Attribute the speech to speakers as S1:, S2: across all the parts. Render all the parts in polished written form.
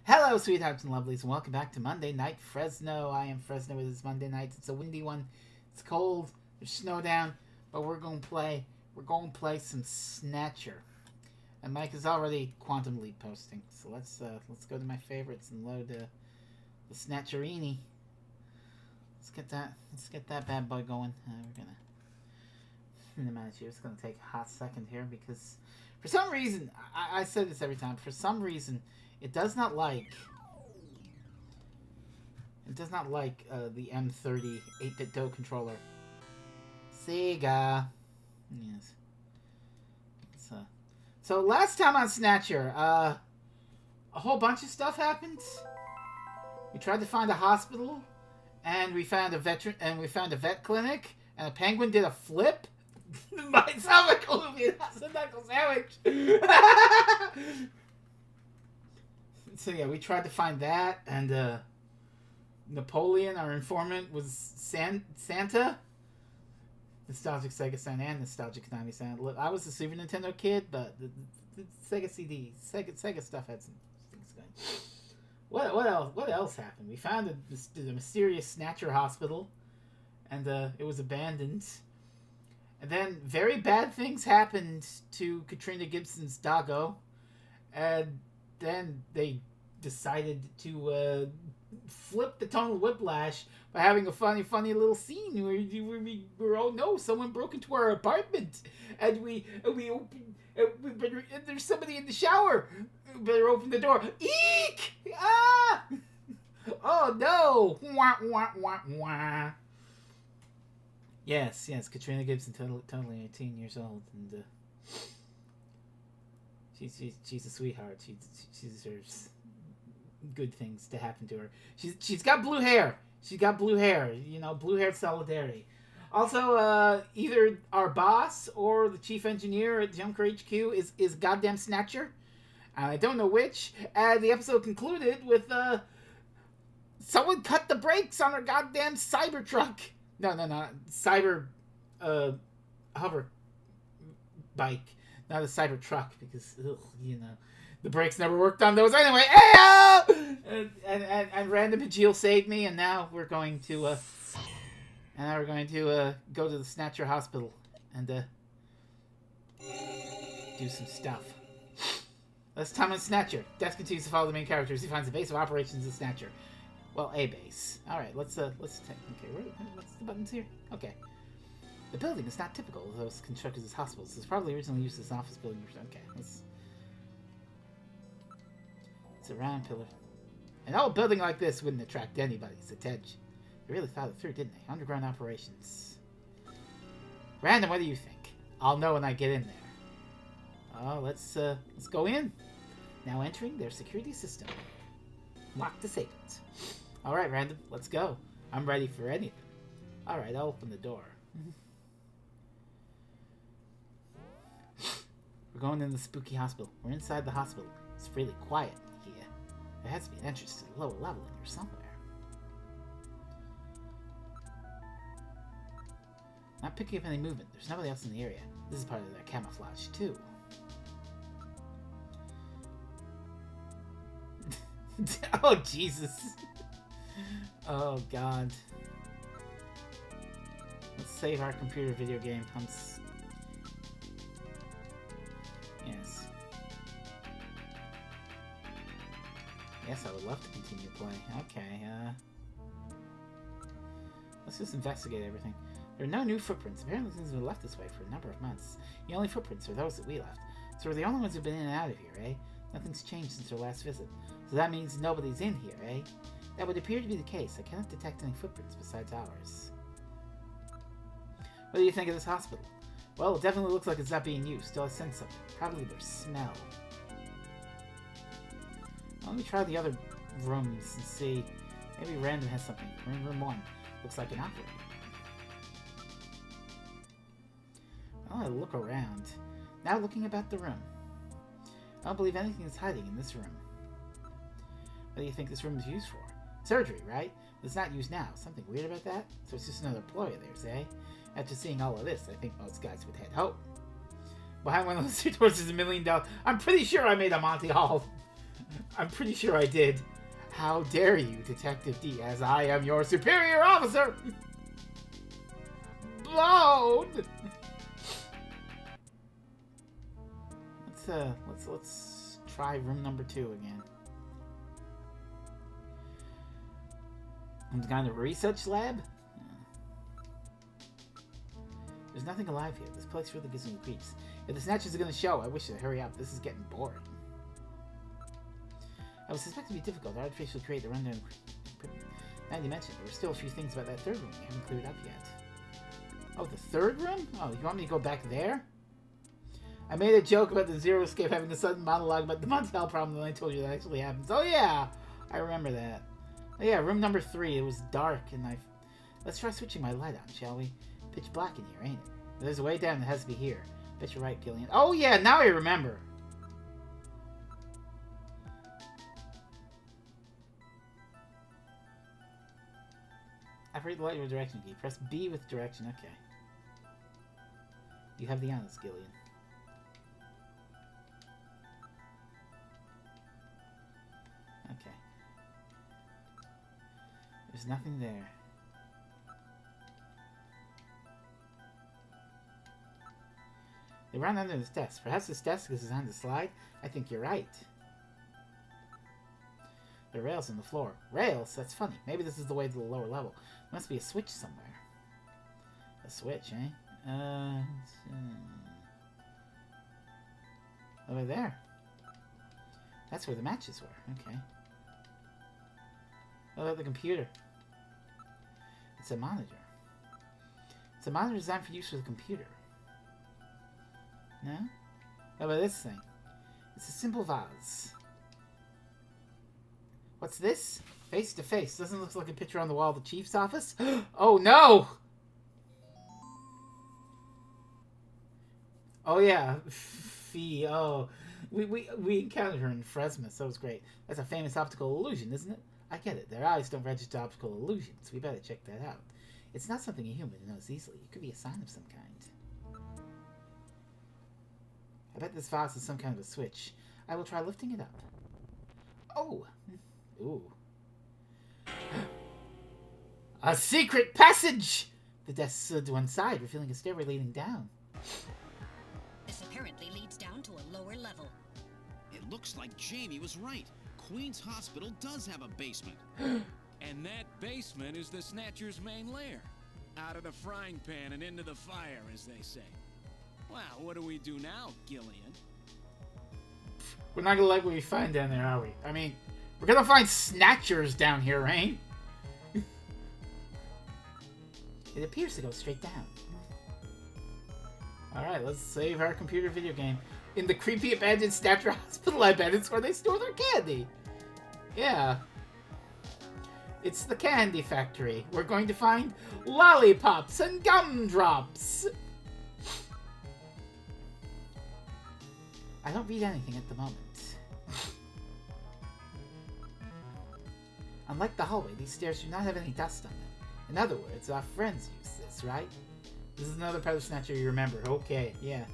S1: Hello, sweethearts and lovelies, and welcome back to Monday Night Frezno. I am Frezno. It is Monday night. It's a windy one. It's cold. There's snow down, but we're going to play. We're going to play some Snatcher. And Mike is already Quantum Leap posting. So let's go to my favorites and load the Snatcherini. Let's get that bad boy going. We're gonna minimize here. It's gonna take a hot second here because for some reason I say this every time. For some reason. It does not like the M30 8-bit DOE controller. Sega. Yes. So last time on Snatcher, a whole bunch of stuff happened. We tried to find a hospital, and we found a vet clinic, and a penguin did a flip. Might sound like a knuckle sandwich. So yeah, we tried to find that, and Napoleon, our informant, was Santa. Nostalgic Sega Santa and Nostalgic Konami Santa. Look, I was a Super Nintendo kid, but the Sega CD, Sega stuff had some things going. What else happened? We found the mysterious Snatcher hospital, and it was abandoned. And then very bad things happened to Katrina Gibson's doggo, and then they decided to flip the tonal whiplash by having a funny little scene where we were, oh no, someone broke into our apartment, and we opened, there's somebody in the shower, better open the door. Eek! Ah! Oh no! Wah wah wah wah. Yes, Katrina Gibson, totally 18 years old, and she's a sweetheart. She deserves good things to happen to her. She's got blue hair. She's got blue hair. You know, blue-haired solidarity. Also, either our boss or the chief engineer at Junker HQ is goddamn Snatcher. I don't know which. The episode concluded with someone cut the brakes on her goddamn cyber truck. No, cyber hover bike. Not a cyber truck, because, the brakes never worked on those anyway. And Random Pajil saved me, and now we're going to, go to the Snatcher hospital and, do some stuff. Let's time on Snatcher. Death continues to follow the main characters. He finds the base of operations of Snatcher. Well, a base. Alright, let's take, okay, what's the buttons here? Okay. The building is not typical of those constructed as hospitals. It's probably originally used as an office building. Okay, it's a round pillar. An old building like this wouldn't attract anybody's attention. They really thought it through, didn't they? Underground operations. Random, what do you think? I'll know when I get in there. Oh, let's go in. Now entering their security system. Lock disabled. Alright, Random, let's go. I'm ready for anything. Alright, I'll open the door. We're going in the spooky hospital. We're inside the hospital. It's really quiet here. There has to be an entrance to the lower level in here somewhere. Not picking up any movement. There's nobody else in the area. This is part of their camouflage, too. Oh, Jesus. Oh, God. Let's save our computer video game. Yes. Yes, I would love to continue playing. Okay, let's just investigate everything. There are no new footprints. Apparently things have been left this way for a number of months. The only footprints are those that we left. So we're the only ones who've been in and out of here, eh? Nothing's changed since our last visit. So that means nobody's in here, eh? That would appear to be the case. I cannot detect any footprints besides ours. What do you think of this hospital? Well, it definitely looks like it's not being used. Still, I sense something. Probably their smell. Well, let me try the other rooms and see. Maybe Random has something. Room 1. Looks like an operating room. Well, I look around. Now looking about the room. I don't believe anything is hiding in this room. What do you think this room is used for? Surgery, right? But it's not used now. Something weird about that? So it's just another ploy of theirs, eh? After seeing all of this, I think most guys would head home. Behind one of those two doors is $1 million. I'm pretty sure I made a Monty Hall I'm pretty sure I did. How dare you, Detective Diaz? I am your superior officer! Blown! Let's try room number 2 again. Some kind of research lab? There's nothing alive here. This place really gives me the creeps. If the Snatchers are going to show, I wish they'd hurry up. This is getting boring. I was suspected to be difficult to artificially create the rundown. Now you mentioned, there were still a few things about that third room you haven't cleared up yet. Oh, the third room? Oh, you want me to go back there? I made a joke about the Zero Escape having a sudden monologue about the Montel problem, and I told you that actually happens. Oh yeah! I remember that. Oh yeah, room number 3. It was dark, and Let's try switching my light on, shall we? Pitch black in here, ain't it? There's a way down that has to be here. Bet you're right, Gillian. Oh yeah, now I remember. Operate the light with direction key. Press B with direction. Okay. You have the honest, Gillian. Okay. There's nothing there. They ran under this desk. Perhaps this desk is designed to slide? I think you're right. There are rails on the floor. Rails? That's funny. Maybe this is the way to the lower level. There must be a switch somewhere. A switch, eh? Over there. That's where the matches were. Okay. What about the computer? It's a monitor. It's a monitor designed for use with a computer. No? How about this thing? It's a simple vase. What's this? Face to face. Doesn't look like a picture on the wall of the chief's office. Oh no! Oh yeah, Fee. Oh, we encountered her in Frezno. So it was great. That's a famous optical illusion, isn't it? I get it. Their eyes don't register optical illusions. We better check that out. It's not something a human knows easily. It could be a sign of some kind. I bet this vase is some kind of a switch. I will try lifting it up. Oh! Ooh. A secret passage! The desk slid to one side, revealing a stairway leading down.
S2: This apparently leads down to a lower level.
S3: It looks like Jamie was right. Queen's Hospital does have a basement.
S4: And that basement is the Snatcher's main lair. Out of the frying pan and into the fire, as they say. Wow, what do we do now, Gillian?
S1: We're not gonna like what we find down there, are we? I mean, we're gonna find Snatchers down here, right? It appears to go straight down. Alright, let's save our computer video game. In the creepy abandoned Snatcher Hospital, I bet it's where they store their candy. Yeah. It's the candy factory. We're going to find lollipops and gumdrops. I don't read anything at the moment. Unlike the hallway, these stairs do not have any dust on them. In other words, our friends use this, right? This is another part of Snatcher you remember. Okay, yeah.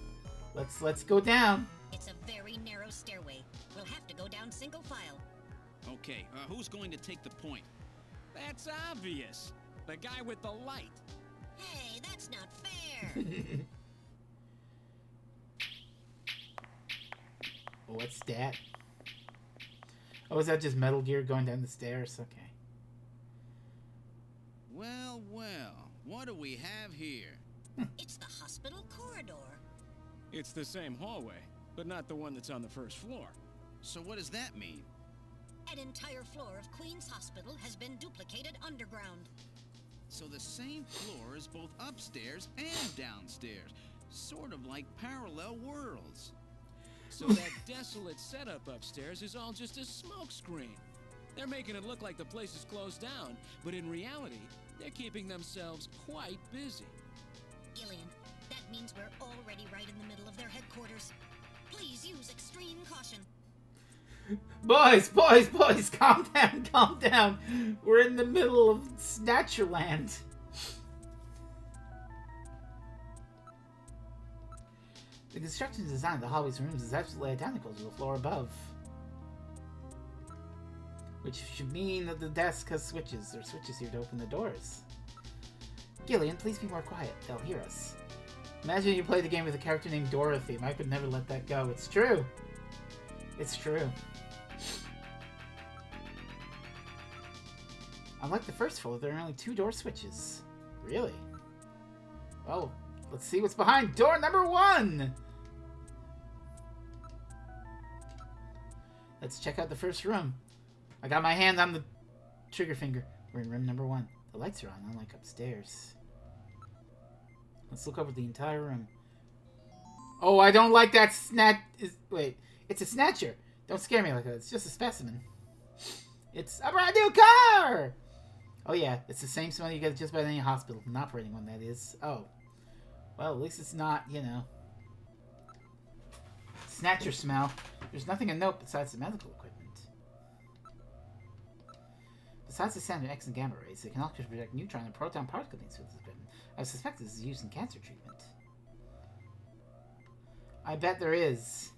S1: Let's go down.
S2: It's a very narrow stairway. We'll have to go down single file.
S3: Okay, who's going to take the point?
S4: That's obvious. The guy with the light.
S2: Hey, that's not fair.
S1: What's that? Oh, is that just Metal Gear going down the stairs? Okay.
S3: Well, well, what do we have here?
S2: It's the hospital corridor.
S4: It's the same hallway, but not the one that's on the first floor.
S3: So what does that mean?
S2: An entire floor of Queen's Hospital has been duplicated underground.
S3: So the same floor is both upstairs and downstairs. Sort of like parallel worlds.
S4: So that desolate setup upstairs is all just a smokescreen. They're making it look like the place is closed down, but in reality, they're keeping themselves quite busy.
S2: Gillian, that means we're already right in the middle of their headquarters. Please use extreme caution.
S1: Boys, calm down. We're in the middle of Snatcherland. The construction design of the hallways and rooms is absolutely identical to the floor above. Which should mean that the desk has switches. There are switches here to open the doors. Gillian, please be more quiet. They'll hear us. Imagine you played the game with a character named Dorothy. Mike would never let that go. It's true. It's true. Unlike the first floor, there are only 2 door switches. Really? Well, let's see what's behind door number 1! Let's check out the first room. I got my hand on the trigger finger. We're in room number 1. The lights are on, unlike upstairs. Let's look over the entire room. Oh, I don't like that wait, it's a Snatcher. Don't scare me like that. It's just a specimen. It's a brand new car! Oh yeah, it's the same smell you get just about any hospital. An operating one, that is. Oh. Well, at least it's not, you know, Snatcher smell. There's nothing to note besides the medical equipment. Besides the standard X and gamma rays, it can also project neutron and proton particle beams with this equipment. I suspect this is used in cancer treatment. I bet there is.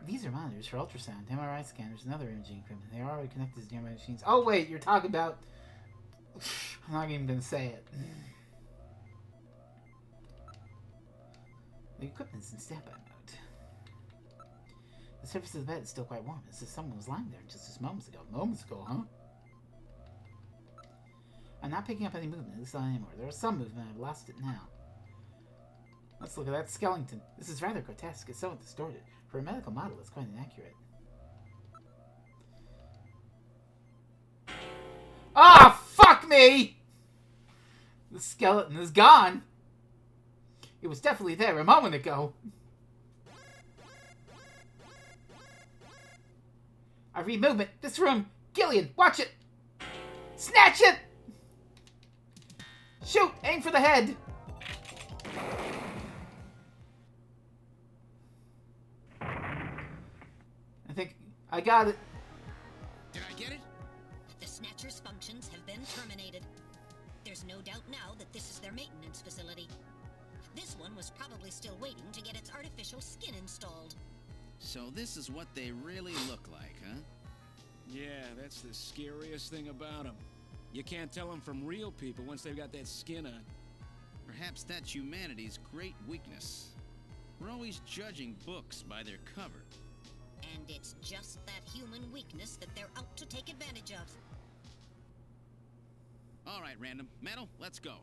S1: These are monitors for ultrasound, MRI scanners, and other imaging equipment. They are already connected to the MRI machines. Oh wait, you're talking about... I'm not even going to say it. The equipment is in standby mode. The surface of the bed is still quite warm. As if someone was lying there just moments ago. Moments ago, huh? I'm not picking up any movement, at least not anymore. There was some movement, I've lost it now. Let's look at that skeleton. This is rather grotesque. It's somewhat distorted. For a medical model, it's quite inaccurate. Ah, fuck me! The skeleton is gone. It was definitely there a moment ago. I read movement. This room. Gillian, watch it. Snatch it! Shoot! Aim for the head. I think I got it.
S3: Did I get it?
S2: The Snatcher's functions have been terminated. There's no doubt now that this is their maintenance facility. This one was probably still waiting to get its artificial skin installed.
S3: So this is what they really look like, huh?
S4: Yeah, that's the scariest thing about them. You can't tell them from real people once they've got that skin on.
S3: Perhaps that's humanity's great weakness. We're always judging books by their cover.
S2: And it's just that human weakness that they're out to take advantage of.
S3: All right, Random. Metal, let's go.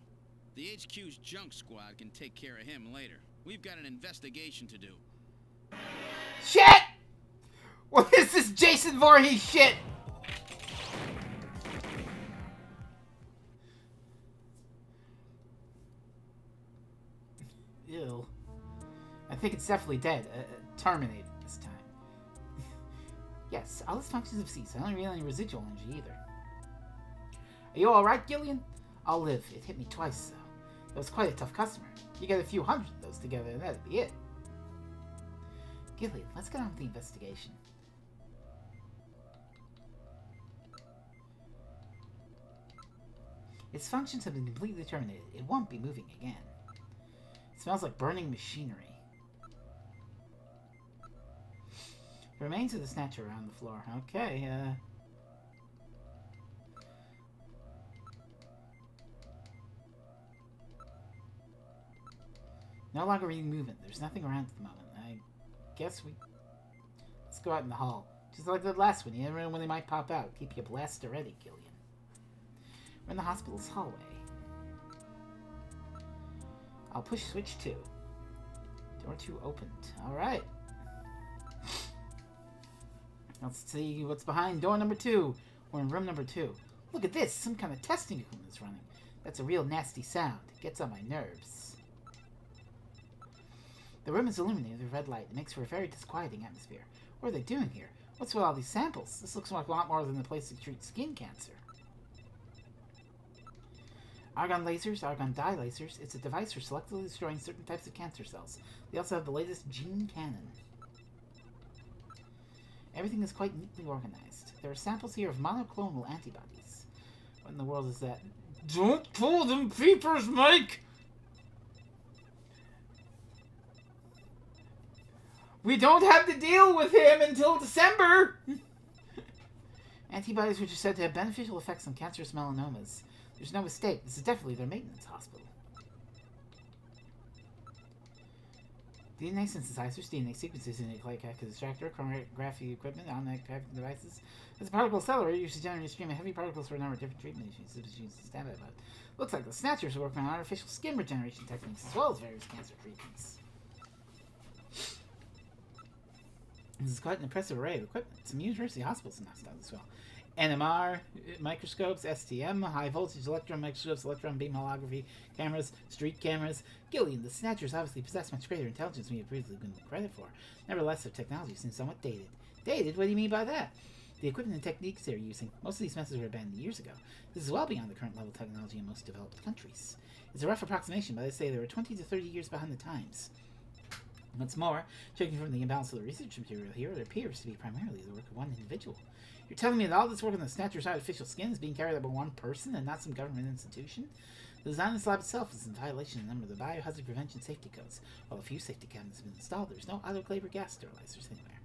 S3: The HQ's junk squad can take care of him later. We've got an investigation to do.
S1: Shit! What is this Jason Voorhees shit? Ew. I think it's definitely dead. Terminated this time. Yes, all its functions have ceased. I don't read any residual energy either. Are you alright, Gillian? I'll live. It hit me twice, though. That was quite a tough customer. You get a few hundred of those together and that'd be it. Gillian, let's get on with the investigation. Its functions have been completely terminated. It won't be moving again. It smells like burning machinery. The remains of the Snatcher are on the floor. Okay, no longer reading movement. There's nothing around at the moment. I guess let's go out in the hall. Just like the last one. You never know when they might pop out. Keep your blaster ready, Gillian. We're in the hospital's hallway. I'll push switch 2. Door 2 opened. Alright. Let's see what's behind door number 2. We're in room number 2. Look at this. Some kind of testing equipment is running. That's a real nasty sound. It gets on my nerves. The room is illuminated with red light. It makes for a very disquieting atmosphere. What are they doing here? What's with all these samples? This looks like a lot more than the place to treat skin cancer. Argon lasers, argon dye lasers. It's a device for selectively destroying certain types of cancer cells. They also have the latest gene cannon. Everything is quite neatly organized. There are samples here of monoclonal antibodies. What in the world is that? Don't pull them peepers, Mike! We don't have to deal with him until December! Antibodies which are said to have beneficial effects on cancerous melanomas. There's no mistake. This is definitely their maintenance hospital. DNA synthesizers, DNA sequences, and nucleic acid extractor, chromatography equipment, automatic tracking devices. As a particle accelerator, used to generate a stream of heavy particles for a number of different treatment machines. This machine is standby about. Looks like the Snatchers are working on artificial skin regeneration techniques as well as various cancer treatments. This is quite an impressive array of equipment. Some university hospitals in Aston as well. NMR, microscopes, STM, high voltage electron microscopes, electron beam holography cameras, street cameras. Gillian, the Snatchers obviously possess much greater intelligence than we have previously given them credit for. Nevertheless, their technology seems somewhat dated. Dated? What do you mean by that? The equipment and techniques they're using, most of these methods were abandoned years ago. This is well beyond the current level of technology in most developed countries. It's a rough approximation, but they say they were 20 to 30 years behind the times. What's more, judging from the imbalance of the research material here, it appears to be primarily the work of one individual. You're telling me that all this work on the Snatcher's artificial skin is being carried out by one person and not some government institution? The design of this lab itself is in violation of a number of the biohazard prevention safety codes. While a few safety cabinets have been installed, there's no autoclave or gas sterilizers anywhere.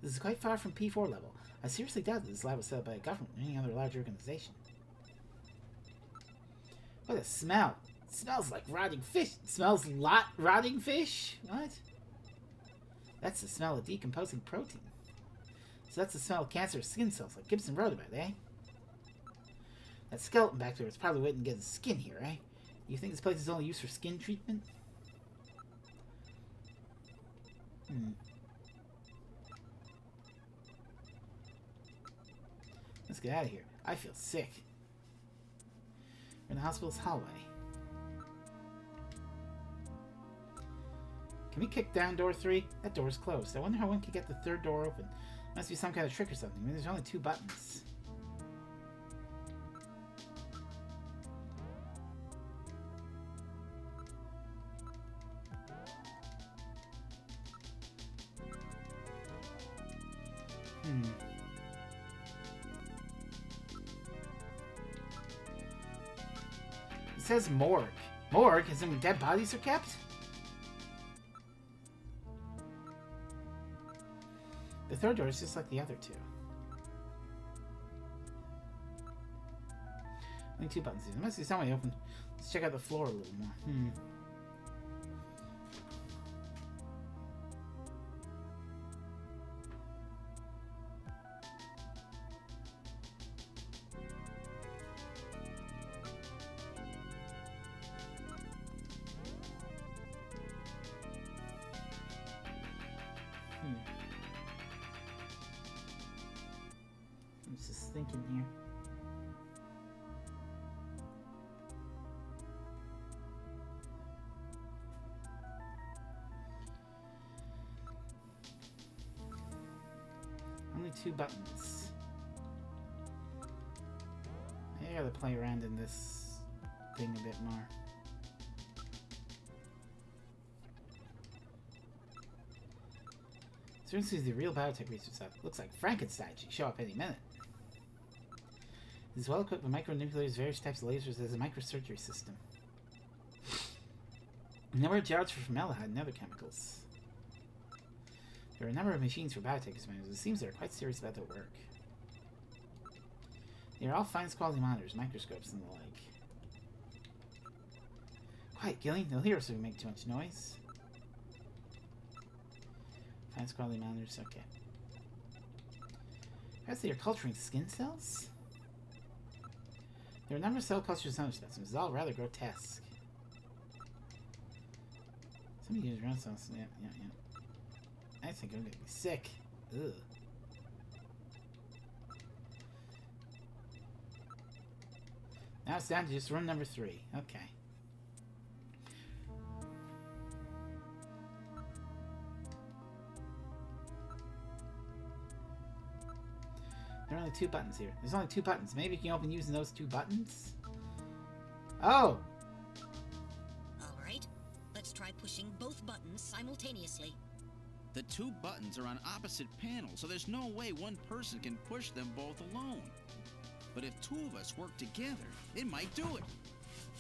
S1: This is quite far from P4 level. I seriously doubt that this lab was set up by a government or any other large organization. What a smell! It smells like rotting fish. It smells rotting fish? What? That's the smell of decomposing protein. So that's the smell of cancerous skin cells, like Gibson wrote about, eh? That skeleton back there is probably waiting to get his skin here, eh? You think this place is only used for skin treatment? Let's get out of here. I feel sick. We're in the hospital's hallway. Can we kick down door 3? That door's closed. I wonder how one could get the third door open. Must be some kind of trick or something. I mean, there's only 2 buttons. It says morgue. Morgue? As in when dead bodies are kept? The third door is just like the other 2. Only 2 buttons here. There must be some way open. Let's check out the floor a little more. I'm just thinking here. Only 2 buttons. I gotta play around in this thing a bit more. This is the real biotech research stuff. Looks like Frankenstein should show up any minute. It is well equipped with micronucleators, various types of lasers, as a microsurgery system. A number of jars for formaldehyde and other chemicals. There are a number of machines for biotech experimenters. It seems they are quite serious about their work. They are all finest quality monitors, microscopes, and the like. Quiet, Gillian. They'll hear us if we make too much noise. Finest quality monitors, okay. Perhaps they are culturing skin cells? There are a number of cell cultures and other specimens. It's all rather grotesque. Somebody use ground cells. Yeah. I think I'm gonna be sick. Ugh. Now it's down to just room number 3. Okay. There are only 2 buttons here. There's only 2 buttons. Maybe you can open using those 2 buttons? Oh!
S2: Alright, let's try pushing both buttons simultaneously.
S3: The 2 buttons are on opposite panels, so there's no way one person can push them both alone. But if 2 of us work together, it might do it.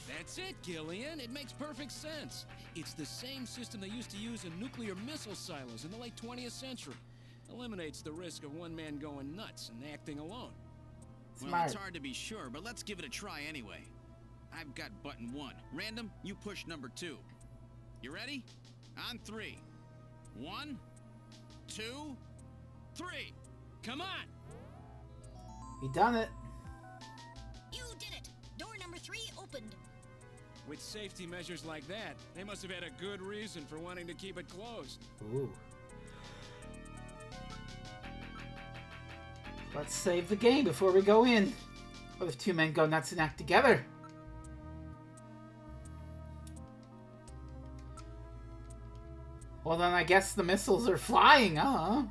S4: That's it, Gillian. It makes perfect sense. It's the same system they used to use in nuclear missile silos in the late 20th century. Eliminates the risk of one man going nuts and acting alone.
S1: Smart.
S3: Well, it's hard to be sure, but let's give it a try anyway. I've got button 1. Random, you push number 2. You ready? On 3. 1, 2, 3.
S4: Come on!
S1: We done it.
S2: You did it! Door number 3 opened.
S4: With safety measures like that, they must have had a good reason for wanting to keep it closed.
S1: Ooh. Let's save the game before we go in. What if 2 men go nuts and act together? Well, then I guess the missiles are flying, huh?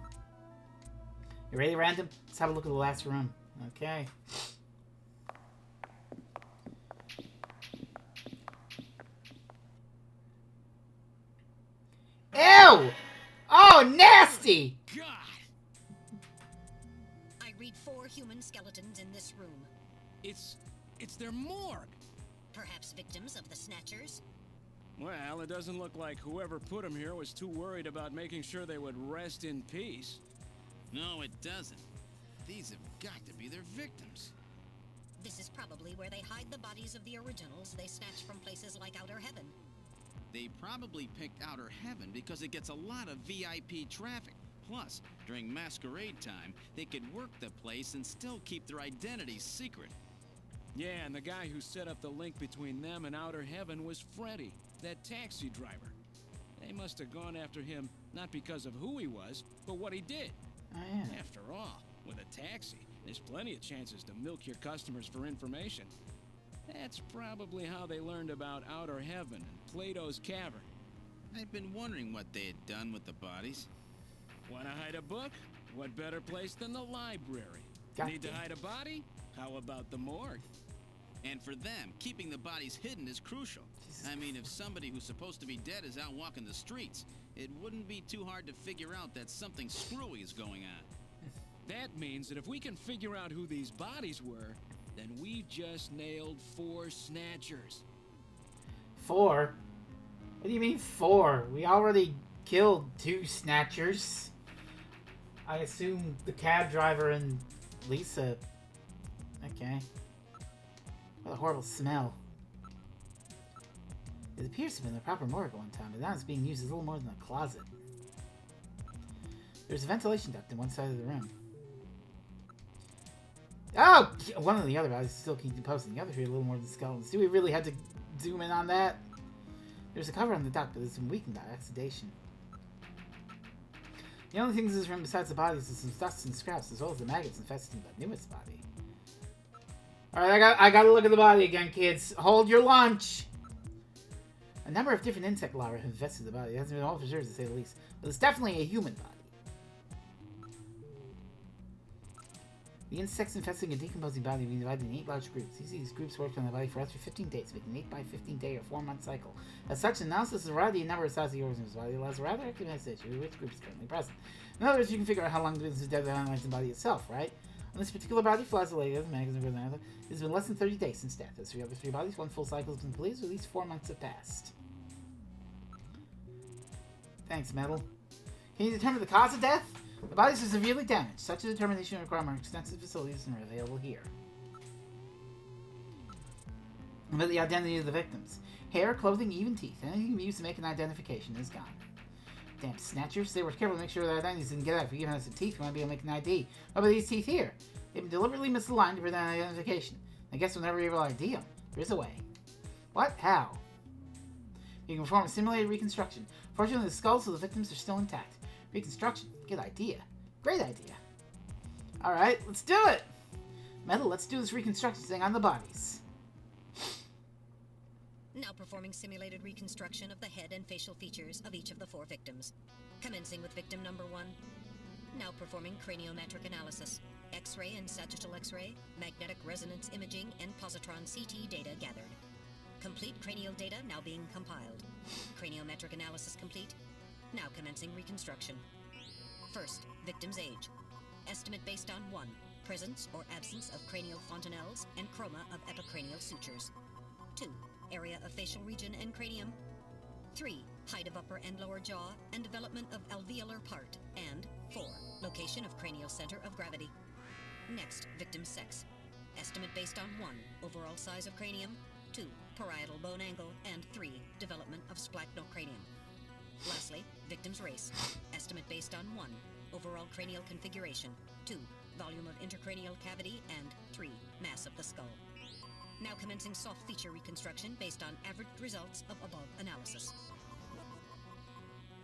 S1: You ready, Random? Let's have a look at the last room. Okay. Ew! Oh, nasty!
S4: God!
S2: I read 4 human skeletons in this room.
S4: It's their morgue.
S2: Perhaps victims of the Snatchers?
S4: Well, it doesn't look like whoever put them here was too worried about making sure they would rest in peace.
S3: No, it doesn't. These have got to be their victims.
S2: This is probably where they hide the bodies of the originals they snatched from places like Outer Heaven.
S3: They probably picked Outer Heaven because it gets a lot of VIP traffic. Plus, during masquerade time, they could work the place and still keep their identities secret.
S4: Yeah, and the guy who set up the link between them and Outer Heaven was Freddy, that taxi driver. They must have gone after him not because of who he was, but what he did.
S1: Oh, yeah.
S4: After all, with a taxi, there's plenty of chances to milk your customers for information. That's probably how they learned about Outer Heaven and Plato's Cavern.
S3: I've been wondering what they had done with the bodies.
S4: Want to hide a book? What better place than the library?
S1: God
S4: Need to
S1: damn.
S4: hide a body? How about the morgue?
S3: And for them, keeping the bodies hidden is crucial.
S1: Jesus
S3: I mean, if somebody who's supposed to be dead is out walking the streets, it wouldn't be too hard to figure out that something screwy is going on.
S4: That means that if we can figure out who these bodies were, then we've just nailed 4 Snatchers.
S1: 4? What do you mean 4? We already killed 2 Snatchers. I assume the cab driver and Lisa. Okay. What a horrible smell. It appears to have been the proper morgue at one time, but now it's being used as little more than a closet. There's a ventilation duct in one side of the room. Oh! One of the other bodies is still decomposing. The other 3 are a little more than skeletons. Do we really have to zoom in on that? There's a cover on the duct, but it's been weakened by oxidation. The only things in this room besides the bodies is some dust and scraps, as well as the maggots infesting the newest body. Alright, I gotta look at the body again, kids. Hold your lunch! A number of different insect larvae have infested the body. It hasn't been all preserved, to say the least. But it's definitely a human body. The insects infesting a decomposing body have been divided in 8 large groups. These groups work on the body for up to 15 days, making an 8 by 15 day or 4-month cycle. As such, analysis of the variety and number of sizes of the organism's body allows a rather accurate estimation of which group is currently present. In other words, you can figure out how long the business is dead by analyzing the body itself, right? On this particular body, flies away as magazine goes on. It has been less than 30 days since death. As for the other 3 bodies, 1 full cycle has been completed, so at least 4 months have passed. Thanks, Metal. Can you determine the cause of death? The bodies are severely damaged. Such a determination will require more extensive facilities than are available here. But the identity of the victims. Hair, clothing, even teeth. Anything used to make an identification is gone. Damn Snatchers. They were careful to make sure their identities didn't get out. If you're giving us some teeth, we might be able to make an ID. What about these teeth here? They've been deliberately misaligned to prevent identification. I guess we'll never be able to ID them. There is a way. What? How? You can perform a simulated reconstruction. Fortunately, the skulls of the victims are still intact. Reconstruction. Good idea. Great idea. Alright, let's do it! Metal, let's do this reconstruction thing on the bodies.
S2: Now performing simulated reconstruction of the head and facial features of each of the 4 victims. Commencing with victim number 1. Now performing craniometric analysis. X-ray and sagittal X-ray, magnetic resonance imaging, and positron CT data gathered. Complete cranial data now being compiled. Craniometric analysis complete. Now commencing reconstruction. First, victim's age. Estimate based on 1. Presence or absence of cranial fontanelles and chroma of epicranial sutures. 2. area of facial region and cranium. 3. Height of upper and lower jaw and development of alveolar part. And 4. Location of cranial center of gravity. Next, victim sex. Estimate based on 1. Overall size of cranium. 2. Parietal bone angle. And 3. Development of splachocranium. Lastly, victim's race. Estimate based on 1. Overall cranial configuration. 2. Volume of intercranial cavity. And 3. Mass of the skull. Now commencing soft feature reconstruction based on averaged results of above analysis.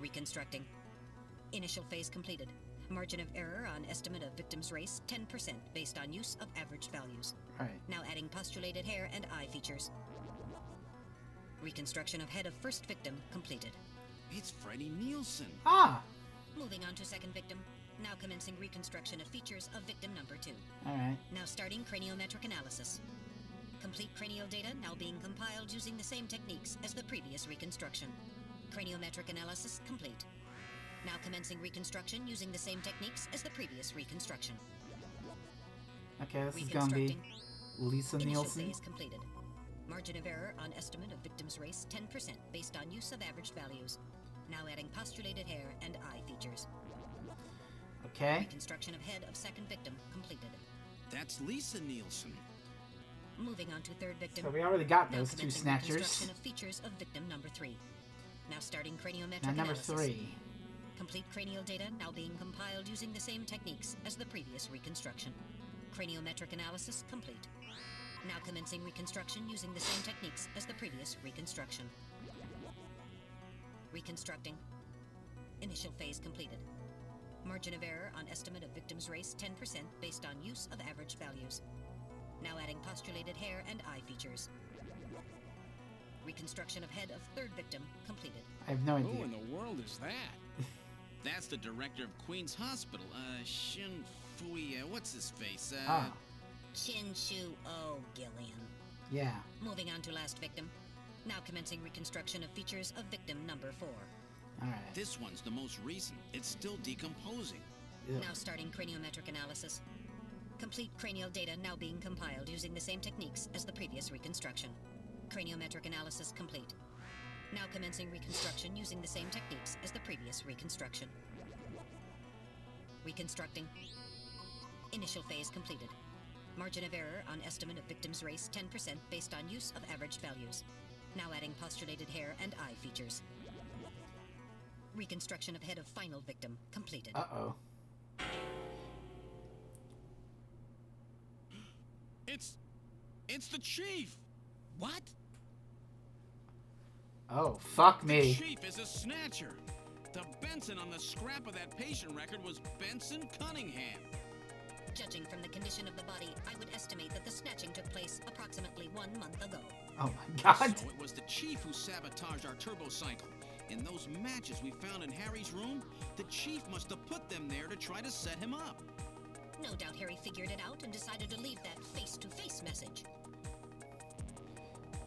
S2: Reconstructing. Initial phase completed. Margin of error on estimate of victim's race 10% based on use of average values.
S1: Right.
S2: Now adding postulated hair and eye features. Reconstruction of head of first victim completed.
S3: It's Freddie Nielsen.
S1: Ah!
S2: Moving on to second victim. Now commencing reconstruction of features of victim number 2.
S1: Alright.
S2: Now starting craniometric analysis. Complete cranial data now being compiled using the same techniques as the previous reconstruction. Craniometric analysis complete. Now commencing reconstruction using the same techniques as the previous reconstruction.
S1: Okay, this is gonna be Lisa
S2: Initial
S1: Nielsen.
S2: phase completed. Margin of error on estimate of victim's race 10% based on use of average values. Now adding postulated hair and eye features.
S1: Okay.
S2: Reconstruction of head of second victim completed.
S3: That's Lisa Nielsen.
S2: Moving on to third victim.
S1: So we already got
S2: Now
S1: those two
S2: commencing
S1: snatchers.
S2: reconstruction of features of victim number 3. Now starting craniometric
S1: Now number
S2: analysis.
S1: 3.
S2: Complete cranial data now being compiled using the same techniques as the previous reconstruction. Craniometric analysis complete. Now commencing reconstruction using the same techniques as the previous reconstruction. Reconstructing. Initial phase completed. Margin of error on estimate of victim's race 10% based on use of average values. Now adding postulated hair and eye features. Reconstruction of head of third victim completed.
S1: I have no
S4: Who
S1: idea.
S4: in the world is that?
S3: That's the director of Queen's Hospital. Shin Fui, what's his face?
S1: Ah,
S2: Chin Shu O Gillian.
S1: yeah.
S2: Moving on to last victim. Now commencing reconstruction of features of victim number 4.
S1: Alright.
S3: This one's the most recent. It's still decomposing.
S1: Ew.
S2: Now starting craniometric analysis. Complete cranial data now being compiled using the same techniques as the previous reconstruction. Craniometric analysis complete. Now commencing reconstruction using the same techniques as the previous reconstruction. Reconstructing. Initial phase completed. Margin of error on estimate of victim's race 10% based on use of average values. Now adding postulated hair and eye features. Reconstruction of head of final victim completed.
S1: Uh-oh.
S3: It's the chief.
S4: What?
S1: Oh, fuck
S3: The
S1: me.
S3: chief is a snatcher. The Benson on the scrap of that patient record was Benson Cunningham.
S2: Judging from the condition of the body, I would estimate that the snatching took place approximately 1 month ago.
S1: Oh my god.
S3: So it was the chief who sabotaged our turbocycle. In those matches we found in Harry's room, the chief must have put them there to try to set him up.
S2: No doubt Harry figured it out and decided to leave that face-to-face message.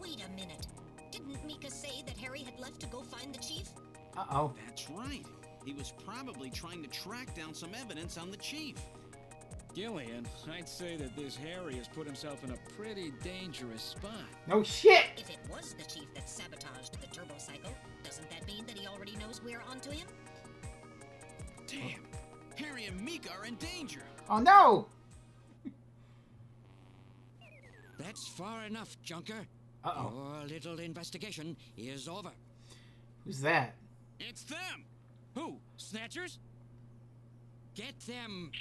S2: Wait a minute. Didn't Mika say that Harry had left to go find the chief?
S1: Uh-oh.
S3: That's right. He was probably trying to track down some evidence on the chief.
S4: Gillian, I'd say that this Harry has put himself in a pretty dangerous spot.
S1: No shit!
S2: If it was the chief that sabotaged the turbocycle, doesn't that mean that he already knows we're onto him?
S3: Damn. Harry and Mika are in danger.
S1: Oh no!
S5: That's far enough, Junker.
S1: Uh-oh.
S5: Your little investigation is over.
S1: Who's that?
S3: It's them.
S4: Who? Snatchers?
S5: Get them.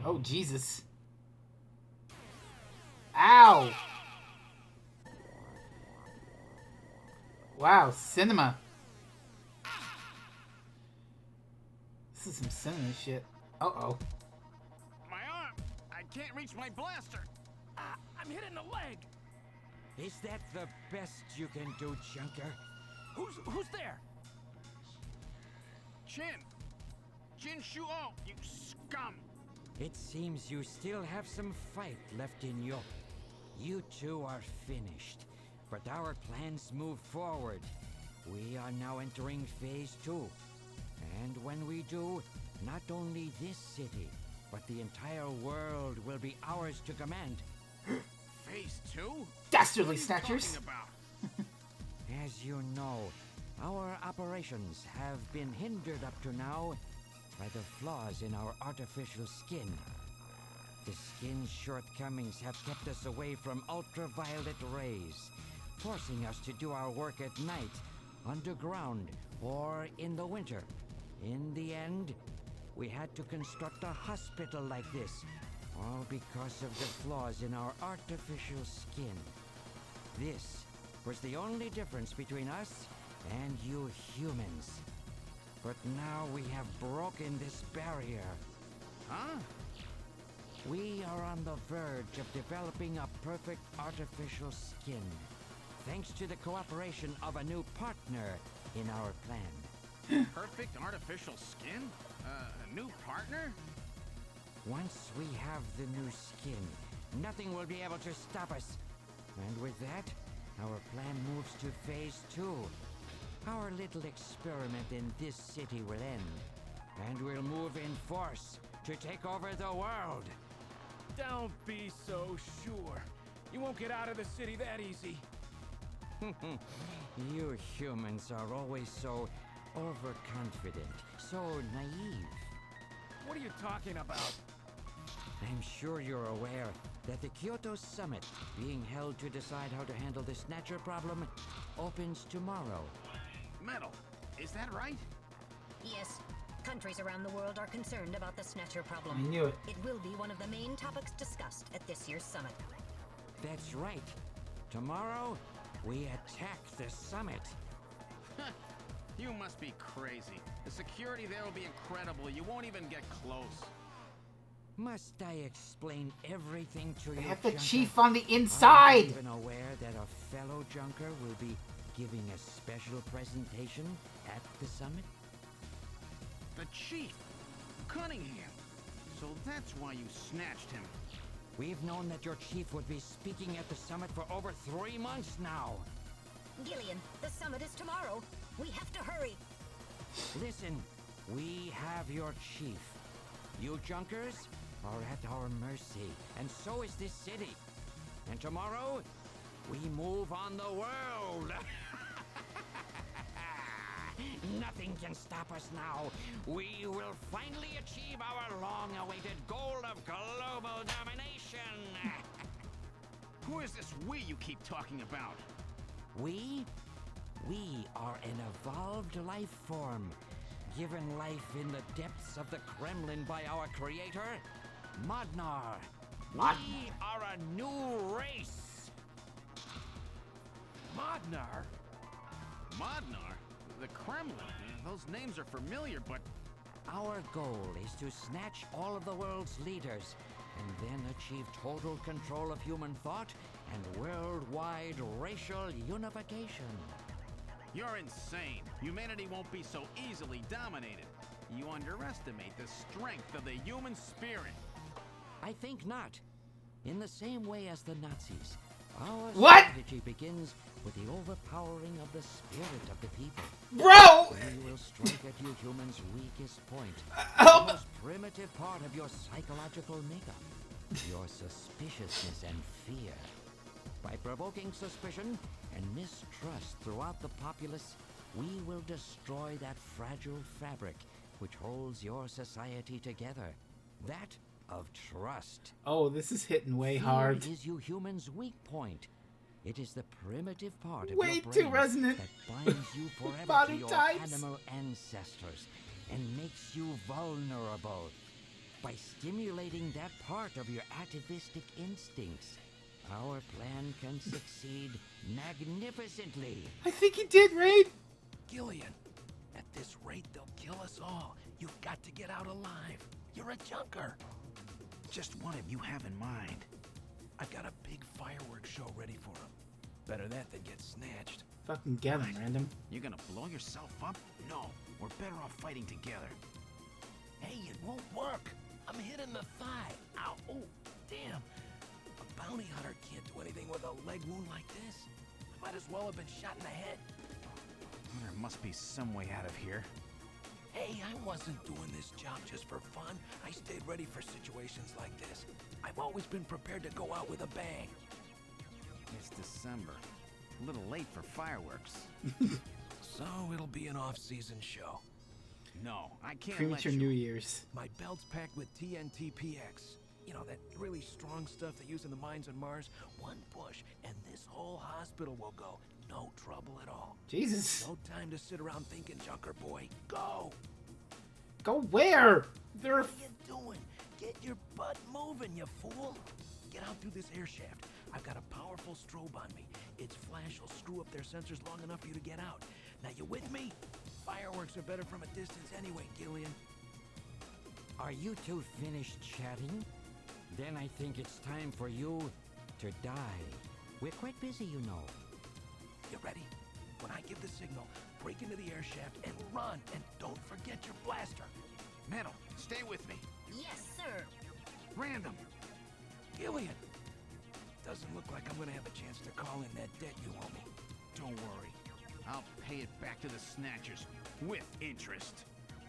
S1: Oh, Jesus. Ow! Wow, cinema. This is some cinema shit. Uh-oh.
S6: My arm! I can't reach my blaster! I'm hit in the leg!
S5: Is that the best you can do, Junker?
S6: Who's there? Jin Shuo, you scum!
S5: It seems you still have some fight left in you. You two are finished, but our plans move forward. We are now entering phase 2. And when we do, not only this city, but the entire world will be ours to command.
S3: Phase 2?
S1: Dastardly Snatchers!
S5: As you know, our operations have been hindered up to now by the flaws in our artificial skin. The skin's shortcomings have kept us away from ultraviolet rays, forcing us to do our work at night, underground, or in the winter. In the end, we had to construct a hospital like this, all because of the flaws in our artificial skin. This was the only difference between us and you humans. But now we have broken this barrier.
S3: Huh?
S5: We are on the verge of developing a perfect artificial skin, thanks to the cooperation of a new partner in our plan.
S3: Perfect artificial skin? A new partner?
S5: Once we have the new skin, nothing will be able to stop us. And with that, our plan moves to phase 2. Our little experiment in this city will end, and we'll move in force to take over the world.
S6: Don't be so sure. You won't get out of the city that easy.
S5: You humans are always so overconfident, so naive.
S6: What are you talking about?
S5: I'm sure you're aware that the Kyoto Summit, being held to decide how to handle the Snatcher problem, opens tomorrow.
S3: Metal, is that right?
S2: Yes. Countries around the world are concerned about the Snatcher
S1: I
S2: problem.
S1: knew it.
S2: It will be one of the main topics discussed at this year's summit.
S5: That's right. Tomorrow, we attack the summit.
S3: You must be crazy. The security there will be incredible. You won't even get close.
S5: Must I explain everything to
S1: They
S5: you,
S1: have the
S5: Junker?
S1: chief on the
S5: Are you
S1: inside!
S5: even aware that a fellow Junker will be giving a special presentation at the summit?
S3: The chief, Cunningham. So that's why you snatched him.
S5: We've known that your chief would be speaking at the summit for over 3 months now.
S2: Gillian, the summit is tomorrow. We have to hurry.
S5: Listen, we have your chief. You Junkers are at our mercy, and so is this city. And tomorrow, we move on the world. Nothing can stop us now. We will finally achieve our long-awaited goal of global domination.
S3: Who is this we you keep talking about?
S5: We are an evolved life form, given life in the depths of the Kremlin by our creator, Modnar. We are a new race.
S6: Modnar?
S3: Modnar? The Kremlin? Those names are familiar, but...
S5: Our goal is to snatch all of the world's leaders, and then achieve total control of human thought and worldwide racial unification.
S3: You're insane. Humanity won't be so easily dominated. You underestimate the strength of the human spirit.
S5: I think not. In the same way as the Nazis, our
S1: What?
S5: strategy begins with the overpowering of the spirit of the people.
S1: Bro!
S5: We will strike at you humans' weakest point,
S1: Oh,
S5: the most primitive part of your psychological makeup, your suspiciousness and fear. By provoking suspicion and mistrust throughout the populace, we will destroy that fragile fabric which holds your society together, that of trust.
S1: oh, this is hitting way
S5: Fear
S1: hard.
S5: is you humans' weak point. It is the primitive part of
S1: Way
S5: your
S1: too
S5: brain
S1: resonant.
S5: that binds you forever to
S1: Body
S5: your
S1: types.
S5: animal ancestors and makes you vulnerable. By stimulating that part of your atavistic instincts, our plan can succeed magnificently.
S1: I think he did, Raid.
S6: Gillian, at this rate, they'll kill us all. You've got to get out alive. You're a junker.
S3: Just what have you have in mind?
S6: I've got a big fireworks show ready for him. Better that than get snatched.
S1: Fucking get him, random.
S3: You're gonna blow yourself up? No, we're better off fighting together.
S6: Hey, it won't work. I'm hit in the thigh. Ow, oh, damn. A bounty hunter can't do anything with a leg wound like this. I might as well have been shot in the head.
S3: There must be some way out of here.
S6: Hey, I wasn't doing this job just for fun. I stayed ready for situations like this. I've always been prepared to go out with a bang.
S3: It's December. A little late for fireworks.
S6: So it'll be an off-season show.
S3: No, I can't
S1: Premature
S3: let you.
S1: New Year's.
S6: My belt's packed with TNT-PX. You know, that really strong stuff they use in the mines on Mars? One push, and this whole hospital will go. No trouble at all.
S1: Jesus.
S6: No time to sit around thinking, Junker boy. Go!
S1: Go where? There.
S6: What are you doing? Get your butt moving, you fool! Get out through this air shaft. I've got a powerful strobe on me. Its flash will screw up their sensors long enough for you to get out. Now, you with me? Fireworks are better from a distance anyway, Gillian.
S5: Are you two finished chatting? Then I think it's time for you to die. We're quite busy, you know.
S6: You ready? When I give the signal, break into the air shaft and run. And don't forget your blaster.
S3: Metal, stay with me.
S2: Yes, sir.
S3: Random.
S6: Gillian! Doesn't look like I'm gonna have a chance to call in that debt you owe me.
S3: Don't worry. I'll pay it back to the Snatchers with interest.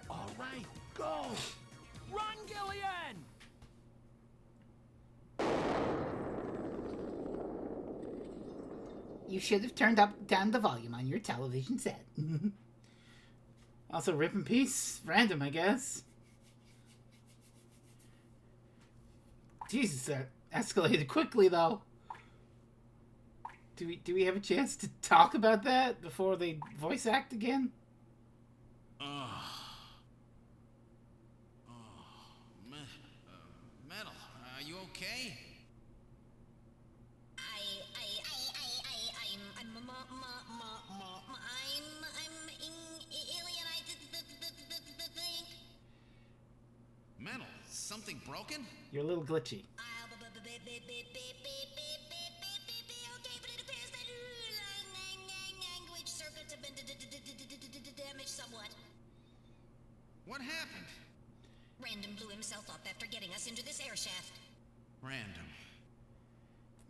S6: All right, go! Run, Gillian!
S1: You should have turned down the volume on your television set. Also, rip in peace. Random, I guess. Jesus, that escalated quickly, though. Do we have a chance to talk about that before they voice act again?
S3: Metal, are you okay? Metal, something broken?
S1: You're a little glitchy.
S2: Okay, but it appears that language circuits have been damaged somewhat.
S3: What happened?
S2: Random blew himself up after getting us into this air shaft.
S3: Random.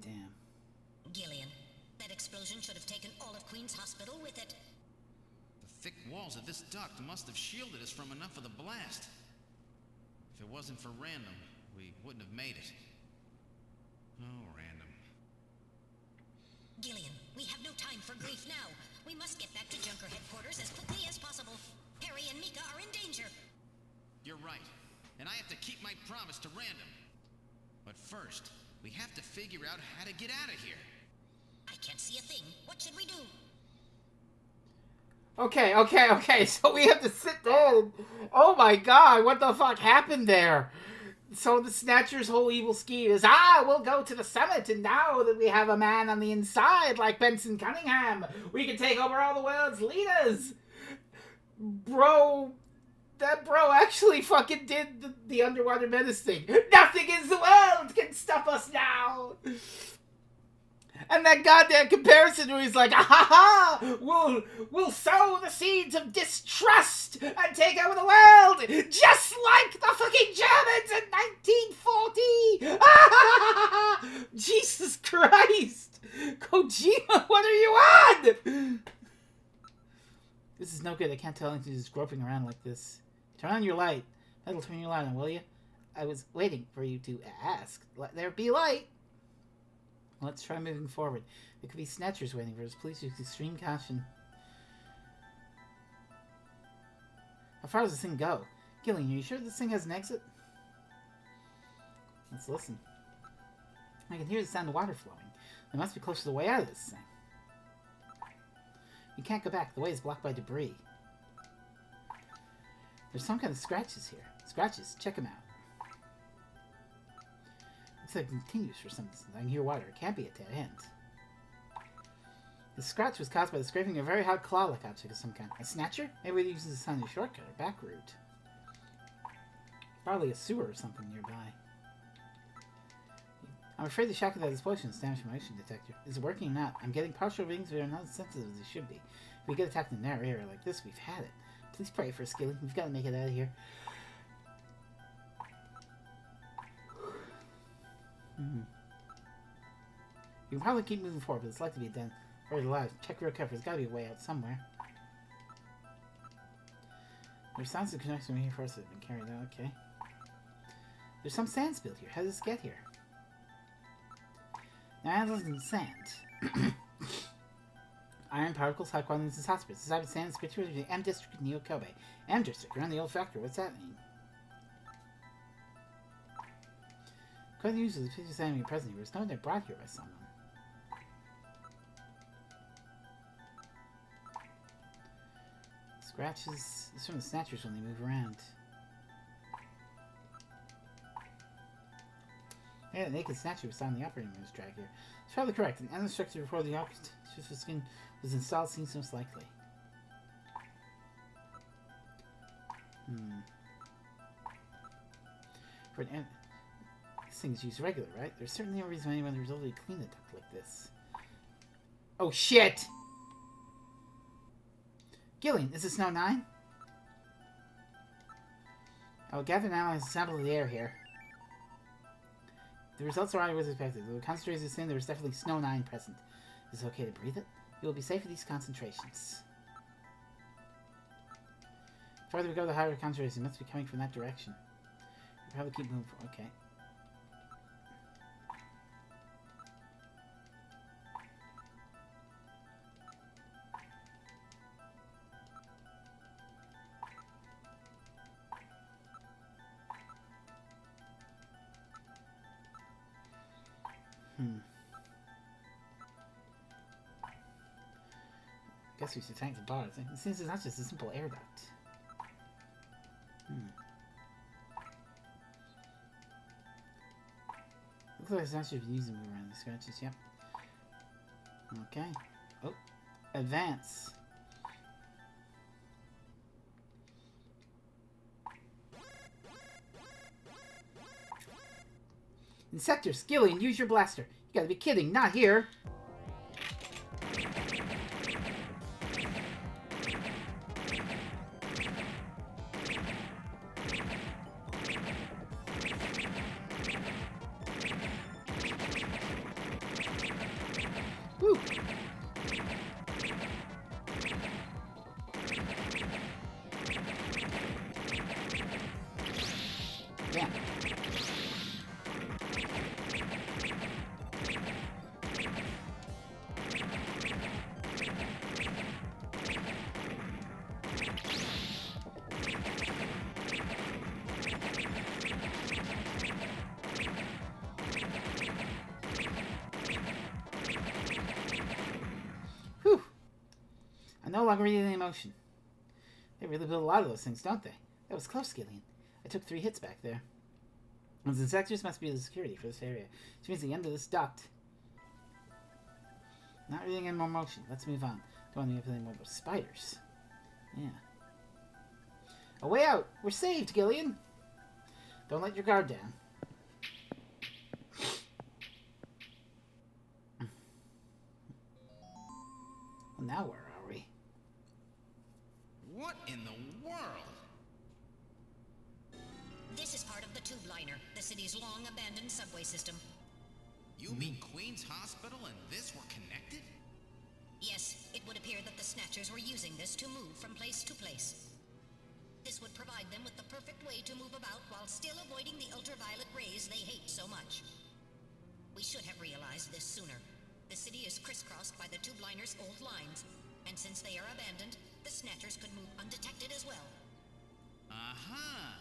S1: Damn.
S2: Gillian, that explosion should have taken all of Queen's Hospital with it.
S3: The thick walls of this duct must have shielded us from enough of the blast. If it wasn't for Random, we wouldn't have made it. Oh, Random.
S2: Gillian, we have no time for grief now. We must get back to Junker headquarters as quickly as possible. Harry and Mika are in danger.
S3: You're right. And I have to keep my promise to Random. But first, we have to figure out how to get out of here.
S2: I can't see a thing. What should we do?
S1: Okay. So we have to sit there and... Oh my god, what the fuck happened there? So the Snatcher's whole evil scheme is, we'll go to the summit, and now that we have a man on the inside like Benson Cunningham, we can take over all the world's leaders. Bro, that bro actually fucking did the underwater menace thing. Nothing in the world can stop us now. And that goddamn comparison where he's like, we'll sow the seeds of distrust and take over the world, just like the fucking Germans in 1940. Jesus Christ. Kojima, what are you on? This is no good. I can't tell anything just groping around like this. Turn on your light. Metal, turn your light on, will you? I was waiting for you to ask. Let there be light. Let's try moving forward. There could be Snatchers waiting for us. Please use extreme caution. How far does this thing go? Gillian, are you sure this thing has an exit? Let's listen. I can hear the sound of water flowing. They must be close to the way out of this thing. You can't go back. The way is blocked by debris. There's some kind of scratches here. Scratches. Check them out. Looks like it continues for some distance. I can hear water. It can't be a dead end. The scratch was caused by the scraping of a very hot claw-like object of some kind. A Snatcher? Maybe it uses a tiny shortcut or back route. Probably a sewer or something nearby. I'm afraid the shock of that explosion has damaged my motion detector. Is it working or not? I'm getting partial readings that are not as sensitive as they should be. If we get attacked in a narrow area like this, we've had it. Please pray for us, Gillian. We've got to make it out of here. You can probably keep moving forward, but it's likely to be done. Very alive. Check real careful. There's got to be a way out somewhere. There's sounds of connection here for us that have been carried out. Okay. There's some sand spilled here. How did this get here? Now, other than sand, Iron particles, high quality in this hospital. This is Sands picture of the M District of Neo Kobe. M District, around the old factory. What's that mean? Quite the use of the pictures enemy present here. It's known they're brought here by someone. Scratches. It's from the Snatchers when they move around. Yeah, the naked Snatcher was on the operating room's track here. It's probably correct. An endless structure before the opposite skin was installed seems most likely. For an end, this thing's used regular, right? There's certainly no reason why anyone would resolve to clean the duct like this. Oh shit! Gillian, is this No 9? I will gather and analyze a sample of the air here. The results are already as expected. Though the concentration is thin, there is definitely Snow 9 present. Is it okay to breathe it? You will be safe at these concentrations. The farther we go, the higher the concentration. It must be coming from that direction. We'll probably keep moving forward. Okay. Guess we should tank the bars. It seems it's not just a simple air duct. Looks like it's actually using them around the scratches, yep. Okay. Oh. Advance. Insector, Gillian, use your blaster. You gotta be kidding, not here. Woo. Yeah. Whew. I no longer need any emotion. They really build a lot of those things, don't they? That was close, Gillian. I took 3 hits back there. Those insectors must be the security for this area, which means the end of this duct. Not really any more motion. Let's move on. Don't want to get any more of those spiders. Yeah. A way out! We're saved, Gillian! Don't let your guard down. Well, now where are we?
S3: What in the world?
S2: This is part of the tube liner, the city's long-abandoned subway system.
S3: You mean Queen's Hospital and this were connected?
S2: Yes, it would appear that the Snatchers were using this to move from place to place. This would provide them with the perfect way to move about while still avoiding the ultraviolet rays they hate so much. We should have realized this sooner. The city is crisscrossed by the tube liner's old lines, and since they are abandoned, the Snatchers could move undetected as well.
S3: Aha!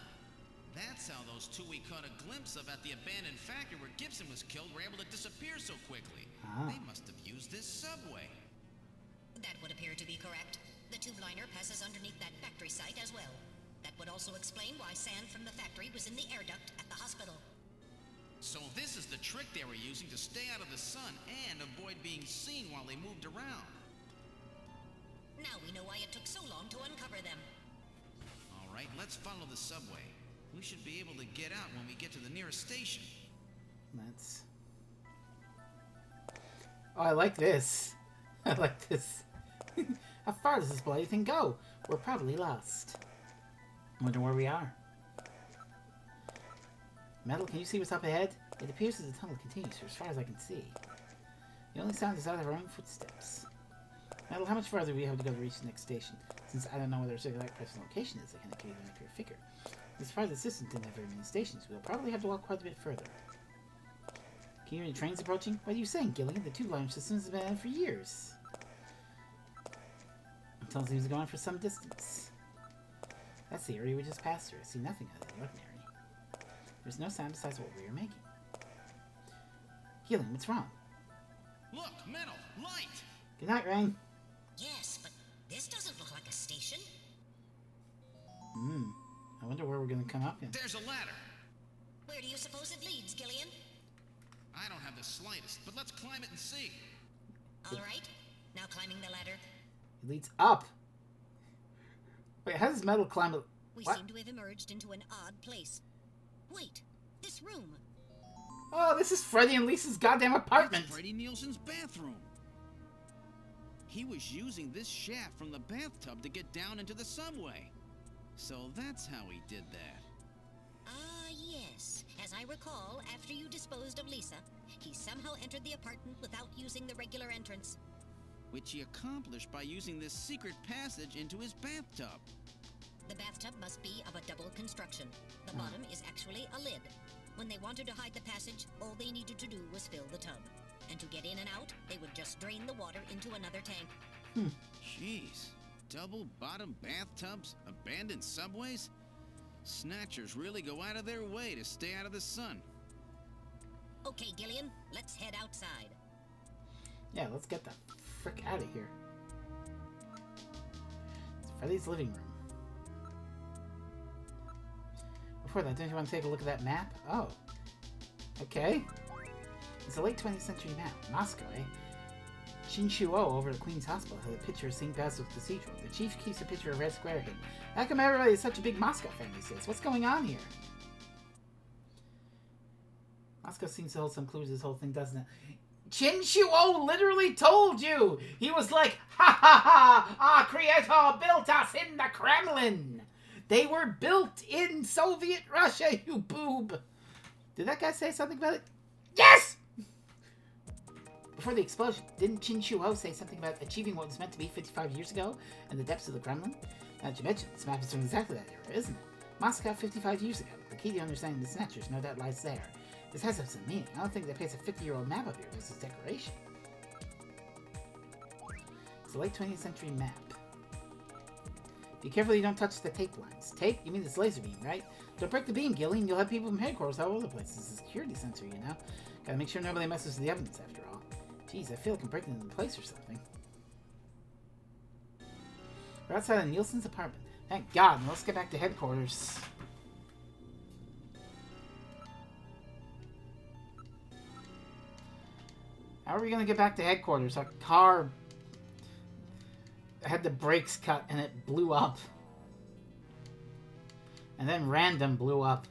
S3: That's how those 2 we caught a glimpse of at the abandoned factory where Gibson was killed were able to disappear so quickly. They must have used this subway.
S2: That would appear to be correct. The tube liner passes underneath that factory site as well. That would also explain why sand from the factory was in the air duct at the hospital.
S3: So this is the trick they were using to stay out of the sun and avoid being seen while they moved around.
S2: Now we know why it took so long to uncover them.
S3: All right, let's follow the subway. We should be able to get out when we get to the nearest station.
S1: Let's... Oh, I like this. I like this. How far does this bloody thing go? We're probably lost. Wonder where we are. Metal, can you see what's up ahead? It appears that the tunnel continues for as far as I can see. The only sound is out of our own footsteps. Metal, how much farther do we have to go to reach the next station? Since I don't know where their exact present location is, I can't give you an accurate figure. As far as the system didn't have very many stations, we'll probably have to walk quite a bit further. Can you hear the trains approaching? What are you saying, Gillian? The tube line system has been in for years. It tells he was going for some distance. That's the area we just passed through. I see nothing out of the ordinary. There's no sound besides what we were making. Gillian, what's wrong?
S3: Look, metal, light!
S1: Good night, Rain.
S2: Yes, but this doesn't look like a station.
S1: I wonder where we're gonna come up in.
S3: There's a ladder.
S2: Where do you suppose it leads, Gillian?
S3: I don't have the slightest, but let's climb it and see.
S2: All right. Now climbing the ladder.
S1: It leads up. Wait, how does metal climb?
S2: We
S1: What?
S2: seem to have emerged into an odd place. Wait, this room.
S1: Oh, this is Freddy and Lisa's goddamn apartment.
S3: That's Freddie Nielsen's bathroom. He was using this shaft from the bathtub to get down into the subway. So that's how he did that.
S2: Ah, yes. As I recall, after you disposed of Lisa, he somehow entered the apartment without using the regular entrance.
S3: Which he accomplished by using this secret passage into his bathtub.
S2: The bathtub must be of a double construction. The bottom is actually a lid. When they wanted to hide the passage, all they needed to do was fill the tub. And to get in and out, they would just drain the water into another tank.
S3: Jeez. Double bottom bathtubs? Abandoned subways? Snatchers really go out of their way to stay out of the sun.
S2: Okay, Gillian, let's head outside.
S1: Yeah, let's get the frick out of here. It's Freddy's living room. Before that, don't you want to take a look at that map? Oh. Okay. It's a late 20th century map. Moscow, eh? Chinchuo over at Queen's Hospital has a picture of St. Basil's Cathedral. The chief keeps a picture of Red Square hidden. How come everybody is such a big Moscow fan these days? What's going on here? Moscow seems to hold some clues to this whole thing, doesn't it? Chinchuo literally told you! He was like, ha ha ha! Our creator built us in the Kremlin! They were built in Soviet Russia, you boob! Did that guy say something about it? Yes! Before the explosion, didn't Chinchuo say something about achieving what was meant to be 55 years ago in the depths of the Kremlin? Now that you mention this map is from exactly that era, isn't it? Moscow 55 years ago. The key to understanding the Snatchers, no doubt, lies there. This has some meaning. I don't think they place a 50-year-old map up here as a decoration. It's a late 20th century map. Be careful you don't touch the tape lines. Tape? You mean this laser beam, right? Don't break the beam, Gillian. You'll have people from headquarters all over the place. It's a security sensor, you know? Gotta make sure nobody messes with the evidence after all. Jeez, I feel like I'm breaking into place or something. We're outside of Nielsen's apartment. Thank God. Now let's get back to headquarters. How are we gonna get back to headquarters? Our car had the brakes cut and it blew up. And then random blew up.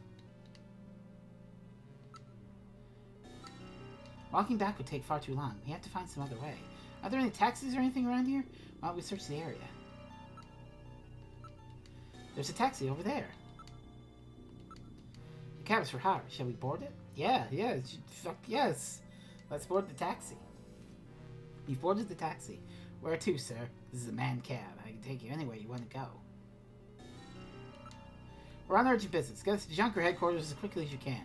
S1: Walking back would take far too long. We have to find some other way. Are there any taxis or anything around here? Why don't we search the area? There's a taxi over there. The cab is for hire. Shall we board it? Yeah. Fuck yes. Let's board the taxi. You've boarded the taxi. Where to, sir? This is a man cab. I can take you anywhere you want to go. We're on urgent business. Get us to Junker headquarters as quickly as you can.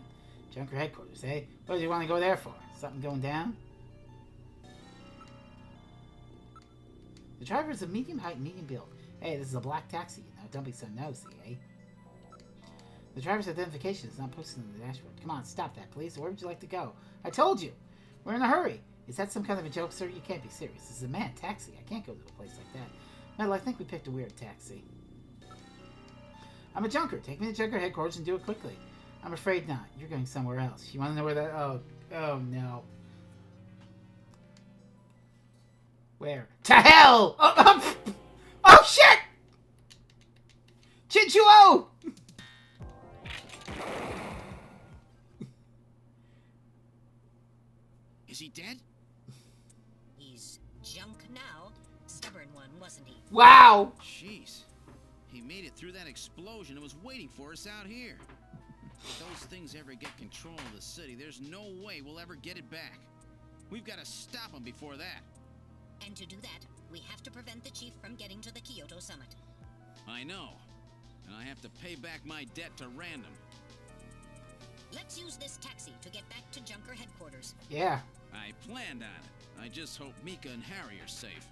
S1: Junker headquarters, eh? What do you want to go there for? Something going down? The driver is of medium height and medium build. Hey, this is a black taxi, you know. Don't be so nosy, eh? The driver's identification is not posted on the dashboard. Come on, stop that, please. Where would you like to go? I told you! We're in a hurry! Is that some kind of a joke, sir? You can't be serious. This is a mad taxi. I can't go to a place like that. Metal, I think we picked a weird taxi. I'm a junker. Take me to Junker headquarters and do it quickly. I'm afraid not. You're going somewhere else. You want to know where that... Oh, no. Where? To hell! Oh shit! Chinchuo!
S3: Is he dead?
S2: He's junk now. Stubborn one, wasn't he?
S1: Wow!
S3: Jeez. He made it through that explosion and was waiting for us out here. If those things ever get control of the city, there's no way we'll ever get it back. We've got to stop them before that.
S2: And to do that, we have to prevent the chief from getting to the Kyoto summit.
S3: I know. And I have to pay back my debt to Random.
S2: Let's use this taxi to get back to Junker headquarters.
S1: Yeah.
S3: I planned on it. I just hope Mika and Harry are safe.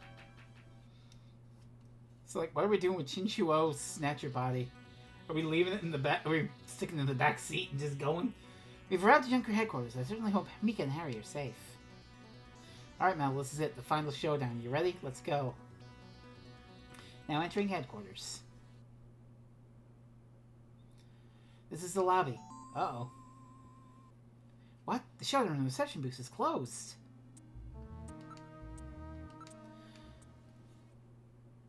S1: So, like, what are we doing with Chinchuo's Snatcher body? Are we leaving it in the back? Are we sticking it in the back seat and just going? We've arrived at Junker headquarters. I certainly hope Mika and Harry are safe. Alright, Mel, this is it. The final showdown. You ready? Let's go. Now entering headquarters. This is the lobby. Uh-oh. What? The showdown in the reception booth is closed.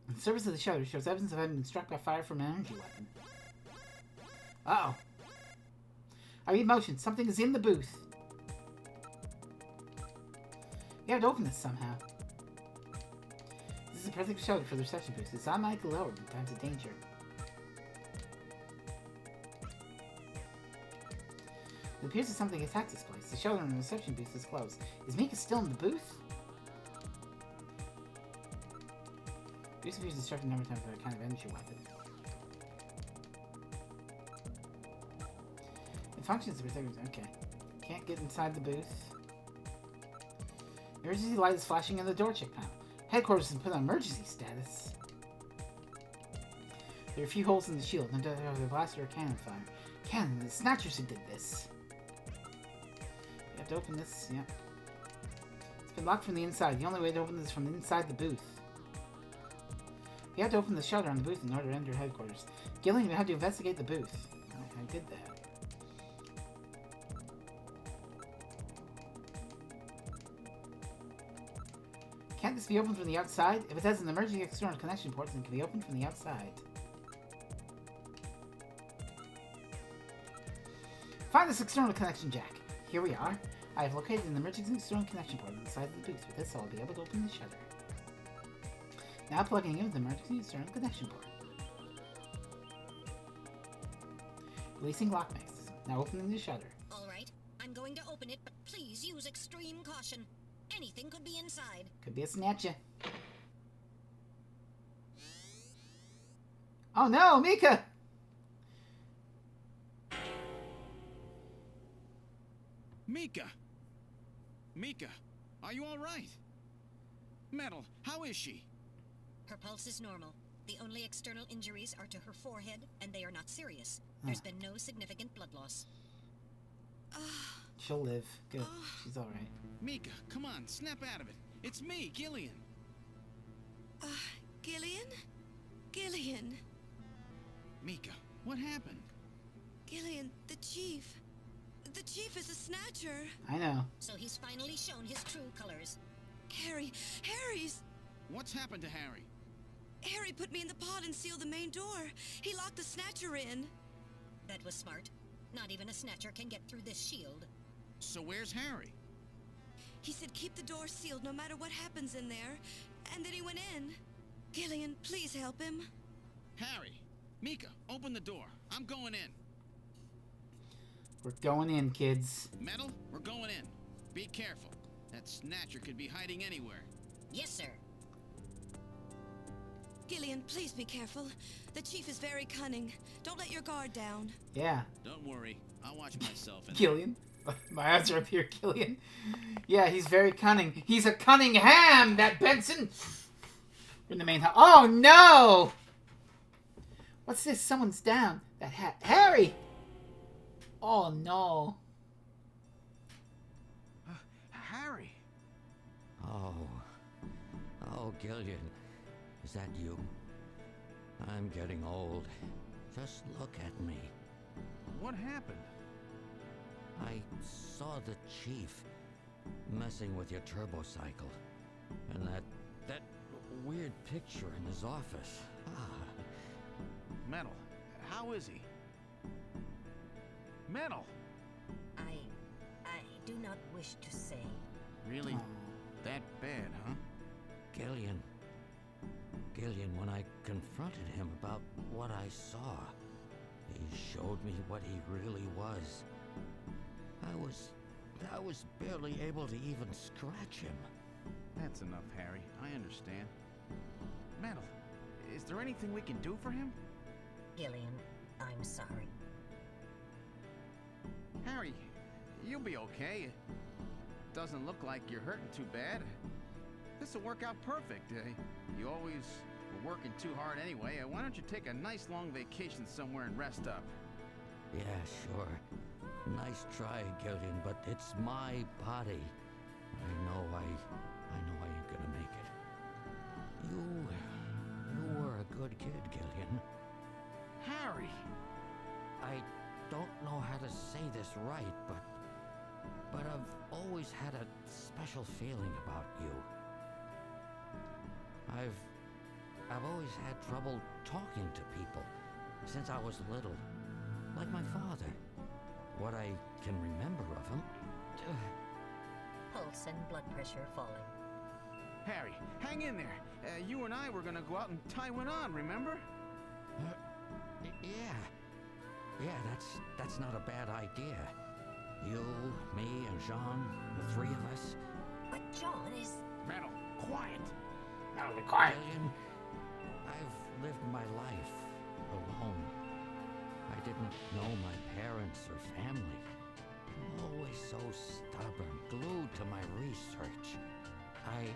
S1: The surface of the shutter shows evidence of having been struck by fire from an energy weapon. Uh-oh. I read motion. Something is in the booth. We have to open this somehow. This is a perfect shelter for the reception booth. It's automatically lowered in times of danger. It appears that something attacked this place. The shelter in the reception booth is closed. Is Mika still in the booth? Booth appears destructive number of times by a kind of energy weapon. It functions as a okay. Can't get inside the booth. Emergency light is flashing in the door check panel. Headquarters has put on emergency status. There are a few holes in the shield. No doubt there was a blaster or cannon fire. Cannon, the Snatchers who did this. You have to open this, yep. It's been locked from the inside. The only way to open this is from inside the booth. You have to open the shutter on the booth in order to enter headquarters. Gillian, you have to investigate the booth. I did that. Can't this be opened from the outside? If it has an emergency external connection port, then it can be opened from the outside. Find this external connection jack. Here we are. I have located an emergency external connection port on the side of the booth. With this, I'll be able to open the shutter. Now plugging in with the emergency external connection port. Releasing lock mechanism. Now opening the shutter.
S2: Alright, I'm going to open it, but please use extreme caution. Anything could be inside.
S1: Could be a Snatcher. Oh no, Mika!
S3: Mika! Mika, are you alright? Metal, how is she?
S2: Her pulse is normal. The only external injuries are to her forehead, and they are not serious. There's been no significant blood loss.
S1: She'll live. Good. She's alright.
S3: Mika, come on, snap out of it. It's me, Gillian.
S7: Gillian? Gillian.
S3: Mika, what happened?
S7: Gillian, the chief. The chief is a Snatcher.
S1: I know.
S2: So he's finally shown his true colors.
S7: Harry's...
S3: What's happened to Harry?
S7: Harry put me in the pod and sealed the main door. He locked the Snatcher in.
S2: That was smart. Not even a Snatcher can get through this shield.
S3: So where's Harry?
S7: He said keep the door sealed no matter what happens in there. And then he went in. Gillian, please help him.
S3: Harry! Mika, open the door. I'm going in.
S1: We're going in, kids.
S3: Metal, we're going in. Be careful. That Snatcher could be hiding anywhere.
S2: Yes, sir.
S7: Gillian, please be careful. The chief is very cunning. Don't let your guard down.
S1: Yeah.
S3: Don't worry. I'll watch myself.
S1: Gillian. My eyes are up here, Gillian. Yeah, he's very cunning. He's a cunning ham, that Benson. We're in the main house. Oh, no! What's this? Someone's down. That hat. Harry! Oh, no.
S6: Harry!
S5: Oh, Gillian. Is that you? I'm getting old. Just look at me.
S6: What happened?
S5: I saw the chief messing with your turbocycle. And that weird picture in his office.
S6: Metal, how is he? Metal!
S2: I do not wish to say.
S6: Really? That bad, huh?
S5: Gillian, when I confronted him about what I saw, he showed me what he really was. I was barely able to even scratch him.
S6: That's enough, Harry. I understand. Metal, is there anything we can do for him?
S2: Gillian, I'm sorry.
S6: Harry, you'll be okay.
S3: doesn't look like you're hurting too bad. This'll work out perfect. You always were working too hard anyway. Why don't you take a nice long vacation somewhere and rest up?
S5: Yeah, sure. Nice try, Gillian, but it's my body. I know I ain't gonna make it. You were a good kid, Gillian.
S3: Harry!
S5: I don't know how to say this right, but I've always had a special feeling about you. I've always had trouble talking to people since I was little, like my father. What I can remember of him.
S2: Pulse and blood pressure falling.
S3: Harry, hang in there. You and I were gonna go out and tie one on, remember?
S5: Yeah, that's not a bad idea. You, me, and Jean, the three of us.
S2: But John is...
S3: Metal, quiet!
S1: Now be quiet.
S5: Gillian, I've lived my life alone. I didn't know my parents or family. I'm always so stubborn, glued to my research. I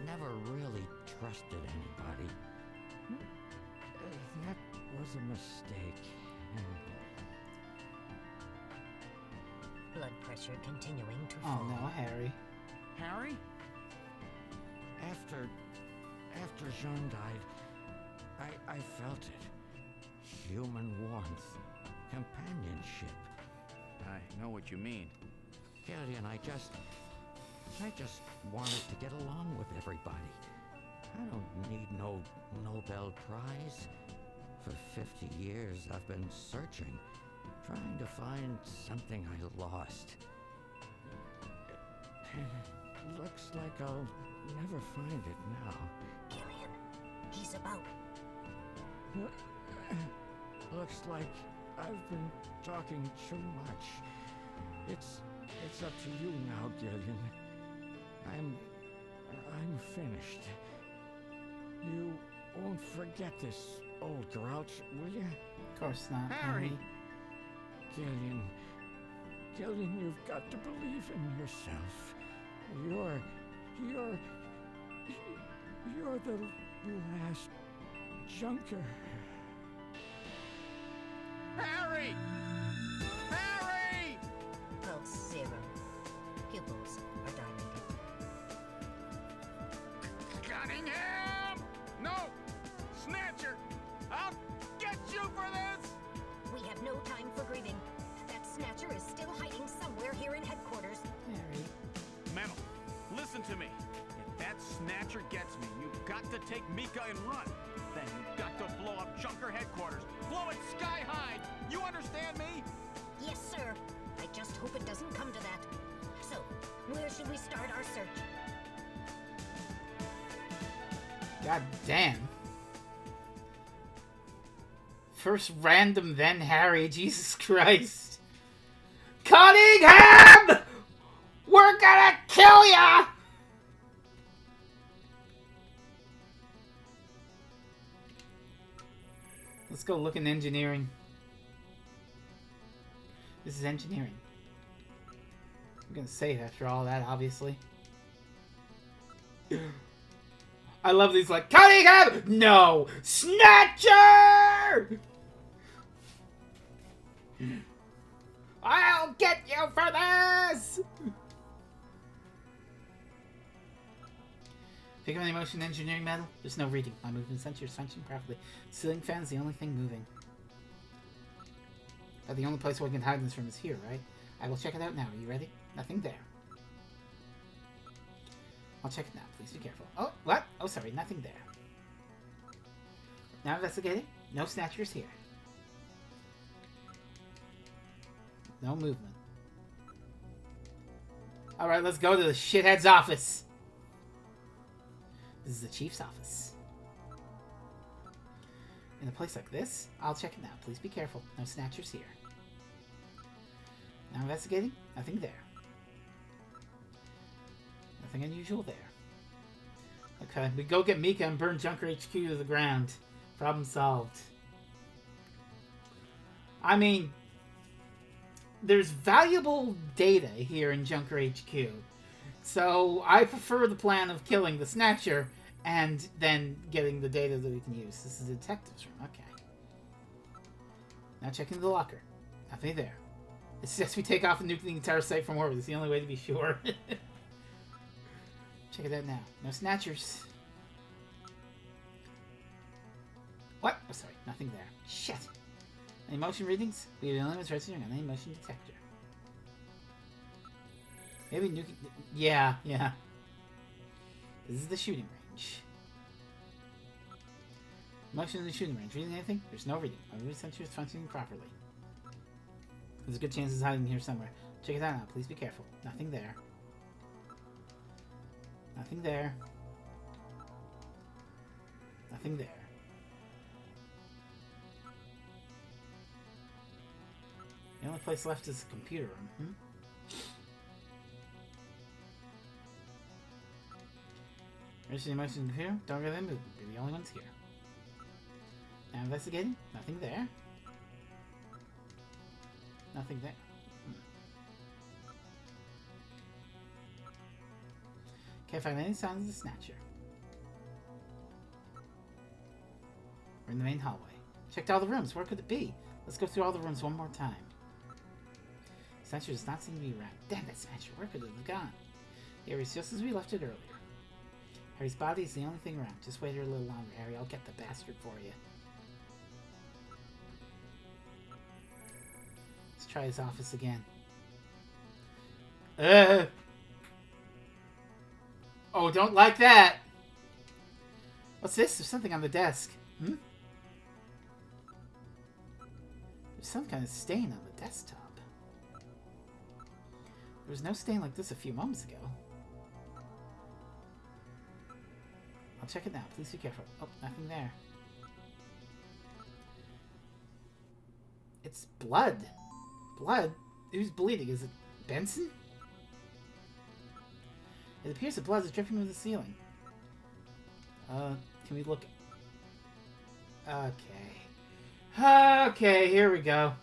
S5: never really trusted anybody. That was a mistake.
S2: Blood pressure continuing to
S1: Oh
S2: fall.
S1: no, Harry.
S3: Harry?
S5: After Jean died, I felt it. Human warmth, companionship.
S3: I know what you mean.
S5: Gillian, I just wanted to get along with everybody. I don't need no Nobel Prize. For 50 years, I've been searching, trying to find something I lost. Looks like I'll never find it now.
S2: Gillian, he's about...
S5: Looks like I've been talking too much. It's up to you now, Gillian. I'm finished. You won't forget this, old grouch, will you?
S1: Of course not,
S3: Harry.
S5: Gillian, you've got to believe in yourself. You're the last junker.
S3: Harry! Harry!
S2: Pulse 0. Pupils are dilated.
S3: Cunningham! No! Snatcher! I'll get you for this!
S2: We have no time for grieving. That Snatcher is still hiding somewhere here in headquarters.
S1: Harry.
S3: Metal, listen to me. If that Snatcher gets me, you've got to take Mika and run. Then you've got to blow up Junker headquarters. Blow it sky high! You understand me?
S2: Yes, sir. I just hope it doesn't come to that. So, where should we start our search?
S1: God damn. First random, then Harry. Jesus Christ. Cunningham! We're gonna kill ya! Let's go look in engineering. This is engineering. I'm gonna save after all that, obviously. I love these, like, Cunningham! No! Snatcher! I'll get you for this! Pick up any motion engineering metal? There's no reading. My movement sensor is functioning properly. Ceiling fan's the only thing moving. The only place where we can hide in this room is here, right? I will check it out now. Are you ready? Nothing there. I'll check it now. Please be careful. Oh, what? Oh, sorry. Nothing there. Now investigating. No Snatchers here. No movement. Alright, let's go to the shithead's office. This is the chief's office. In a place like this, I'll check it now. Please be careful. No Snatchers here. Now investigating. Nothing there. Nothing unusual there. Okay, we go get Mika and burn Junker HQ to the ground. Problem solved. I mean, there's valuable data here in Junker HQ. So I prefer the plan of killing the Snatcher and then getting the data that we can use. This is the detective's room. Okay. Now checking the locker. Nothing there. It suggests we take off and nuke the entire site from orbit. It's the only way to be sure. Check it out now. No Snatchers. What? Oh, sorry. Nothing there. Shit. Any motion readings? We have the only ones registering on any motion detector. Maybe nuking... Yeah. This is the shooting range. Motion in the shooting range. Reading anything? There's no reading. My movement sensor is functioning properly. There's a good chance it's hiding here somewhere. Check it out now. Please be careful. Nothing there. Nothing there. Nothing there. The only place left is the computer room. Register the motion in the computer. Don't go them. We're the only ones here. Now investigating. Nothing there. Nothing there. Can't find any signs of the Snatcher. We're in the main hallway. Checked all the rooms. Where could it be? Let's go through all the rooms one more time. Snatcher does not seem to be around. Damn that Snatcher. Where could it have gone? The area's just as we left it earlier. Harry's body is the only thing around. Just wait here a little longer, Harry. I'll get the bastard for you. Let's try his office again. Oh, don't like that! What's this? There's something on the desk. There's some kind of stain on the desktop. There was no stain like this a few moments ago. I'll check it now. Please be careful. Oh, nothing there. It's blood. Blood? Who's bleeding? Is it Benson? It appears that blood is dripping from the ceiling. Can we look? Okay. Okay, here we go.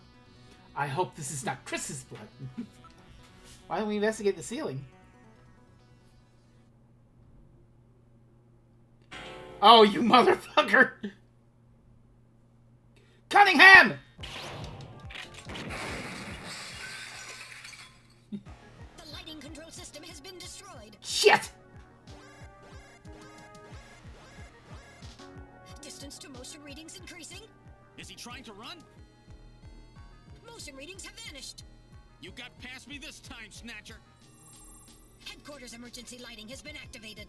S1: I hope this is not Chris's blood. Why don't we investigate the ceiling? Oh, you motherfucker! Cunningham!
S2: The lighting control system has been destroyed.
S1: Shit!
S2: Distance to motion readings increasing.
S3: Is he trying to run?
S2: Motion readings have vanished.
S3: You got past me this time, Snatcher.
S2: Headquarters emergency lighting has been activated.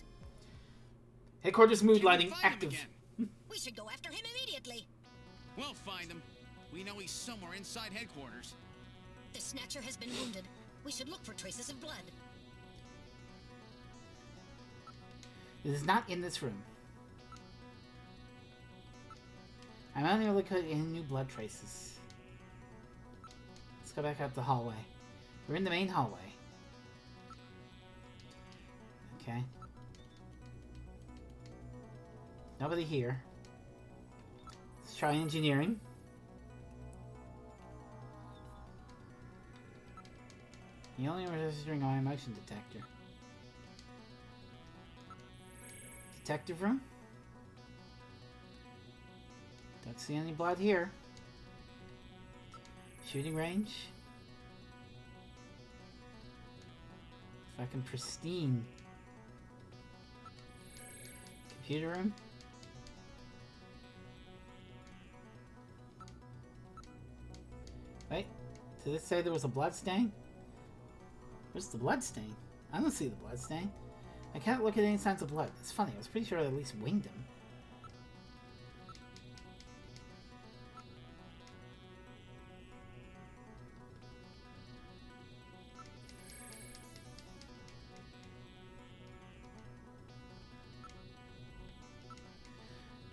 S1: Headquarters mood
S3: Can we
S1: lighting
S3: find him
S1: active.
S3: again?
S2: We should go after him immediately.
S3: We'll find him. We know he's somewhere inside headquarters.
S2: The Snatcher has been wounded. We should look for traces of blood.
S1: It is not in this room. I'm only able to cut any new blood traces. Let's go back out the hallway. We're in the main hallway. Okay. Nobody here. Let's try engineering. The only registering on my motion detector. Detective room. Don't see any blood here. Shooting range. Fucking pristine. Computer room. Wait, did it say there was a blood stain? Where's the blood stain? I don't see the blood stain. I can't look at any signs of blood. It's funny, I was pretty sure I at least winged him.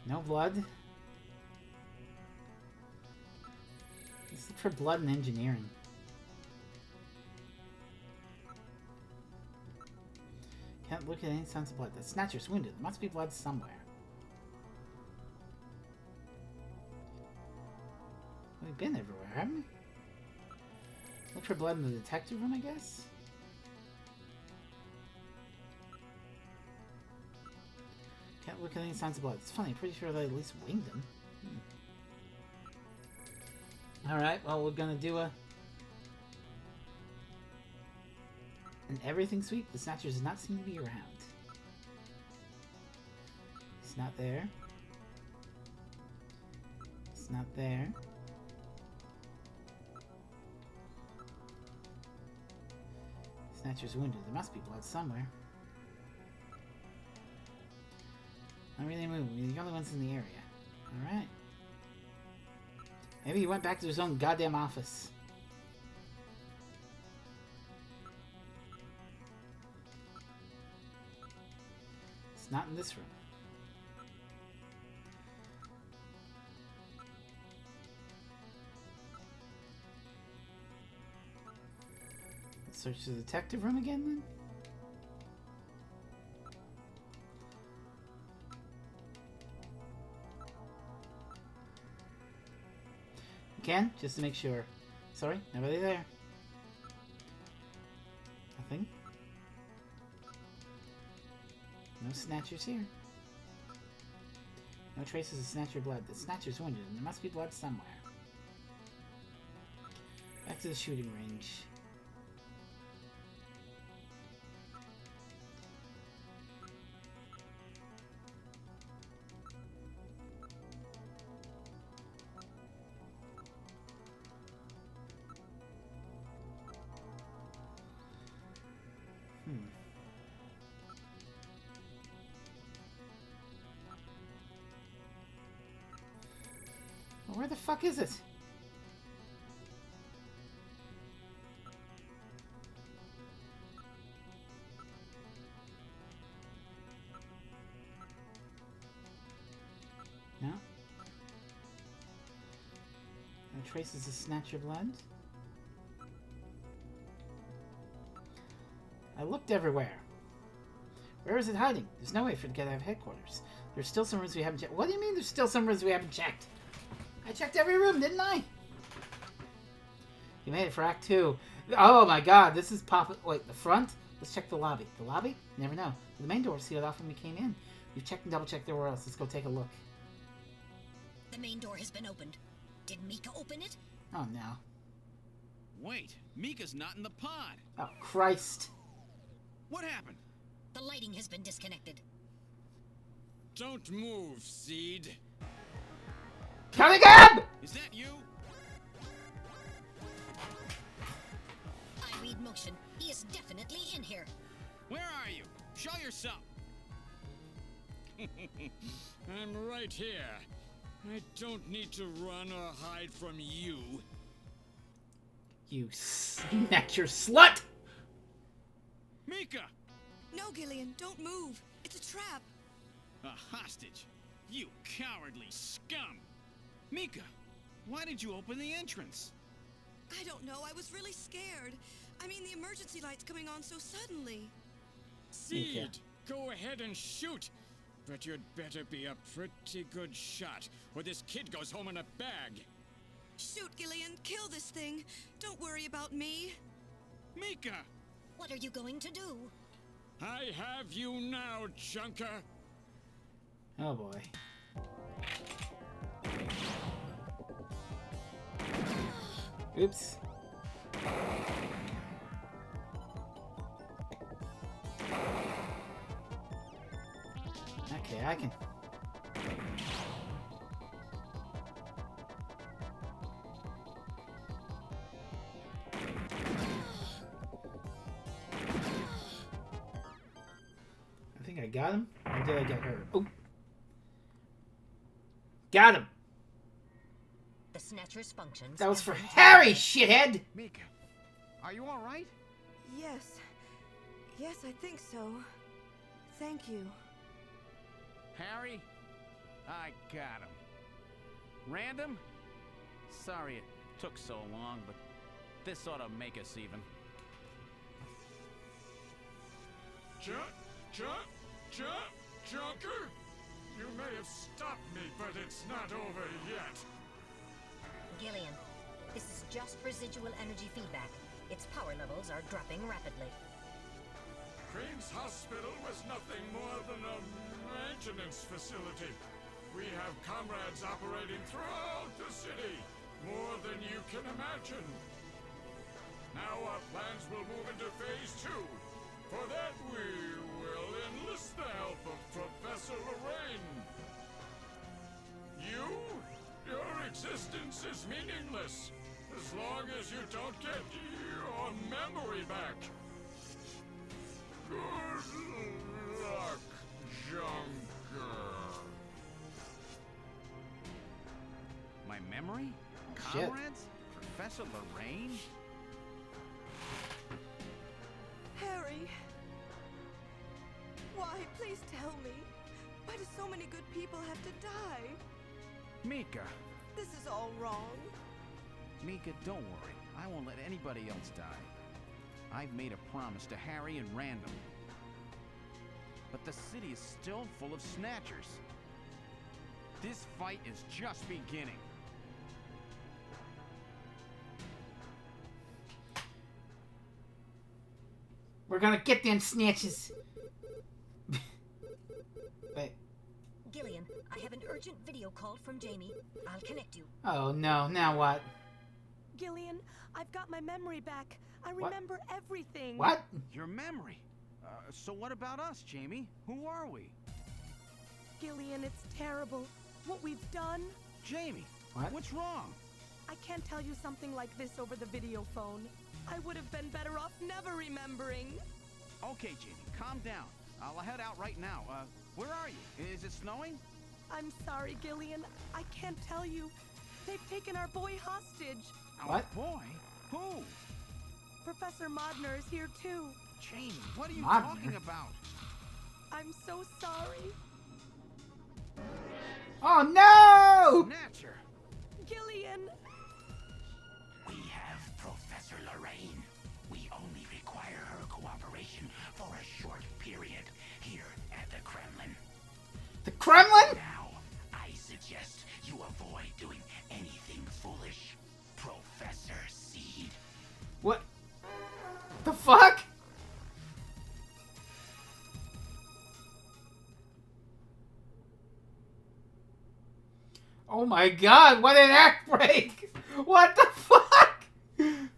S1: No blood. Let's look for blood in engineering. Can't look at any signs of blood. The Snatcher's wounded. There must be blood somewhere. We've been everywhere, haven't we? Look for blood in the detective room, I guess? Can't look at any signs of blood. It's funny, I'm pretty sure they at least winged him. Alright, well, we're gonna do an everything sweep. The Snatcher does not seem to be around. It's not there. It's not there. Snatcher's wounded. There must be blood somewhere. Not really moving. We're the only ones in the area. Alright. Maybe he went back to his own goddamn office. It's not in this room. Let's search the detective room again then. Again, just to make sure. Sorry, nobody there. Nothing. No Snatchers here. No traces of Snatcher blood. The Snatcher's wounded, and there must be blood somewhere. Back to the shooting range. Well, where the fuck is it? No? No traces of Snatcher blood? I looked everywhere. Where is it hiding? There's no way for it to get out of headquarters. There's still some rooms we haven't checked. What do you mean there's still some rooms we haven't checked? I checked every room, didn't I? You made it for Act 2. Oh my god, this is popping. Wait, the front? Let's check the lobby. The lobby? You never know. The main door was sealed off when we came in. We've checked and double checked everywhere else. Let's go take a look.
S2: The main door has been opened. Did Mika open it?
S1: Oh no.
S3: Wait, Mika's not in the pod.
S1: Oh Christ.
S3: What happened?
S2: The lighting has been disconnected.
S4: Don't move, Seed.
S1: Coming up!
S3: Is that you?
S2: I read motion. He is definitely in here.
S3: Where are you? Show yourself.
S4: I'm right here. I don't need to run or hide from you.
S1: You Snatcher slut!
S3: Mika!
S7: No, Gillian, don't move. It's a trap.
S3: A hostage? You cowardly scum! Mika, why did you open the entrance?
S7: I don't know. I was really scared. I mean, the emergency light's coming on so suddenly.
S4: Seed, go ahead and shoot. But you'd better be a pretty good shot, or this kid goes home in a bag.
S7: Shoot, Gillian. Kill this thing. Don't worry about me.
S3: Mika!
S2: What are you going to do?
S4: I have you now, Junker.
S1: Oh boy. Oops. Okay, I can. I think I got him. Or did I get her? Oh. Got him.
S2: The Snatcher's functions.
S1: That was for Harry, shithead!
S8: Mika, are you all right?
S7: Yes. Yes, I think so. Thank you.
S8: Harry? I got him. Random? Sorry it took so long, but this ought to make us even.
S4: Junker? You may have stopped me, but it's not over yet.
S2: Gillian, this is just residual energy feedback. Its power levels are dropping rapidly.
S9: Queen's Hospital was nothing more than a maintenance facility. We have comrades operating throughout the city, more than you can imagine. Now our plans will move into Phase 2. For that, we will enlist the help of Professor Lorraine. Your existence is meaningless, as long as you don't get your memory back. Good luck, Junker.
S8: My memory?
S1: Shit.
S8: Comrades? Professor Lorraine?
S7: Harry. Why? Please tell me. Why do so many good people have to die?
S8: Mika.
S7: This is all wrong.
S8: Mika, don't worry. I won't let anybody else die. I've made a promise to Harry and Random. But the city is still full of Snatchers. This fight is just beginning.
S1: We're gonna get them snatches. Wait.
S2: Gillian, I have an urgent video call from Jamie. I'll connect you.
S1: Oh no, now what?
S10: Gillian, I've got my memory back. I
S1: What?
S10: remember everything.
S1: What?
S8: Your memory. So what about us, Jamie? Who are we?
S10: Gillian, it's terrible. What we've done.
S8: Jamie,
S1: What?
S8: what's wrong?
S10: I can't tell you something like this over the video phone. I would have been better off never remembering.
S8: Okay, Jamie, calm down. I'll head out right now. Where are you? Is it snowing?
S10: I'm sorry, Gillian. I can't tell you. They've taken our boy hostage.
S1: What?
S8: Our boy? Who?
S10: Professor Modner is here too.
S8: Jamie, what are you
S1: Modner?
S8: talking about?
S10: I'm so sorry.
S1: Oh no!
S8: Snatcher!
S10: Gillian!
S6: We have Professor Lorraine. We only require her cooperation for a short period here at the Kremlin.
S1: The Kremlin?
S6: Now, I suggest you avoid doing anything foolish. Professor Seed.
S1: What? The fuck? Oh my god, what an act break! What the fuck? Would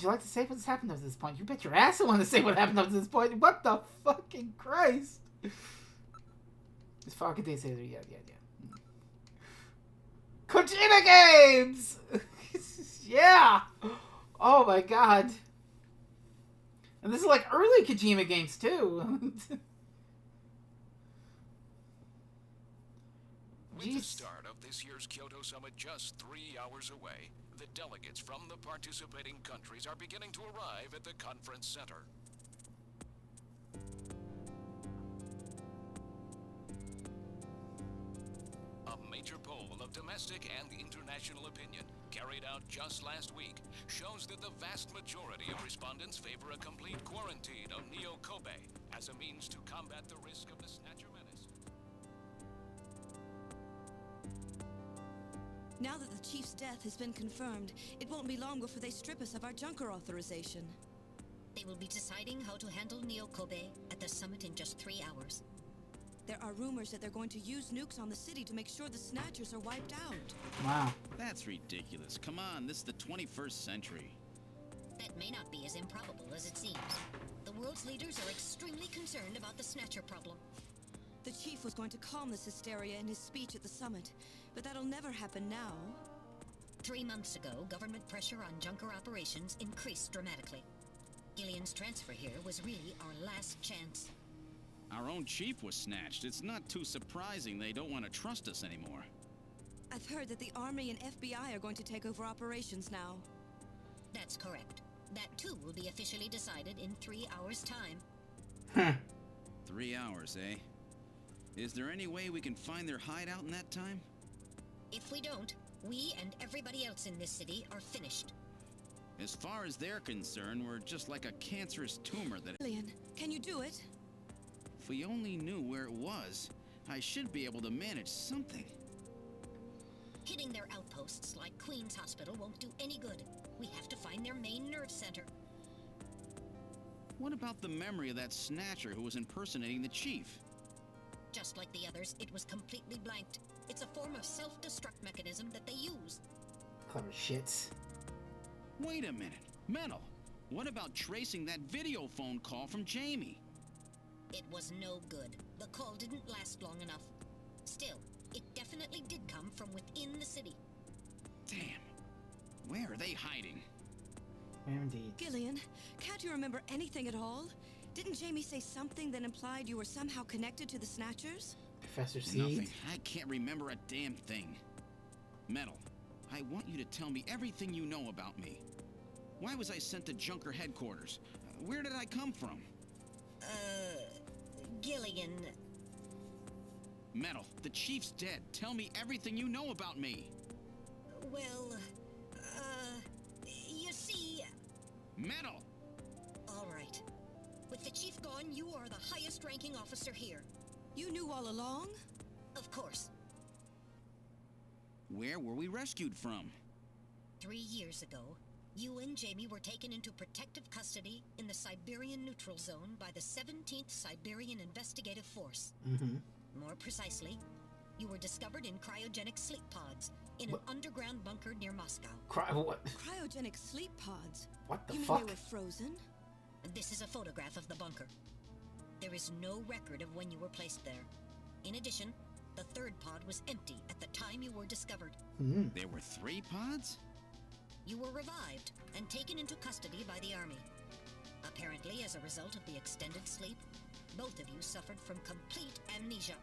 S1: you like to say what's happened up to this point? You bet your ass I want to say what happened up to this point. What the fucking Christ? This fucking day says, yeah. Kojima Games! Yeah! Oh my god. And this is like early Kojima games too.
S11: With the
S1: Jeez.
S11: start of this year's Kyoto Summit just 3 hours away, the delegates from the participating countries are beginning to arrive at the conference center. A major poll of domestic and international opinion, carried out just last week, shows that the vast majority of respondents favor a complete quarantine of Neo Kobe as a means to combat the risk of the Snatcher menace.
S7: Now that the Chief's death has been confirmed, it won't be long before they strip us of our Junker authorization.
S2: They will be deciding how to handle Neo Kobe at the summit in just 3 hours.
S7: There are rumors that they're going to use nukes on the city to make sure the Snatchers are wiped out.
S1: Wow.
S3: That's ridiculous. Come on, this is the 21st century.
S2: That may not be as improbable as it seems. The world's leaders are extremely concerned about the Snatcher problem.
S7: The Chief was going to calm this hysteria in his speech at the summit, but that'll never happen now.
S2: 3 months ago, government pressure on Junker operations increased dramatically. Gillian's transfer here was really our last chance.
S3: Our own chief was snatched. It's not too surprising they don't want to trust us anymore.
S7: I've heard that the Army and FBI are going to take over operations now.
S2: That's correct. That too will be officially decided in 3 hours' time.
S3: 3 hours, eh? Is there any way we can find their hideout in that time?
S2: If we don't, we and everybody else in this city are finished.
S3: As far as they're concerned, we're just like a cancerous tumor that...
S7: Gillian, can you do it?
S3: If we only knew where it was, I should be able to manage something.
S2: Hitting their outposts like Queen's Hospital won't do any good. We have to find their main nerve center.
S3: What about the memory of that Snatcher who was impersonating the chief?
S2: Just like the others, it was completely blanked. It's a form of self-destruct mechanism that they use.
S1: Clever shits.
S3: Wait a minute. Metal, what about tracing that video phone call from Jamie?
S2: It was no good. The call didn't last long enough. Still, it definitely did come from within the city.
S3: Damn. Where are they hiding?
S1: Where indeed.
S7: Gillian, can't you remember anything at all? Didn't Jamie say something that implied you were somehow connected to the Snatchers?
S1: Professor Seed?
S3: Nothing. I can't remember a damn thing. Metal, I want you to tell me everything you know about me. Why was I sent to Junker headquarters? Where did I come from?
S2: Gillian.
S3: Metal, the chief's dead. Tell me everything you know about me.
S2: Well, you see...
S3: Metal!
S2: All right. With the chief gone, you are the highest-ranking officer here.
S7: You knew all along?
S2: Of course.
S3: Where were we rescued from?
S2: 3 years ago, you and Jamie were taken into protective custody in the Siberian Neutral Zone by the 17th Siberian Investigative Force.
S1: Mm-hmm.
S2: More precisely, you were discovered in cryogenic sleep pods in an underground bunker near Moscow.
S1: What?
S7: Cryogenic sleep pods?
S1: What the
S7: you
S1: fuck?
S7: mean they were frozen?
S2: This is a photograph of the bunker. There is no record of when you were placed there. In addition, the third pod was empty at the time you were discovered.
S1: Mm.
S3: There were 3 pods?
S2: You were revived and taken into custody by the army. Apparently, as a result of the extended sleep, both of you suffered from complete amnesia.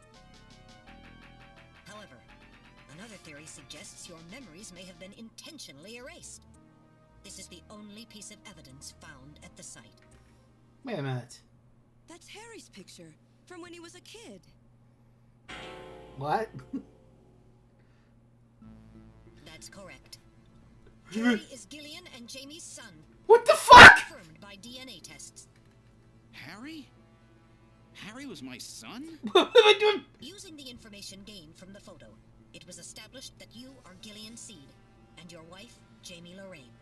S2: However, another theory suggests your memories may have been intentionally erased. This is the only piece of evidence found at the site.
S1: Wait a minute.
S7: That's Harry's picture from when he was a kid.
S1: What?
S2: That's correct. Harry is Gillian and Jamie's son.
S1: What the fuck?
S2: Confirmed by DNA tests.
S3: Harry? Harry was my son?
S1: What am I doing?
S2: Using the information gained from the photo, it was established that you are Gillian Seed and your wife, Jamie Lorraine.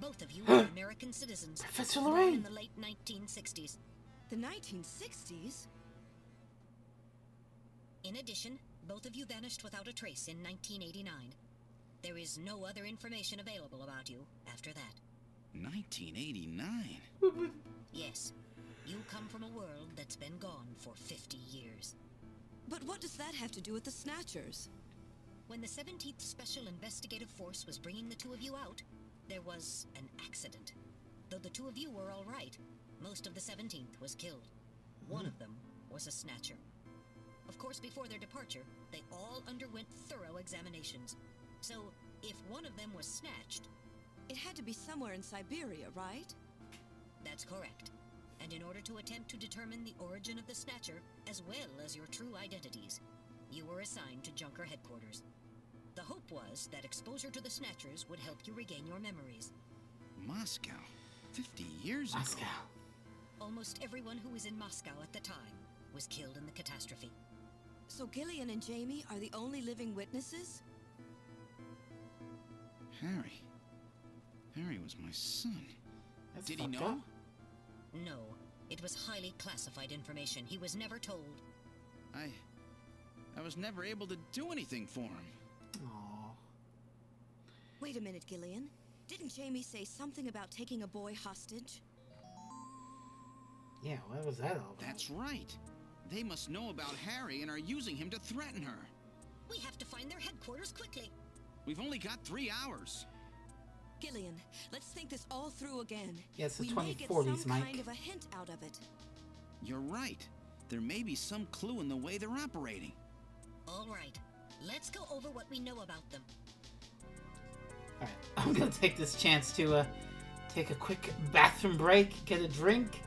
S2: Both of you are American citizens.
S1: Professor
S2: born
S1: Lorraine.
S2: in the late 1960s.
S7: The 1960s?
S2: In addition, both of you vanished without a trace in 1989. There is no other information available about you after that.
S3: 1989?
S2: Yes, you come from a world that's been gone for 50 years.
S7: But what does that have to do with the Snatchers?
S2: When the 17th Special Investigative Force was bringing the two of you out, there was an accident. Though the two of you were all right, most of the 17th was killed. One of them was a Snatcher. Of course, before their departure, they all underwent thorough examinations. So, if one of them was snatched...
S7: It had to be somewhere in Siberia, right?
S2: That's correct. And in order to attempt to determine the origin of the Snatcher, as well as your true identities, you were assigned to Junker headquarters. The hope was that exposure to the Snatchers would help you regain your memories.
S3: Moscow? 50 years ago?
S1: Moscow.
S2: Almost everyone who was in Moscow at the time was killed in the catastrophe.
S7: So Gillian and Jamie are the only living witnesses?
S3: Harry. Harry was my son.
S1: That's
S3: Did he
S1: fucked
S3: know?
S1: up.
S2: No, it was highly classified information. He was never told.
S3: I was never able to do anything for him.
S1: Aww.
S7: Wait a minute, Gillian. Didn't Jamie say something about taking a boy hostage?
S1: Yeah, what was that all about?
S3: That's right. They must know about Harry and are using him to threaten her.
S2: We have to find their headquarters quickly.
S3: We've only got 3 hours.
S7: Gillian, let's think this all through again.
S1: Yeah, it's the
S7: we may get
S1: 2040s,
S7: some
S1: Mike.
S7: kind of a hint out of it.
S3: You're right. There may be some clue in the way they're operating.
S2: All right, let's go over what we know about them.
S1: Alright, I'm gonna take this chance to take a quick bathroom break, get a drink.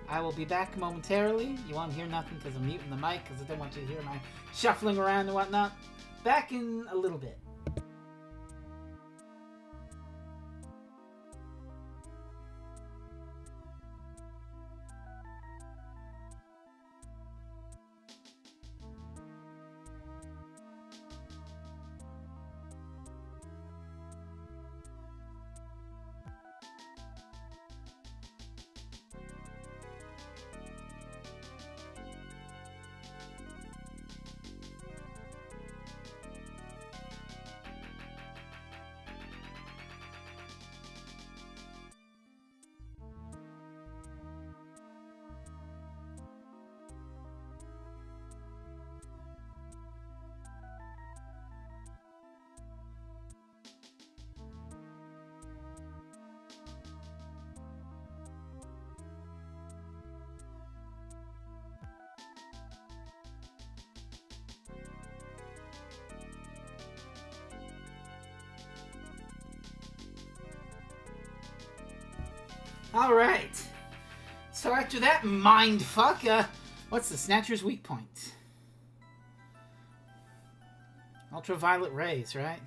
S1: I will be back momentarily. You won't hear nothing because I'm muting the mic because I don't want you to hear my shuffling around and whatnot. Back in a little bit. Alright. So after that mindfuck, what's the Snatcher's weak point? Ultraviolet rays, right?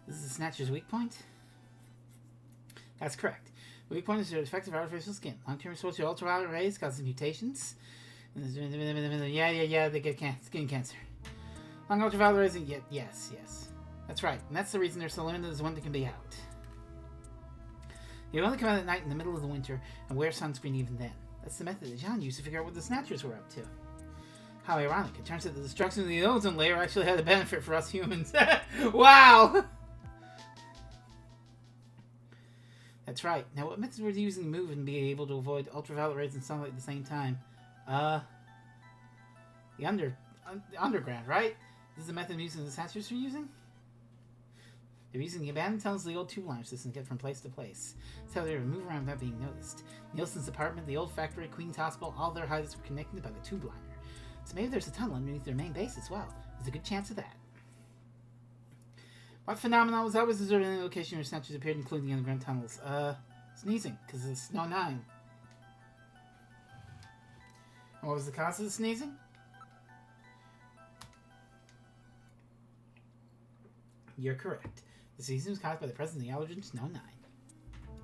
S1: This is the Snatcher's weak point? That's correct. The weak point is the effect of artificial skin. Long-term exposure to ultraviolet rays causes mutations. Yeah, they get skin cancer. Long ultraviolet rays, yes. That's right. And that's the reason they're so limited as when they can be out. You only come out at night in the middle of the winter and wear sunscreen even then. That's the method that John used to figure out what the Snatchers were up to. How ironic. It turns out the destruction of the ozone layer actually had a benefit for us humans. Wow! That's right. Now, what methods were they using to move and be able to avoid ultraviolet rays and sunlight at the same time? The underground, right? This is the method using the Snatchers were using? They're using the abandoned tunnels of the old tube liner system to get from place to place. That's how they would move around without being noticed. Nielsen's apartment, the old factory, Queen's Hospital, all their hideouts were connected by the tube liner. So maybe there's a tunnel underneath their main base as well. There's a good chance of that. What phenomenon was always observed in any location where Snatchers appeared, including the underground tunnels? Sneezing, because of the Snow 9. And what was the cause of the sneezing? You're correct. The sneezing was caused by the presence of the allergen Snow 9.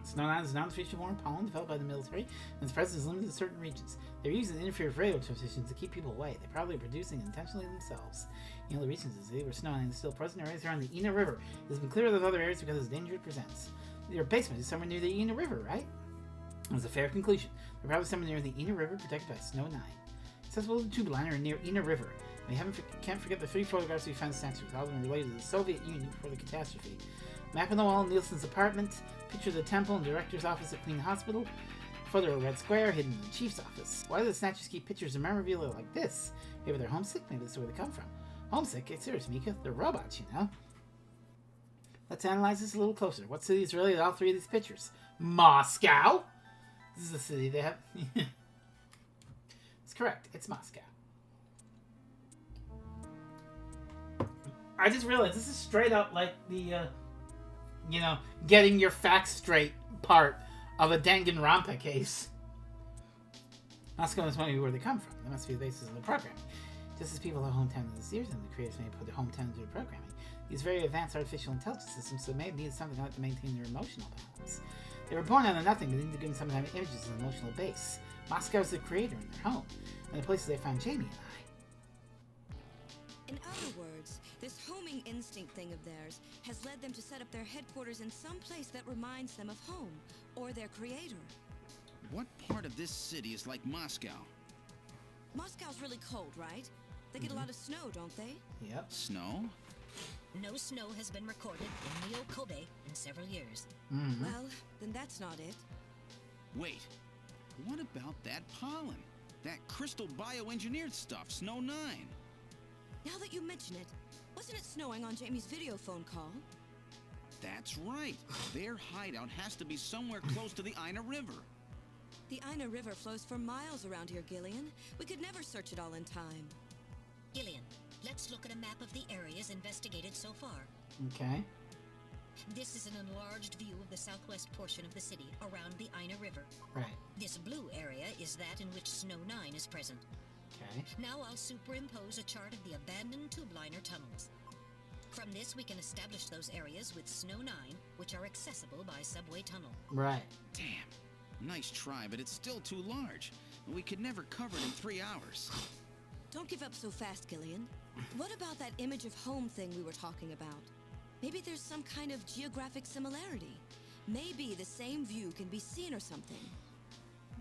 S1: Snow 9 is a non-feature-borne pollen developed by the military, and its presence is limited to certain regions. They're using to interfere with radio transmissions to keep people away. They're probably producing it intentionally themselves. The only reason is where Snow 9 is still present in areas around the Ina River. It has been cleared of other areas because of the danger it presents. Your basement is somewhere near the Ina River, right? It was a fair conclusion. They're probably somewhere near the Ina River, protected by Snow 9. Accessible to the tube liner near Ina River. We can't forget the 3 photographs we found Snatchers, all of them related to the Soviet Union before the catastrophe. Map on the wall in Nielsen's apartment, picture of the temple and director's office at Queen Hospital, photo of Red Square hidden in the chief's office. Why do the Snatchers keep pictures of memorabilia like this? Maybe they're homesick, maybe that's where they come from. Homesick? Get serious, Mika. They're robots, you know. Let's analyze this a little closer. What city is related to all 3 of these pictures? Moscow! This is the city they have. It's correct. It's Moscow. I just realized this is straight up like the, getting your facts straight part of a Danganronpa case. Moscow is maybe where they come from. That must be the basis of the programming. Just as people have hometown in the series, and the creators may put their hometown into the programming. These very advanced artificial intelligence systems, so may have needed something like to maintain their emotional balance. They were born out of nothing, but needed to give them some kind of images as an emotional base. Moscow is the creator in their home, and the places they found Jamie and I.
S7: In other words, this homing instinct thing of theirs has led them to set up their headquarters in some place that reminds them of home, or their creator.
S3: What part of this city is like Moscow?
S7: Moscow's really cold, right? They get a lot of snow, don't they?
S1: Yep.
S3: Snow?
S2: No snow has been recorded in Neo-Kobe in several years.
S7: Well, then that's not it.
S3: Wait, what about that pollen? That crystal bioengineered stuff, Snow 9?
S7: Now that you mention it, wasn't it snowing on Jamie's video phone call?
S3: That's right. Their hideout has to be somewhere close to the Ina River.
S7: The Ina River flows for miles around here, Gillian. We could never search it all in time.
S2: Gillian, let's look at a map of the areas investigated so far.
S1: Okay.
S2: This is an enlarged view of the southwest portion of the city around the Ina River.
S1: Right.
S2: This blue area is that in which Snow 9 is present.
S1: Okay.
S2: Now I'll superimpose a chart of the abandoned tube liner tunnels. From this, we can establish those areas with Snow 9, which are accessible by subway tunnel.
S1: Right.
S3: Damn. Nice try, but it's still too large. We could never cover it in 3 hours.
S7: Don't give up so fast, Gillian. What about that image of home thing we were talking about? Maybe there's some kind of geographic similarity. Maybe the same view can be seen or something.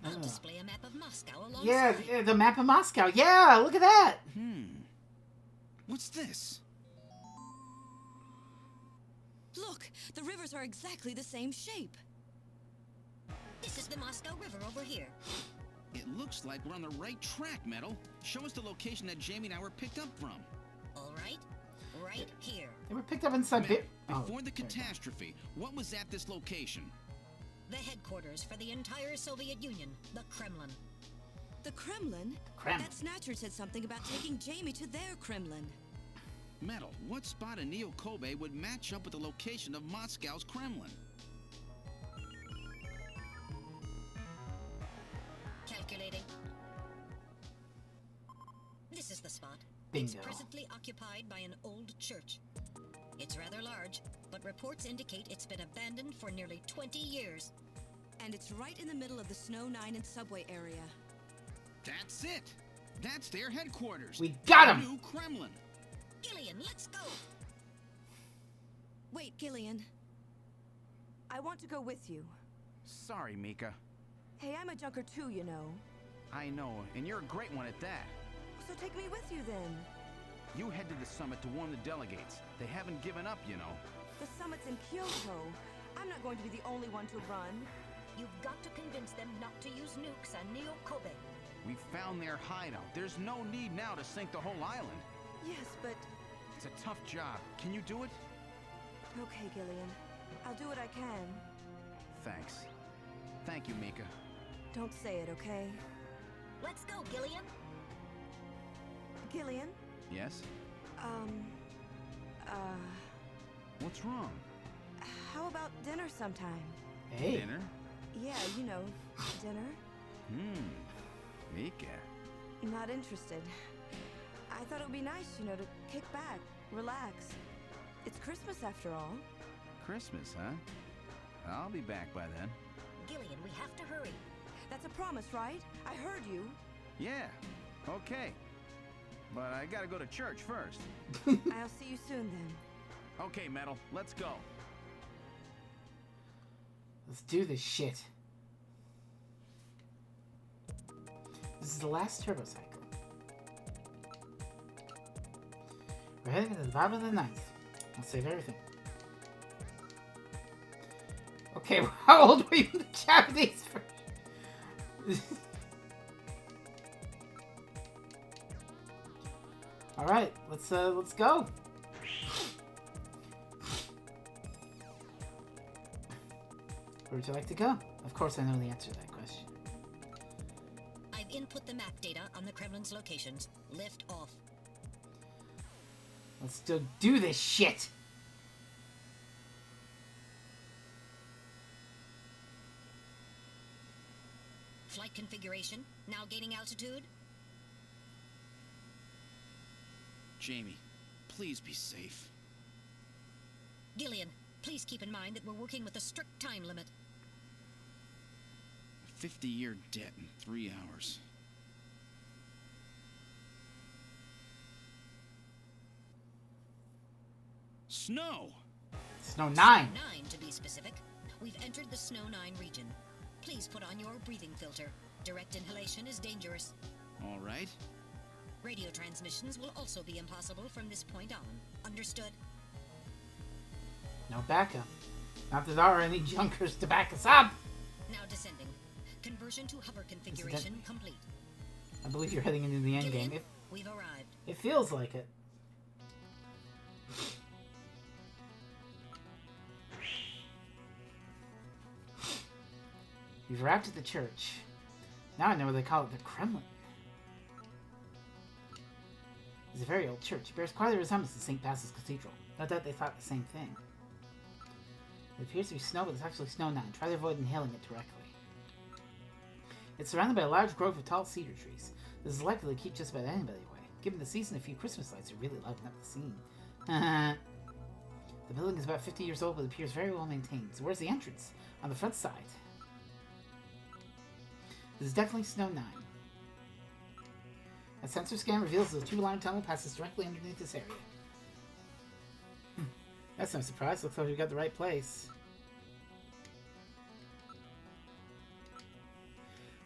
S2: I'll display a map of Moscow alongside.
S1: Yeah, the map of Moscow. Yeah, look at that.
S3: What's this?
S7: Look, the rivers are exactly the same shape.
S2: This is the Moscow River over here.
S3: It looks like we're on the right track, Metal. Show us the location that Jamie and I were picked up from.
S2: All right. Right here.
S1: They were picked up in Siberia.
S3: Before the catastrophe, what was at this location?
S2: The headquarters for the entire Soviet Union, the Kremlin.
S7: The Kremlin?
S1: Kremlin.
S7: That Snatcher said something about taking Jamie to their Kremlin.
S3: Metal, what spot in Neo-Kobe would match up with the location of Moscow's Kremlin?
S2: Calculating. This is the spot.
S1: Bingo.
S2: It's presently occupied by an old church. It's rather large, but reports indicate it's been abandoned for nearly 20 years.
S7: And it's right in the middle of the Snow 9 and subway area.
S3: That's it. That's their headquarters.
S1: We got him!
S3: New Kremlin.
S2: Gillian, let's go!
S7: Wait, Gillian. I want to go with you.
S8: Sorry, Mika.
S7: Hey, I'm a junker too, you know.
S8: I know, and you're a great one at that.
S7: So take me with you then.
S8: You head to the summit to warn the delegates. They haven't given up, you know.
S7: The summit's in Kyoto. I'm not going to be the only one to run.
S2: You've got to convince them not to use nukes on Neo Kobe.
S8: We found their hideout. There's no need now to sink the whole island.
S7: Yes, but...
S8: It's a tough job. Can you do it?
S7: Okay, Gillian. I'll do what I can.
S8: Thanks. Thank you, Mika.
S7: Don't say it, okay?
S2: Let's go, Gillian.
S7: Gillian?
S8: Yes? What's wrong?
S7: How about dinner sometime?
S1: Hey.
S8: Dinner?
S7: Yeah, you know, dinner.
S8: Mika.
S7: Not interested. I thought it would be nice, you know, to kick back, relax. It's Christmas after all.
S8: Christmas, huh? I'll be back by then.
S2: Gillian, we have to hurry.
S7: That's a promise, right? I heard you.
S8: Yeah, okay. But I gotta go to church first.
S7: I'll see you soon then.
S8: Okay, Metal, let's go.
S1: Let's do this shit. This is the last turbo cycle. We're heading to the bottom of the ninth. I'll save everything. Okay, how old were you in the Japanese version? All right, let's go. Where would you like to go? Of course, I know the answer to that question.
S2: I've input the map data on the Kremlin's locations. Lift off.
S1: Let's still do this shit.
S2: Flight configuration. Now gaining altitude.
S3: Jamie, please be safe.
S2: Gillian, please keep in mind that we're working with a strict time limit.
S3: A 50-year debt in 3 hours. Snow!
S1: Snow 9.
S2: Snow 9, to be specific. We've entered the Snow 9 region. Please put on your breathing filter. Direct inhalation is dangerous.
S3: All right.
S2: Radio transmissions will also be impossible from this point on. Understood?
S1: No backup. Not that there are any junkers to back us up.
S2: Now descending. Conversion to hover configuration complete.
S1: I believe you're heading into the end
S2: Gillian,
S1: game.
S2: we've arrived.
S1: It feels like it. We've arrived at the church. Now I know why they call it the Kremlin. It's a very old church. It bears quite a resemblance to St. Basil's Cathedral. Not that they thought the same thing. It appears to be snow, but it's actually Snow 9. Try to avoid inhaling it directly. It's surrounded by a large grove of tall cedar trees. This is likely to keep just about anybody away. Given the season, a few Christmas lights are really lighting up the scene. The building is about 50 years old, but appears very well maintained. So where's the entrance? On the front side. This is definitely Snow 9. A sensor scan reveals that the two-line tunnel passes directly underneath this area. That's no surprise. Looks like we got the right place.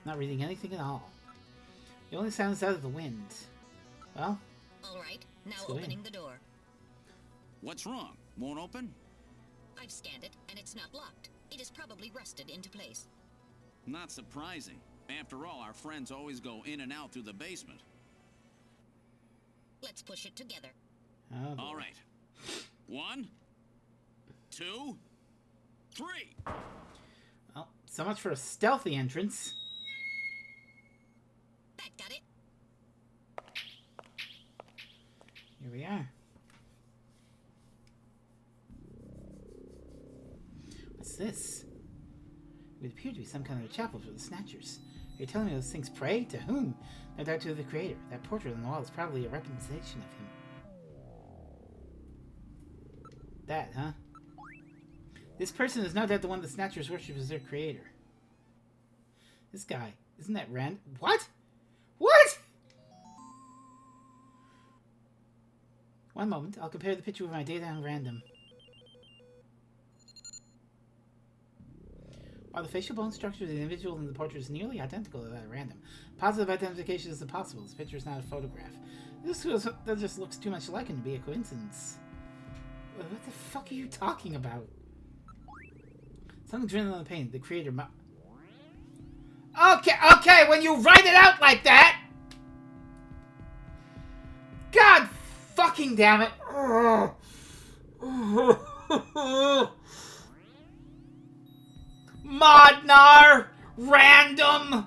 S1: Not reading anything at all. The only sound is out of the wind. Well,
S2: all right. Now
S1: let's go
S2: opening
S1: in.
S2: the door.
S3: What's wrong? Won't open?
S2: I've scanned it, and it's not locked. It is probably rusted into place.
S3: Not surprising. After all, our friends always go in and out through the basement.
S2: Let's push it together.
S1: Oh, boy.
S3: All right. 1, 2, 3.
S1: Well, so much for a stealthy entrance.
S2: That got it.
S1: Here we are. What's this? It would appear to be some kind of a chapel for the Snatchers. You're telling me those things pray? To whom? No doubt to the creator. That portrait on the wall is probably a representation of him. That, huh? This person is no doubt the one the Snatchers worship as their creator. This guy. Isn't that Rand? What? What? One moment. I'll compare the picture with my data on random. While the facial bone structure of the individual in the portrait is nearly identical to that at random, positive identification is impossible. This picture is not a photograph. That just looks too much like him to be a coincidence. What the fuck are you talking about? Something's written on the painting. The creator Okay, when you write it out like that! God fucking damn it! Modnar! Random!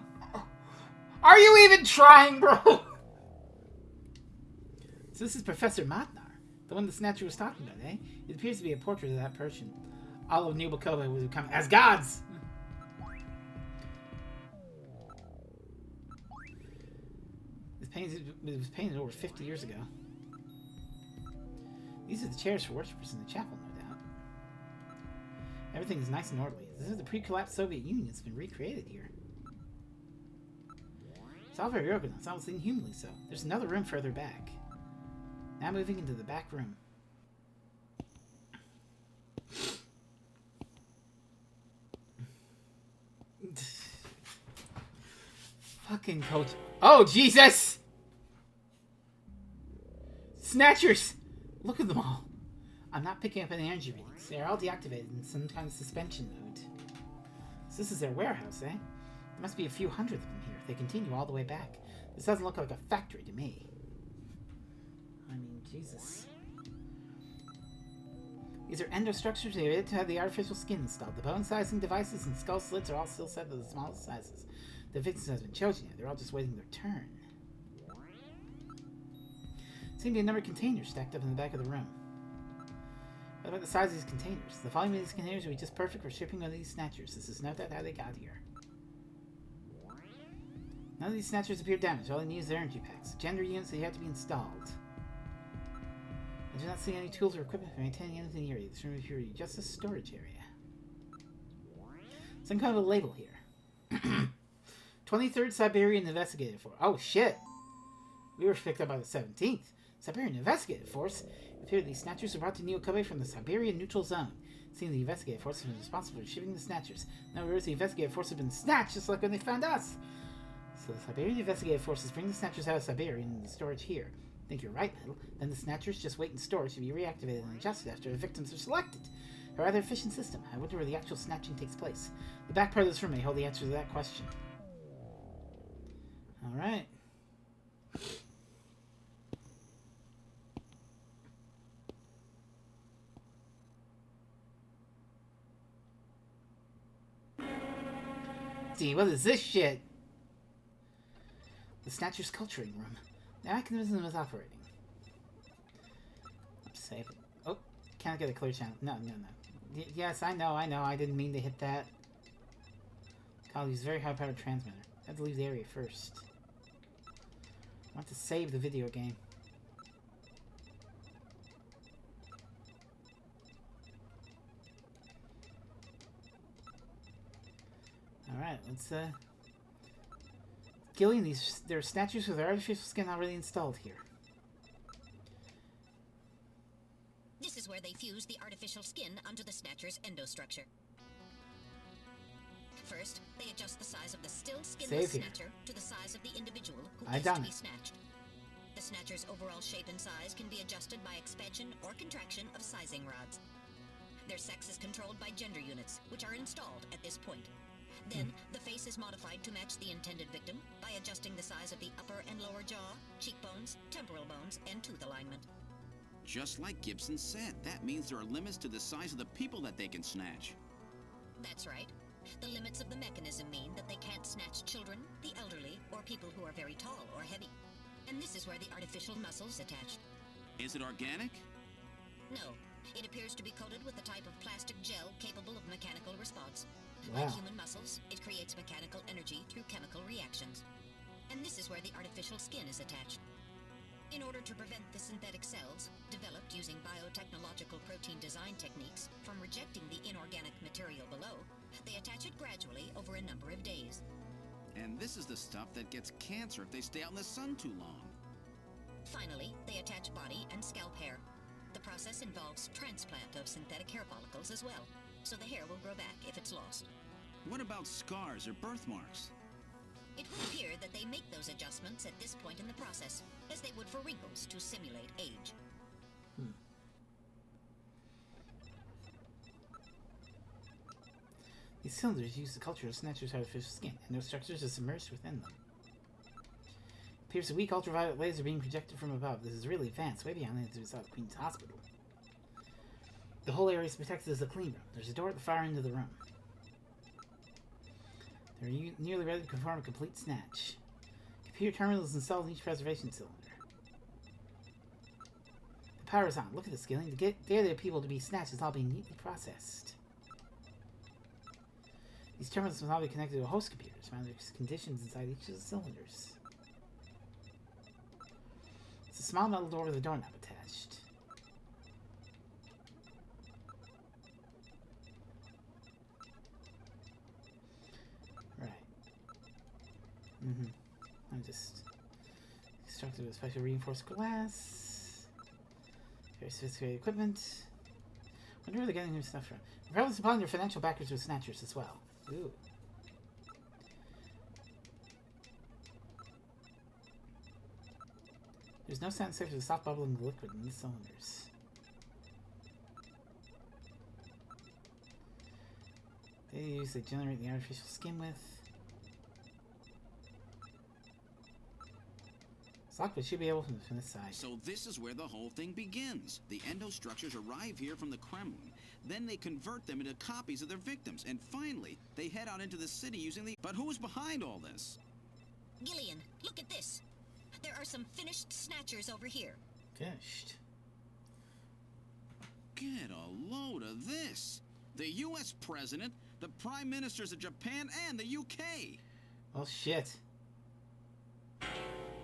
S1: Are you even trying, bro? So this is Professor Modnar, the one the Snatcher was talking about, eh? It appears to be a portrait of that person. All of New Kobe would become as gods! It was painted over 50 years ago. These are the chairs for worshippers in the chapel, no doubt. Everything is nice and orderly. This is the pre-collapsed Soviet Union that's been recreated here. It's all very organized, almost inhumanly so. There's another room further back. Now moving into the back room. Fucking coach. Oh, Jesus! Snatchers! Look at them all. I'm not picking up any energy readings. They're all deactivated in some kind of suspension mode. So this is their warehouse, eh? There must be a few hundred of them here. They continue all the way back. This doesn't look like a factory to me. I mean, Jesus. These are endostructures. They have to have the artificial skin installed. The bone sizing devices and skull slits are all still set to the smallest sizes. The victim has been chosen yet. They're all just waiting their turn. Seem to be a number of containers stacked up in the back of the room. What about the size of these containers? The volume of these containers would be just perfect for shipping one of these Snatchers. This is no doubt how they got here. None of these Snatchers appear damaged. All they need is their energy packs. Gender units that have to be installed. I do not see any tools or equipment for maintaining anything here. This room is purely just a storage area. Some kind of a label here. 23rd Siberian Investigative Force. Oh shit! We were picked up by the 17th. Siberian Investigative Force? It appeared these Snatchers were brought to Neo Kobe from the Siberian Neutral Zone. It seems the Investigative Force was responsible for shipping the Snatchers. In other words, the Investigative Force had been snatched just like when they found us. So the Siberian Investigative Forces bring the Snatchers out of Siberia and into storage here. Think you're right, Metal. Then the Snatchers just wait in storage to be reactivated and adjusted after the victims are selected. A rather efficient system. I wonder where the actual snatching takes place. The back part of this room may hold the answer to that question. Alright. See, what is this shit? The Snatcher's culturing room. The mechanism is operating. Save it. Oh, can't get a clear channel. No. Yes, I know. I didn't mean to hit that. I'll use very high-powered transmitter. I have to leave the area first. I want to save the video game. Alright, let's, Gillian, there are Snatchers with their artificial skin already installed here.
S2: This is where they fuse the artificial skin onto the Snatcher's endostructure. First, they adjust the size of the still skinless Snatcher to the size of the individual who is to be snatched. The Snatcher's overall shape and size can be adjusted by expansion or contraction of sizing rods. Their sex is controlled by gender units, which are installed at this point. Then, the face is modified to match the intended victim by adjusting the size of the upper and lower jaw, cheekbones, temporal bones, and tooth alignment.
S3: Just like Gibson said, that means there are limits to the size of the people that they can snatch.
S2: That's right. The limits of the mechanism mean that they can't snatch children, the elderly, or people who are very tall or heavy. And this is where the artificial muscle's attached.
S3: Is it organic?
S2: No. It appears to be coated with a type of plastic gel capable of mechanical response.
S1: Wow.
S2: Like human muscle, muscles, it creates mechanical energy through chemical reactions. And this is where the artificial skin is attached. In order to prevent the synthetic cells, developed using biotechnological protein design techniques, from rejecting the inorganic material below, they attach it gradually over a number of days.
S3: And this is the stuff that gets cancer if they stay out in the sun too long.
S2: Finally, they attach body and scalp hair. The process involves transplant of synthetic hair follicles as well, so the hair will grow back if it's lost.
S3: What about scars or birthmarks?
S2: It would appear that they make those adjustments at this point in the process, as they would for wrinkles to simulate age.
S1: These cylinders use the culture of Snatcher's artificial skin, and no structures are submerged within them. Appears a weak ultraviolet laser being projected from above. This is really advanced, way beyond the inside the Queen's Hospital. The whole area is protected as a clean room. There's a door at the far end of the room. They're nearly ready to perform a complete snatch. Computer terminal is installed in each preservation cylinder. The power is on. Look at the scaling. The data of people to be snatched is all being neatly processed. These terminals must all be connected to a host computer to monitor conditions inside each of the cylinders. It's a small metal door with a doorknob attached. Right. I'm just constructed with special reinforced glass. Very sophisticated equipment. Wonder where they're getting new stuff from. Probably supplying their financial backers with Snatchers as well. Ooh. There's no sound safe for the soft bubbling liquid in these cylinders. They generate the artificial skin with. It's locked, but should be able from this side.
S3: So this is where the whole thing begins. The endostructures arrive here from the Kremlin. Then they convert them into copies of their victims. And finally, they head out into the city using the... But who's behind all this?
S2: Gillian, look at this. There are some finished Snatchers over here.
S1: Finished?
S3: Get a load of this. The U.S. President, the Prime Ministers of Japan, and the U.K.
S1: Well, shit.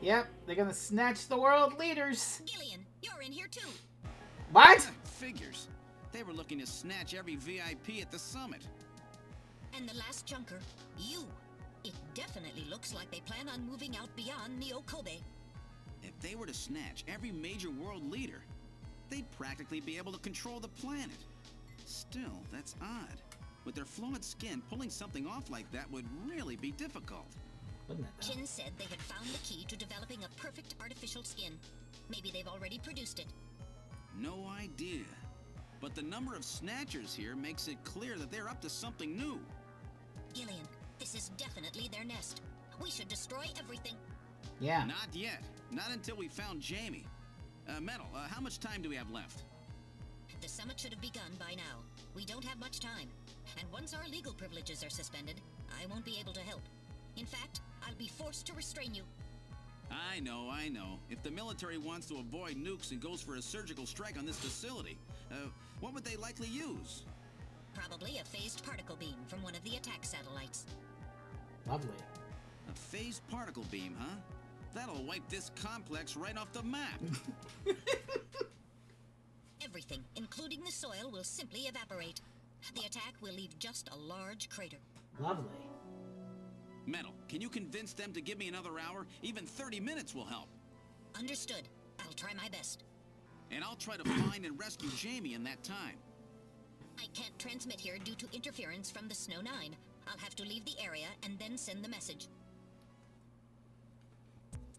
S1: Yep, they're gonna snatch the world leaders.
S2: Gillian, you're in here too.
S1: What?
S3: Figures. They were looking to snatch every VIP at the summit.
S2: And the last junker, you. It definitely looks like they plan on moving out beyond Neo-Kobe.
S3: If they were to snatch every major world leader, they'd practically be able to control the planet. Still, that's odd. With their flawed skin, pulling something off like that would really be difficult.
S1: Wouldn't it, though?
S2: Chin said they had found the key to developing a perfect artificial skin. Maybe they've already produced it.
S3: No idea. But the number of Snatchers here makes it clear that they're up to something new.
S2: Gillian, this is definitely their nest. We should destroy everything.
S1: Yeah.
S3: Not yet. Not until we found Jamie. Metal, how much time do we have left?
S2: The summit should have begun by now. We don't have much time. And once our legal privileges are suspended, I won't be able to help. In fact, I'll be forced to restrain you.
S3: I know. If the military wants to avoid nukes and goes for a surgical strike on this facility, what would they likely use?
S2: Probably a phased particle beam from one of the attack satellites.
S1: Lovely.
S3: A phased particle beam, huh? That'll wipe this complex right off the map.
S2: Everything, including the soil, will simply evaporate. The attack will leave just a large crater.
S1: Lovely.
S3: Metal, can you convince them to give me another hour? Even 30 minutes will help.
S2: Understood. I'll try my best.
S3: And I'll try to find and rescue Jamie in that time.
S2: I can't transmit here due to interference from the Snow 9. I'll have to leave the area and then send the message.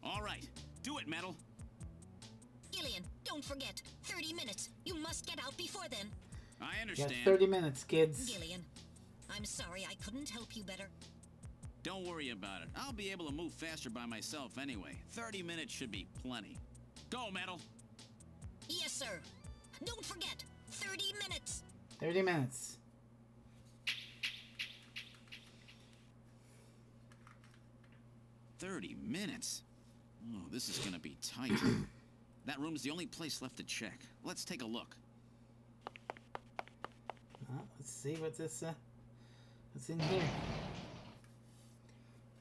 S3: All right. Do it, Metal.
S2: Gillian, don't forget. 30 minutes. You must get out before then.
S3: I
S1: You
S3: understand.
S1: got 30 minutes, kids.
S2: Gillian, I'm sorry I couldn't help you better.
S3: Don't worry about it. I'll be able to move faster by myself anyway. 30 minutes should be plenty. Go, Metal.
S2: Yes, sir. Don't forget. 30 minutes.
S1: 30 minutes.
S3: "30 minutes? Oh, this is gonna be tight. That room's the only place left to check. Let's take a look.
S1: Let's see what this, what's in here.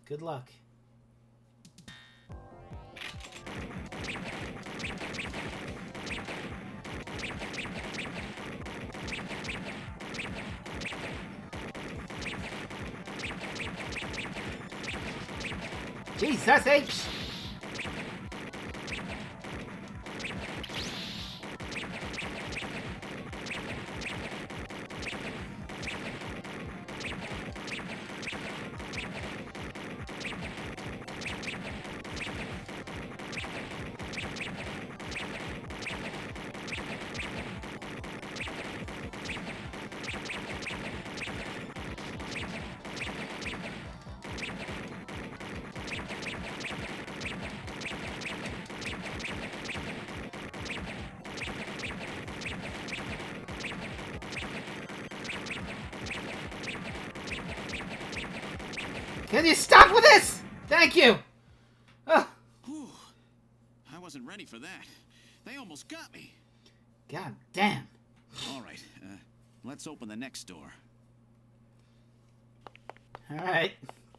S1: Good luck. Jesus H! Can you stop with this? Thank you! Oh.
S3: Whew. I wasn't ready for that. They almost got me.
S1: God damn.
S3: All right, let's open the next door.
S1: Alright.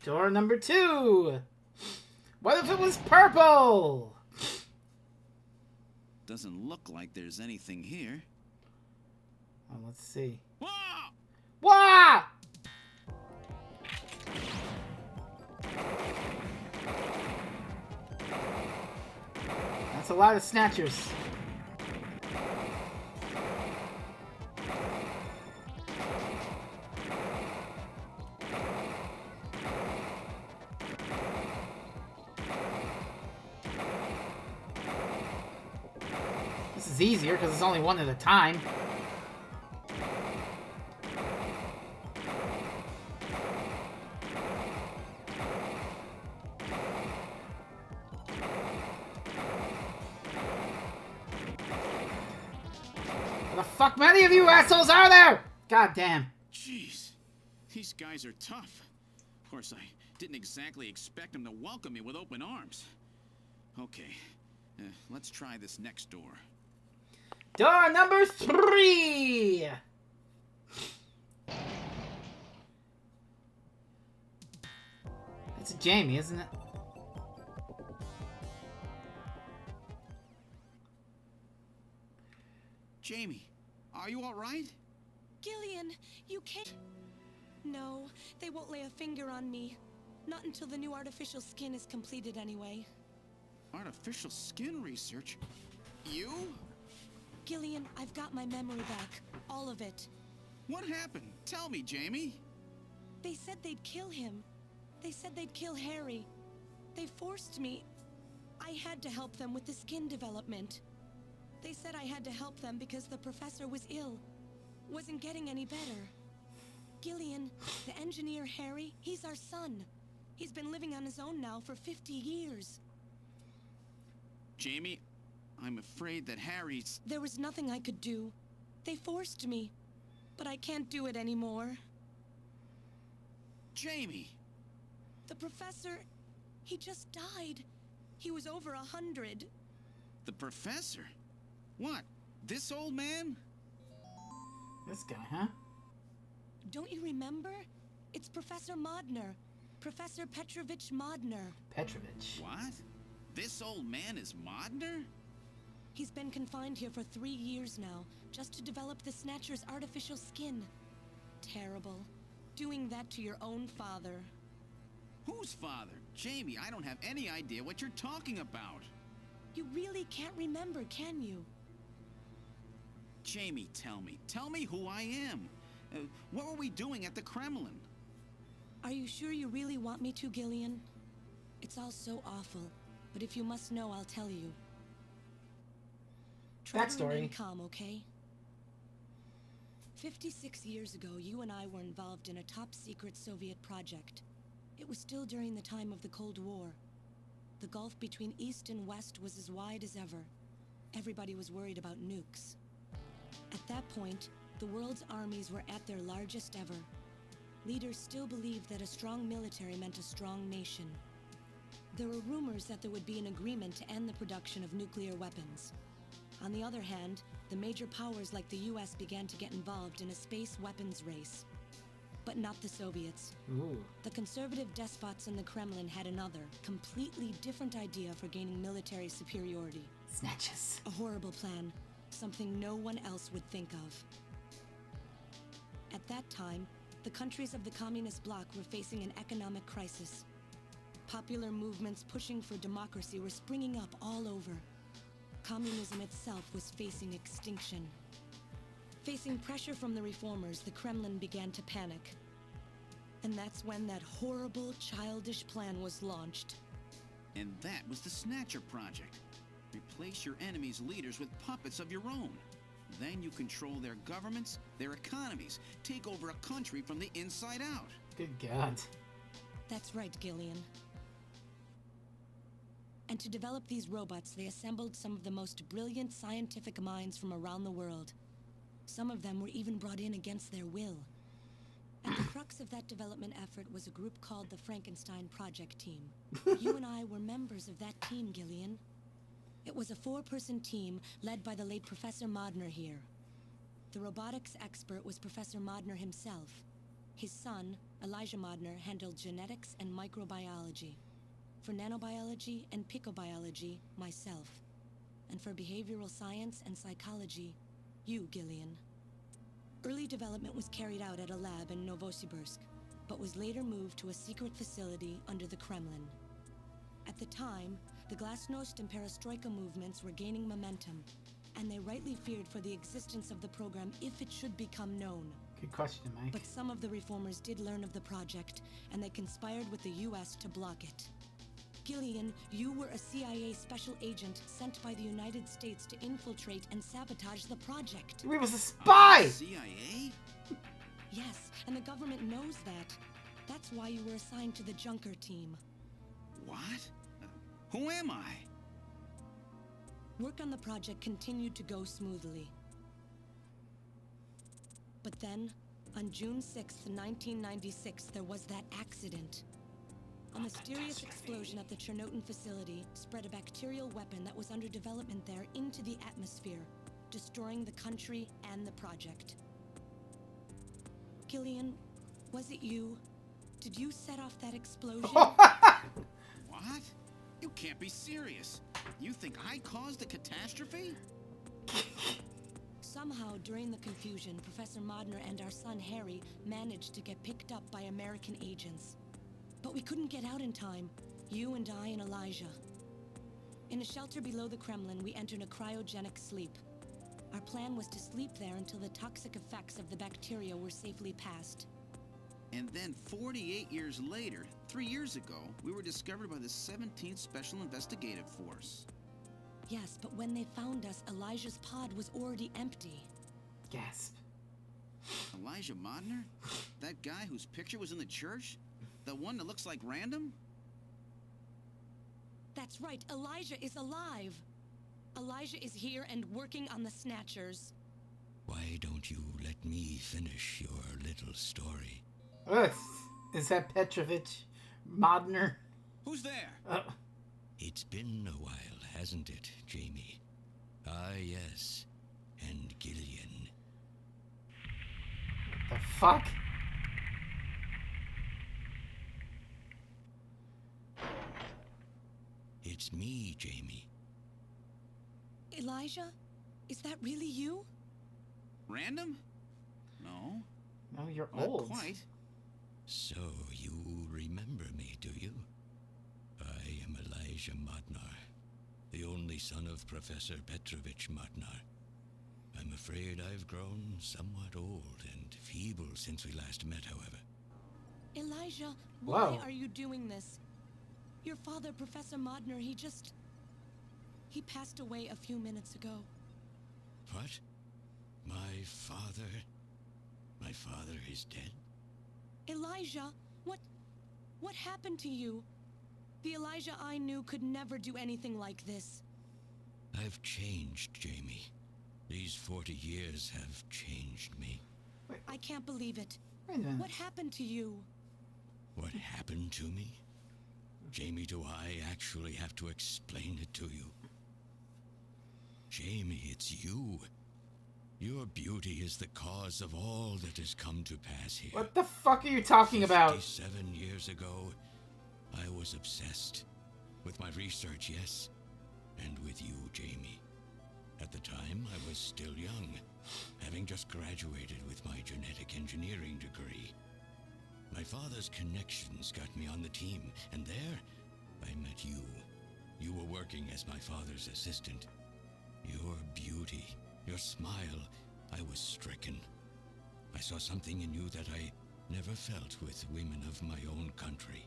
S1: Door number 2. What if it was purple?
S3: Doesn't look like there's anything here.
S1: Well, let's see.
S3: Whoa!
S1: Wah! That's a lot of snatchers. This is easier because it's only one at a time. What the fuck many of you assholes are there? God damn.
S3: Jeez, these guys are tough. Of course, I didn't exactly expect them to welcome me with open arms. Okay, let's try this next door.
S1: Door number 3! It's Jamie, isn't it?
S3: Jamie, are you all right?
S10: Gillian, you can't... No, they won't lay a finger on me. Not until the new artificial skin is completed anyway.
S3: Artificial skin research? You?
S10: Gillian, I've got my memory back. All of it.
S3: What happened? Tell me, Jamie.
S10: They said they'd kill him. They said they'd kill Harry. They forced me. I had to help them with the skin development. They said I had to help them because the professor was ill. Wasn't getting any better. Gillian, the engineer Harry, he's our son. He's been living on his own now for 50 years.
S3: Jamie, I'm afraid that Harry's...
S10: There was nothing I could do. They forced me. But I can't do it anymore.
S3: Jamie!
S10: The professor, he just died. He was over 100.
S3: The professor? What? This old man?
S1: This guy, huh?
S10: Don't you remember? It's Professor Modner. Professor Petrovich Modner.
S1: Petrovich.
S3: What? This old man is Modner?
S10: He's been confined here for 3 years now, just to develop the Snatcher's artificial skin. Terrible. Doing that to your own father.
S3: Whose father? Jamie, I don't have any idea what you're talking about.
S10: You really can't remember, can you?
S3: Jamie, tell me. Tell me who I am. What were we doing at the Kremlin?
S10: Are you sure you really want me to, Gillian? It's all so awful, but if you must know, I'll tell you. Try to remain calm, okay? 56 years ago, you and I were involved in a top-secret Soviet project. It was still during the time of the Cold War. The gulf between East and West was as wide as ever. Everybody was worried about nukes. At that point, the world's armies were at their largest ever. Leaders still believed that a strong military meant a strong nation. There were rumors that there would be an agreement to end the production of nuclear weapons. On the other hand, the major powers like the US began to get involved in a space weapons race. but not the Soviets.
S1: Ooh.
S10: The conservative despots in the Kremlin had another, completely different idea for gaining military superiority.
S1: Snatches.
S10: A horrible plan, something no one else would think of. At that time, the countries of the communist bloc were facing an economic crisis. Popular movements pushing for democracy were springing up all over. Communism itself was facing extinction. Facing pressure from the reformers, the Kremlin began to panic. And that's when that horrible, childish plan was launched.
S3: And that was the Snatcher project. Replace your enemy's leaders with puppets of your own. Then you control their governments, their economies, take over a country from the inside out.
S1: Good God.
S10: That's right, Gillian. And to develop these robots, they assembled some of the most brilliant scientific minds from around the world. Some of them were even brought in against their will. At the crux of that development effort was a group called the Frankenstein Project Team. You and I were members of that team, Gillian. It was a 4-person team led by the late Professor Modner here. The robotics expert was Professor Modner himself. His son, Elijah Modner, handled genetics and microbiology. For nanobiology and picobiology, myself. And for behavioral science and psychology, you, Gillian. Early development was carried out at a lab in Novosibirsk, but was later moved to a secret facility under the Kremlin. At the time, the Glasnost and Perestroika movements were gaining momentum, and they rightly feared for the existence of the program if it should become known.
S1: Good question, Mike.
S10: But some of the reformers did learn of the project, and they conspired with the US to block it. Gillian, you were a CIA special agent sent by the United States to infiltrate and sabotage the project.
S1: He was a spy!
S3: CIA?
S10: Yes, and the government knows that. That's why you were assigned to the Junker team.
S3: What? Who am I?
S10: Work on the project continued to go smoothly. But then, on June 6th, 1996, there was that accident. A mysterious explosion at the Chernobyl facility spread a bacterial weapon that was under development there into the atmosphere, destroying the country and the project. Gillian, was it you? Did you set off that explosion?
S3: What? You can't be serious. You think I caused the catastrophe?
S10: Somehow, during the confusion, Professor Modner and our son Harry managed to get picked up by American agents. But we couldn't get out in time, you and I and Elijah. In a shelter below the Kremlin, we entered a cryogenic sleep. Our plan was to sleep there until the toxic effects of the bacteria were safely passed.
S3: And then 48 years later, 3 years ago, we were discovered by the 17th Special Investigative Force.
S10: Yes, but when they found us, Elijah's pod was already empty.
S1: Gasp.
S3: Elijah Modner? That guy whose picture was in the church? The one that looks like Random?
S10: That's right, Elijah is alive. Elijah is here and working on the Snatchers.
S12: Why don't you let me finish your little story?
S1: Is that Petrovich Modner?
S3: Who's there?
S12: It's been a while, hasn't it, Jamie? Ah, yes. And Gillian.
S1: The fuck?
S12: It's me, Jamie.
S10: Elijah? Is that really you?
S3: Random? No.
S1: No, you're
S3: Not
S1: old.
S3: quite.
S12: So you remember me, do you? I am Elijah Modnar, the only son of Professor Petrovich Modnar. I'm afraid I've grown somewhat old and feeble since we last met, however.
S10: Elijah, why
S1: Whoa.
S10: are you doing this? Your father, Professor Modner, he passed away a few minutes ago.
S12: What? My father? My father is dead?
S10: Elijah, what happened to you? The Elijah I knew could never do anything like this.
S12: I've changed, Jamie. These 40 years have changed me.
S10: I can't believe it.
S1: Wait a minute.
S10: What happened to you?
S12: What happened to me? Jamie, do I actually have to explain it to you? Jamie, it's you. Your beauty is the cause of all that has come to pass here.
S1: What the fuck are you talking about?
S12: 57 years ago, I was obsessed. With my research, yes. And with you, Jamie. At the time, I was still young, having just graduated with my genetic engineering degree. My father's connections got me on the team, and there, I met you. You were working as my father's assistant. Your beauty, your smile, I was stricken. I saw something in you that I never felt with women of my own country.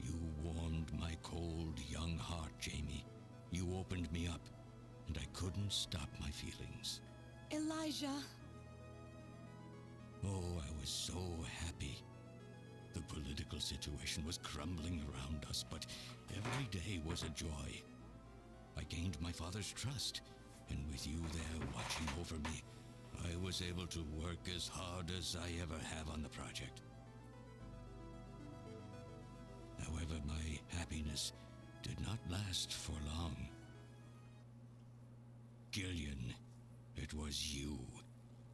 S12: You warmed my cold, young heart, Jamie. You opened me up, and I couldn't stop my feelings.
S10: Elijah.
S12: Oh, I was so happy. The political situation was crumbling around us, but every day was a joy. I gained my father's trust, and with you there watching over me, I was able to work as hard as I ever have on the project. However, my happiness did not last for long. Gillian, it was you.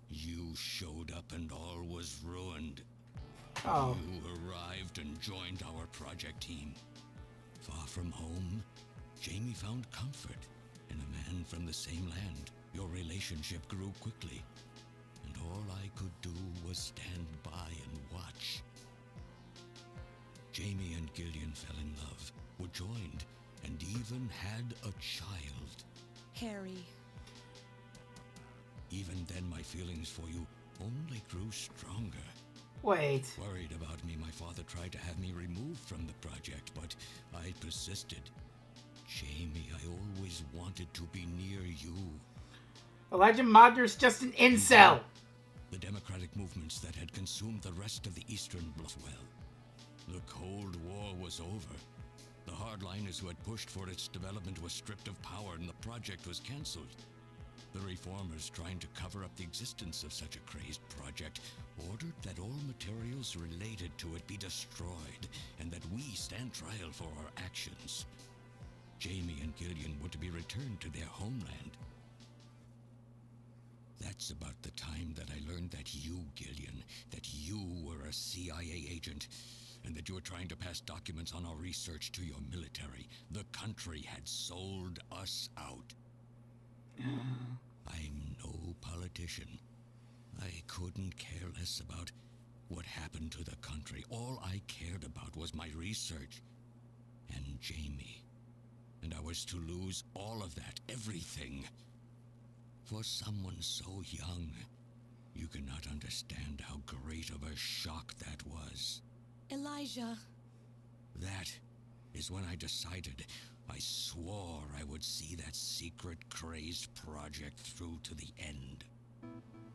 S12: You showed up and all was ruined.
S1: Oh.
S12: You arrived and joined our project team. Far from home, Jamie found comfort in a man from the same land. Your relationship grew quickly, and all I could do was stand by and watch. Jamie and Gillian fell in love, were joined, and even had a child.
S10: Harry.
S12: Even then, my feelings for you only grew stronger.
S1: Wait.
S12: Worried about me, my father tried to have me removed from the project, but I persisted. Jamie, I always wanted to be near you.
S1: Elijah Modner's just an incel.
S12: The democratic movements that had consumed the rest of the Eastern Bloc well. The Cold War was over. The hardliners who had pushed for its development were stripped of power and the project was cancelled. The reformers, trying to cover up the existence of such a crazed project, ordered that all materials related to it be destroyed and that we stand trial for our actions. Jamie and Gillian were to be returned to their homeland. That's about the time that I learned that you, Gillian, that you were a CIA agent, and that you were trying to pass documents on our research to your military. The country had sold us out. I'm no politician. I couldn't care less about what happened to the country. All I cared about was my research and Jamie. And I was to lose all of that, everything. For someone so young, you cannot understand how great of a shock that was.
S10: Elijah.
S12: That is when I decided, I swore I would see that secret, crazed project through to the end.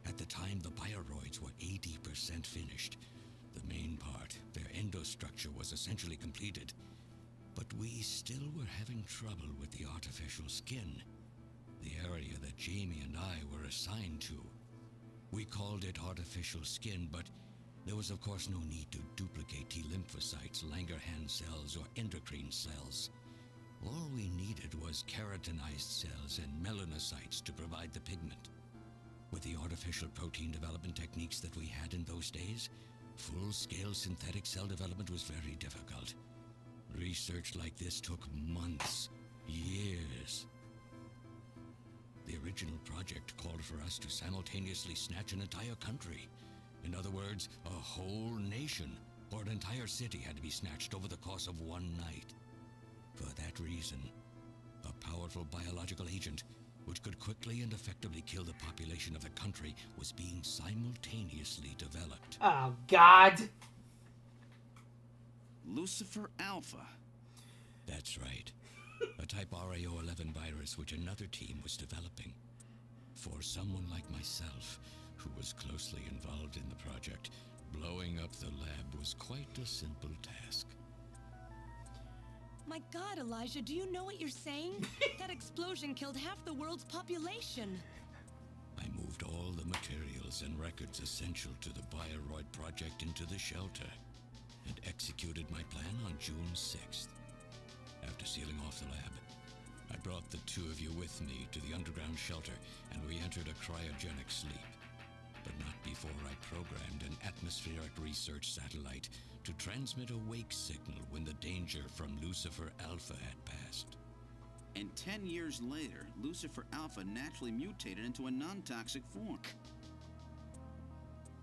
S12: At the time, the bioroids were 80% finished. The main part, their endostructure, was essentially completed. But we still were having trouble with the artificial skin, the area that Jamie and I were assigned to. We called it artificial skin, but there was of course no need to duplicate T lymphocytes, Langerhans cells, or endocrine cells. All we needed was keratinized cells and melanocytes to provide the pigment. With the artificial protein development techniques that we had in those days, full-scale synthetic cell development was very difficult. Research like this took months, years. The original project called for us to simultaneously snatch an entire country. In other words, a whole nation, or an entire city, had to be snatched over the course of one night. For that reason, a powerful biological agent, which could quickly and effectively kill the population of the country, was being simultaneously developed.
S1: Oh, God.
S3: Lucifer Alpha.
S12: That's right. A type RAO11 virus which another team was developing. For someone like myself, who was closely involved in the project, blowing up the lab was quite a simple task.
S10: My God, Elijah, do you know what you're saying? That explosion killed half the world's population.
S12: I moved all the materials and records essential to the Bioroid project into the shelter and executed my plan on June 6th. After sealing off the lab, I brought the two of you with me to the underground shelter, and we entered a cryogenic sleep. But not before I programmed an atmospheric research satellite to transmit a wake signal when the danger from Lucifer Alpha had passed.
S3: And 10 years later, Lucifer Alpha naturally mutated into a non-toxic form.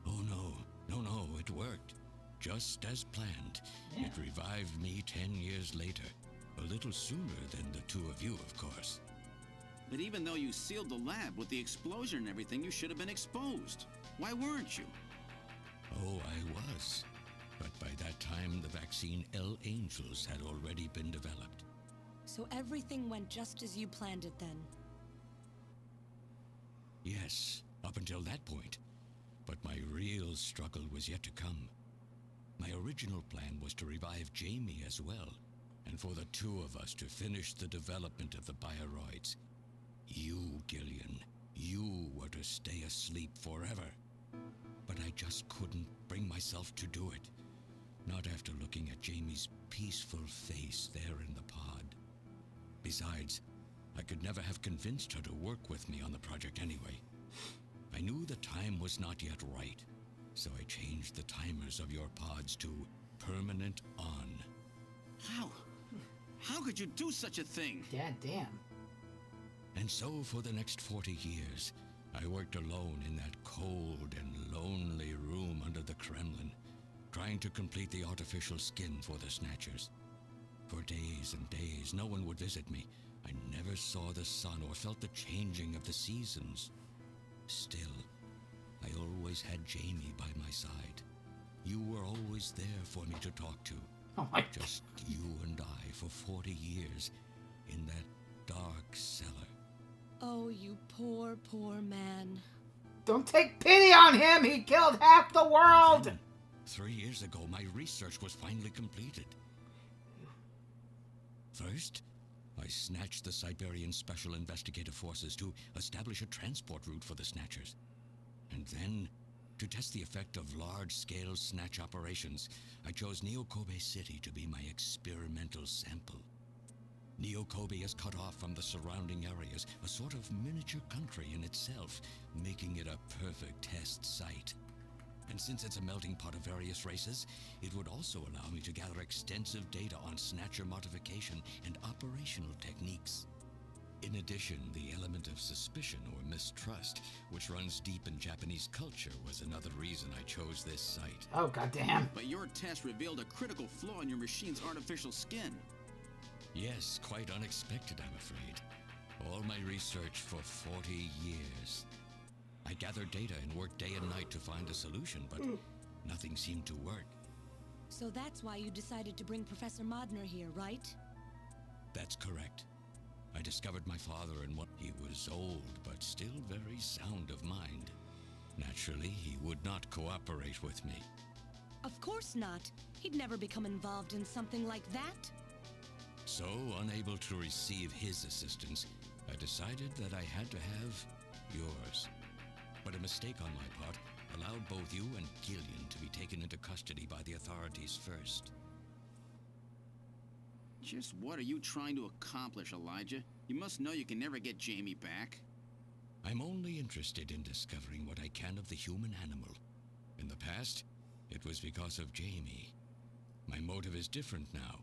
S12: Oh no, it worked. Just as planned.
S1: Yeah.
S12: It revived me 10 years later. A little sooner than the two of you, of course.
S3: But even though you sealed the lab with the explosion and everything, you should have been exposed. Why weren't you?
S12: Oh, I was. But by that time, the vaccine L Angels had already been developed.
S10: So everything went just as you planned it then?
S12: Yes, up until that point. But my real struggle was yet to come. My original plan was to revive Jamie as well, and for the two of us to finish the development of the bioroids. You, Gillian, you were to stay asleep forever. But I just couldn't bring myself to do it. Not after looking at Jamie's peaceful face there in the pod. Besides, I could never have convinced her to work with me on the project anyway. I knew the time was not yet right, so I changed the timers of your pods to permanent on.
S3: How? How could you do such a thing?
S1: God damn.
S12: And so for the next 40 years, I worked alone in that cold and lonely room under the Kremlin, trying to complete the artificial skin for the Snatchers. For days and days, no one would visit me. I never saw the sun or felt the changing of the seasons. Still, I always had Jamie by my side. You were always there for me to talk to.
S1: Oh my.
S12: Just you and I for 40 years in that dark cellar.
S10: Oh, you poor, poor man.
S1: Don't take pity on him. He killed half the world.
S12: Then, 3 years ago, my research was finally completed. First, I snatched the Siberian Special Investigative Forces to establish a transport route for the Snatchers. And then, to test the effect of large-scale snatch operations, I chose Neo-Kobe City to be my experimental sample. Neo-Kobe is cut off from the surrounding areas, a sort of miniature country in itself, making it a perfect test site. And since it's a melting pot of various races, it would also allow me to gather extensive data on Snatcher modification and operational techniques. In addition, the element of suspicion or mistrust, which runs deep in Japanese culture, was another reason I chose this site.
S1: Oh, goddamn.
S3: But your test revealed a critical flaw in your machine's artificial skin.
S12: Yes, quite unexpected, I'm afraid. All my research for 40 years. I gathered data and worked day and night to find a solution, but nothing seemed to work.
S10: So that's why you decided to bring Professor Modner here, right?
S12: That's correct. I discovered my father and what he was old, but still very sound of mind. Naturally, he would not cooperate with me.
S10: Of course not. He'd never become involved in something like that.
S12: So, unable to receive his assistance, I decided that I had to have yours. But a mistake on my part allowed both you and Gillian to be taken into custody by the authorities first.
S3: Just what are you trying to accomplish, Elijah? You must know you can never get Jamie back.
S12: I'm only interested in discovering what I can of the human animal. In the past, it was because of Jamie. My motive is different now.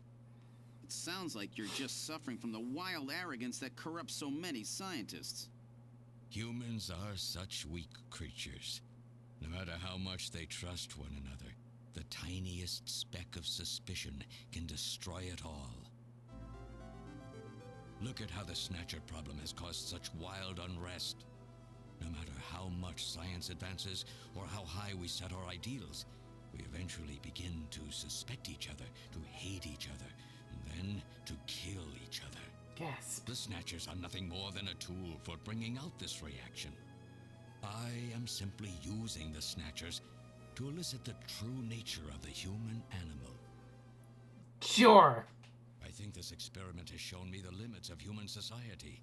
S3: It sounds like you're just suffering from the wild arrogance that corrupts so many scientists.
S12: Humans are such weak creatures. No matter how much they trust one another, the tiniest speck of suspicion can destroy it all. Look at how the Snatcher problem has caused such wild unrest. No matter how much science advances or how high we set our ideals, we eventually begin to suspect each other, to hate each other, and then to kill each other.
S1: Gasp.
S12: The Snatchers are nothing more than a tool for bringing out this reaction. I am simply using the Snatchers to elicit the true nature of the human animal.
S1: Sure.
S12: I think this experiment has shown me the limits of human society.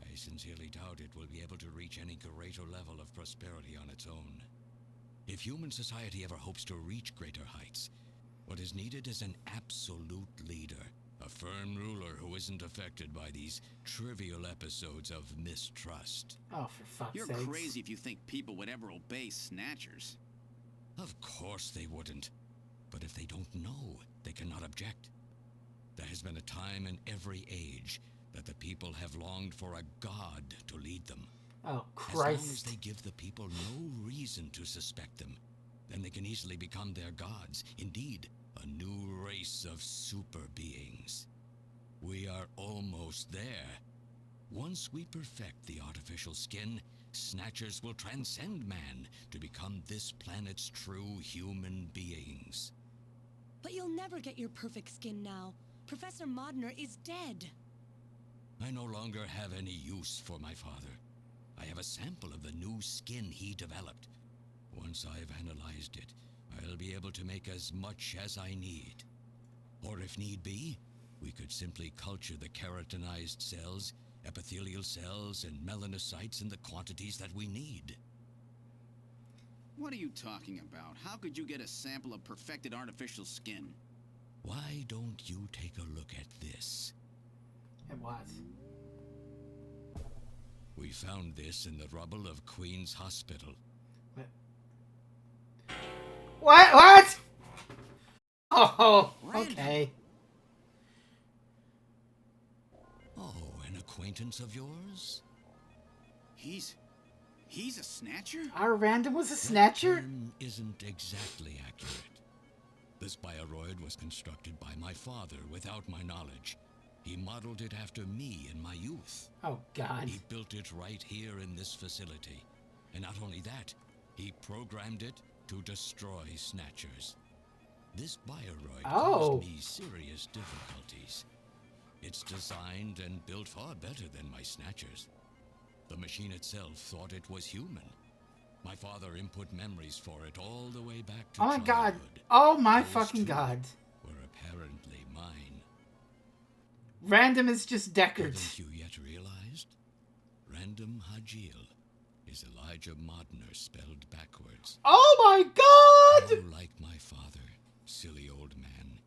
S12: I sincerely doubt it will be able to reach any greater level of prosperity on its own. If human society ever hopes to reach greater heights, what is needed is an absolute leader, a A firm ruler who isn't affected by these trivial episodes of mistrust.
S1: Oh, for fuck's
S3: You're
S1: sakes.
S3: crazy if you think people would ever obey Snatchers.
S12: Of course they wouldn't. But if they don't know, they cannot object. There has been a time in every age that the people have longed for a god to lead them.
S1: Oh,
S12: As long as
S1: Christ.
S12: they give the people no reason to suspect them, then they can easily become their gods. Indeed, a new race of super beings. We are almost there. Once we perfect the artificial skin, Snatchers will transcend man to become this planet's true human beings.
S10: But you'll never get your perfect skin now. Professor Modner is dead.
S12: I no longer have any use for my father. I have a sample of the new skin he developed. Once I've analyzed it, I'll be able to make as much as I need. Or if need be, we could simply culture the keratinized cells, epithelial cells, and melanocytes in the quantities that we need.
S3: What are you talking about? How could you get a sample of perfected artificial skin?
S12: Why don't you take a look at this?
S1: It was.
S12: We found this in the rubble of Queen's Hospital.
S1: What? What? Oh, okay.
S12: Oh, an acquaintance of yours?
S3: He's a Snatcher?
S1: Our Random was a Snatcher?
S12: That term isn't exactly accurate. This bioroid was constructed by my father without my knowledge. He modeled it after me in my youth.
S1: Oh, God.
S12: He built it right here in this facility. And not only that, he programmed it to destroy Snatchers. This bioroid caused me serious difficulties. It's designed and built far better than my Snatchers. The machine itself thought it was human. My father input memories for it all the way back to
S1: Oh my God.
S12: childhood.
S1: Oh my
S12: Those
S1: fucking
S12: two
S1: God.
S12: were apparently mine.
S1: Random is just Deckard.
S12: Haven't you yet realized? Random Hajil is Elijah Modner spelled backwards.
S1: Oh my God!
S12: Oh, like my father, silly old man.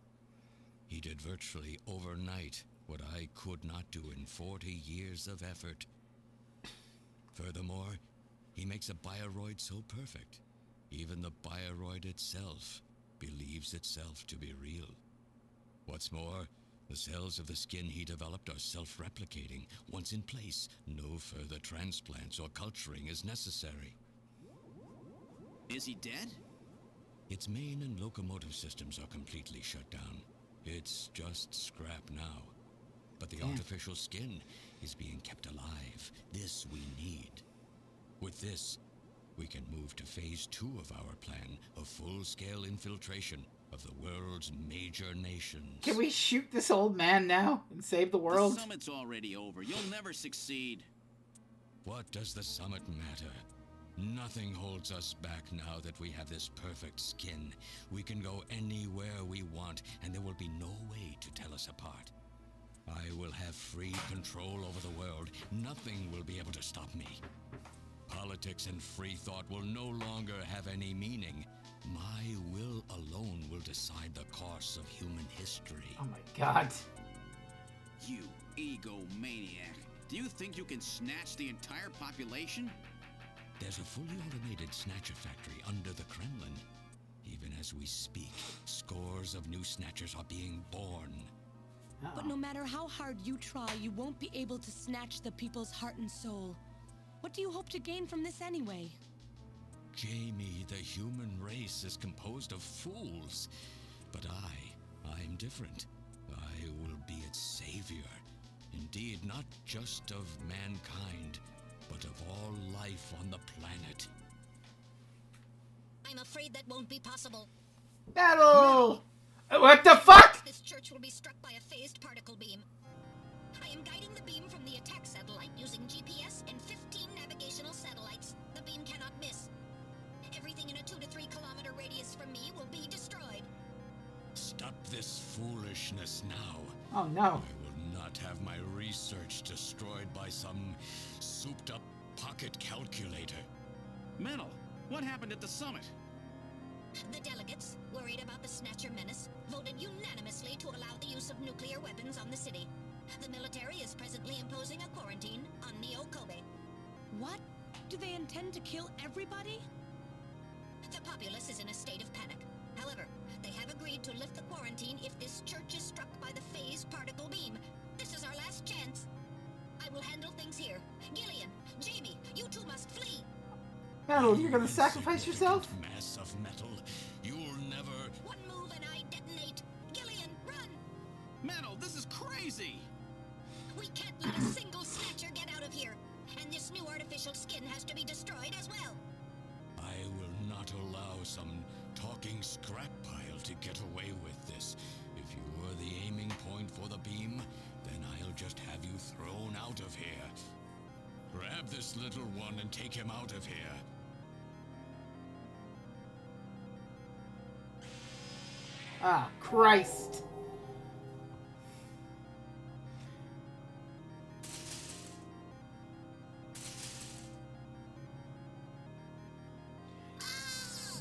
S12: He did virtually overnight what I could not do in 40 years of effort. Furthermore, he makes a bioroid so perfect, even the bioroid itself believes itself to be real. What's more, the cells of the skin he developed are self-replicating. Once in place, no further transplants or culturing is necessary.
S3: Is he dead?
S12: Its main and locomotive systems are completely shut down. It's just scrap now. But the artificial skin is being kept alive. This we need. With this, we can move to phase 2 of our plan of full-scale infiltration of the world's major nations.
S1: Can we shoot this old man now and save the world?
S3: The summit's already over. You'll never succeed.
S12: What does the summit matter? Nothing holds us back now that we have this perfect skin. We can go anywhere we want, and there will be no way to tell us apart. I will have free control over the world. Nothing will be able to stop me. Politics and free thought will no longer have any meaning. My will alone will decide the course of human history.
S1: Oh my God.
S3: You egomaniac. Do you think you can snatch the entire population?
S12: There's a fully automated Snatcher factory under the Kremlin. Even as we speak, scores of new Snatchers are being born.
S10: But no matter how hard you try, you won't be able to snatch the people's heart and soul. What do you hope to gain from this anyway?
S12: Jamie, the human race is composed of fools. But I'm different. I will be its savior. Indeed, not just of mankind, but of all life on the planet.
S2: I'm afraid that won't be possible.
S1: Battle! What the fuck?
S2: This church will be struck by a phased particle beam. I am guiding the beam from the attack satellite using GPS and 15 navigational satellites. The beam cannot miss. Everything in a 2 to 3 kilometer radius from me will be destroyed.
S12: Stop this foolishness now.
S1: Oh no.
S12: I will not have my research destroyed by some souped-up pocket calculator.
S3: Metal, what happened at the summit?
S2: The delegates, worried about the Snatcher menace, voted unanimously to allow the use of of nuclear weapons on the city. The military is presently imposing a quarantine on Neo Kobe.
S10: What? Do they intend to kill everybody?
S2: The populace is in a state of panic. However, they have agreed to lift the quarantine if this church is struck by the phase particle beam. This is our last chance. I will handle things here. Gillian, Jamie, you two must flee.
S1: Metal, you're gonna sacrifice yourself?
S12: Mass of metal. You'll never...
S2: One move and I detonate. Gillian, run!
S3: Metal, this is crazy!
S2: We can't let a single Snatcher get out of here. And this new artificial skin has to be destroyed as well.
S12: I will not allow some talking scrap pile to get away with this. If you were the aiming point for the beam, then I'll just have you thrown out of here. Grab this little one and take him out of here.
S1: Ah, Christ.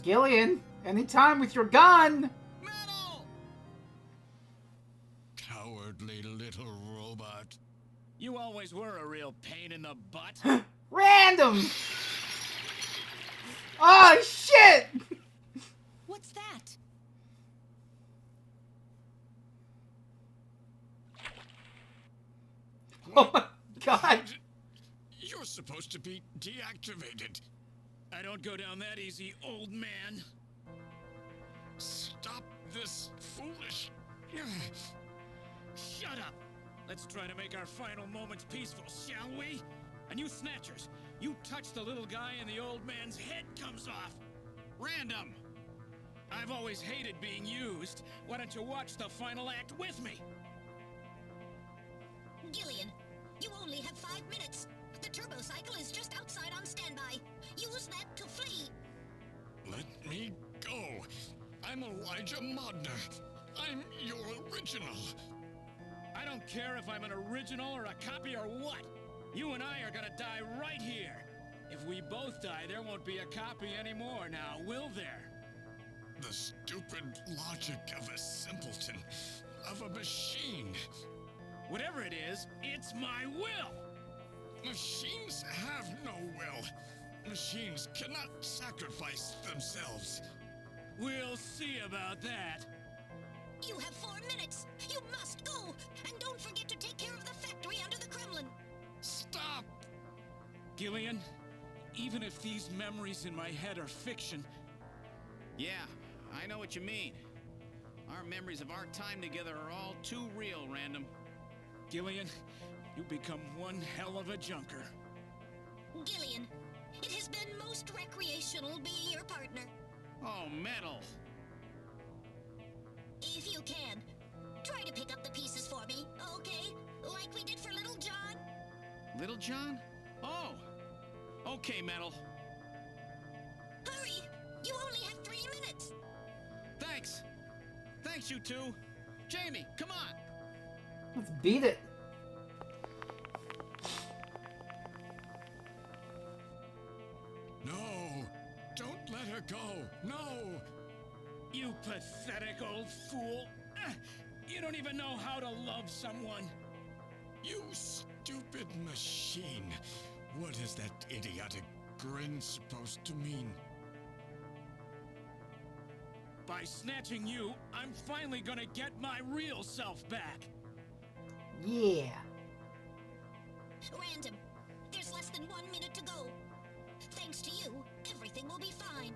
S1: Gillian, anytime with your gun!
S3: Metal!
S12: Cowardly little robot.
S4: You always were a real pain in the butt.
S1: Random! Oh, shit!
S10: What's that?
S1: Oh my god!
S12: You're supposed to be deactivated.
S4: I don't go down that easy, old man.
S12: Stop this foolish...
S4: Shut up! Let's try to make our final moments peaceful, shall we? And you Snatchers, you touch the little guy and the old man's head comes off.
S3: Random!
S4: I've always hated being used. Why don't you watch the final act with me?
S2: Gillian, you only have 5 minutes. The turbo cycle is just outside on standby. Use that to flee.
S12: Let me go. I'm Elijah Modner. I'm your original.
S4: I don't care if I'm an original or a copy or what. You and I are gonna die right here. If we both die, there won't be a copy anymore now, will there?
S12: The stupid logic of a simpleton, of a machine.
S4: Whatever it is, it's my will.
S12: Machines have no will. Machines cannot sacrifice themselves.
S4: We'll see about that.
S2: You have 4 minutes. You must go. And don't forget to take care of the factory under the Kremlin.
S12: Stop!
S4: Gillian, even if these memories in my head are fiction...
S3: Yeah, I know what you mean. Our memories of our time together are all too real, Random.
S4: Gillian, you become one hell of a junker.
S2: Gillian, it has been most recreational being your partner.
S3: Oh, Metal!
S2: If you can, try to pick up the pieces for me, okay? Like we did for Little John?
S3: Little John? Oh! Okay, Metal.
S2: Hurry! You only have 3 minutes!
S3: Thanks! Thanks, you two! Jamie, come on!
S1: Let's beat it.
S12: No! Don't let her go! No!
S4: You pathetic old fool! You don't even know how to love someone!
S12: You stupid machine! What is that idiotic grin supposed to mean?
S4: By snatching you, I'm finally gonna get my real self back!
S1: Yeah.
S2: Random, there's less than 1 minute to go. Thanks to you, everything will be fine.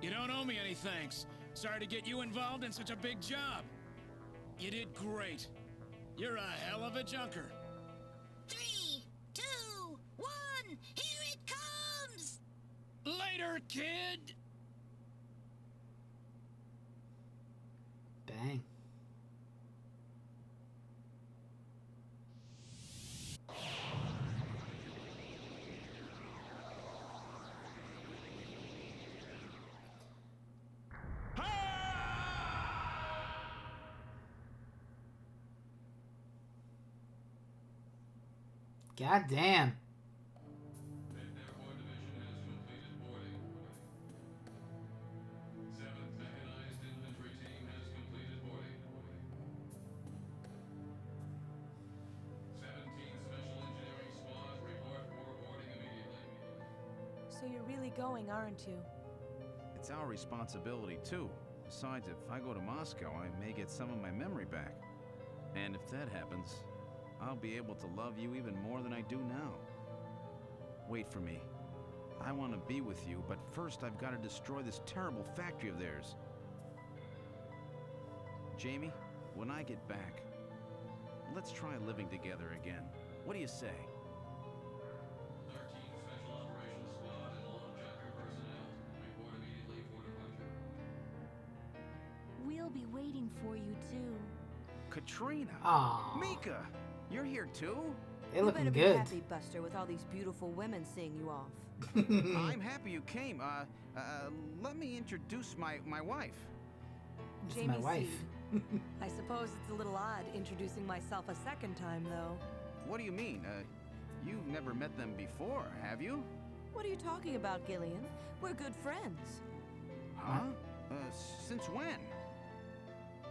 S4: You don't owe me any thanks. Sorry to get you involved in such a big job. You did great. You're a hell of a junker.
S2: 3, 2, 1, here it comes!
S4: Later, kid!
S1: Bang. God damn.
S10: So you're really going, aren't you?
S8: It's our responsibility, too. Besides, if I go to Moscow, I may get some of my memory back. And if that happens, I'll be able to love you even more than I do now. Wait for me. I want to be with you, but first I've got to destroy this terrible factory of theirs. Jamie, when I get back, let's try living together again. What do you say?
S13: 13th Special Operations Squad and all objective personnel report immediately for departure.
S14: We'll be waiting for you too.
S8: Katrina!
S1: Aww.
S8: Mika! You're here too?
S1: They looking
S7: you better
S1: good.
S7: be happy, Buster, with all these beautiful women seeing you off.
S8: I'm happy you came. Let me introduce my wife.
S1: It's
S10: Jamie
S1: my wife.
S10: Seed. I suppose it's a little odd introducing myself a second time, though.
S8: What do you mean? You've never met them before, have you?
S7: What are you talking about, Gillian? We're good friends.
S8: Huh? Since when?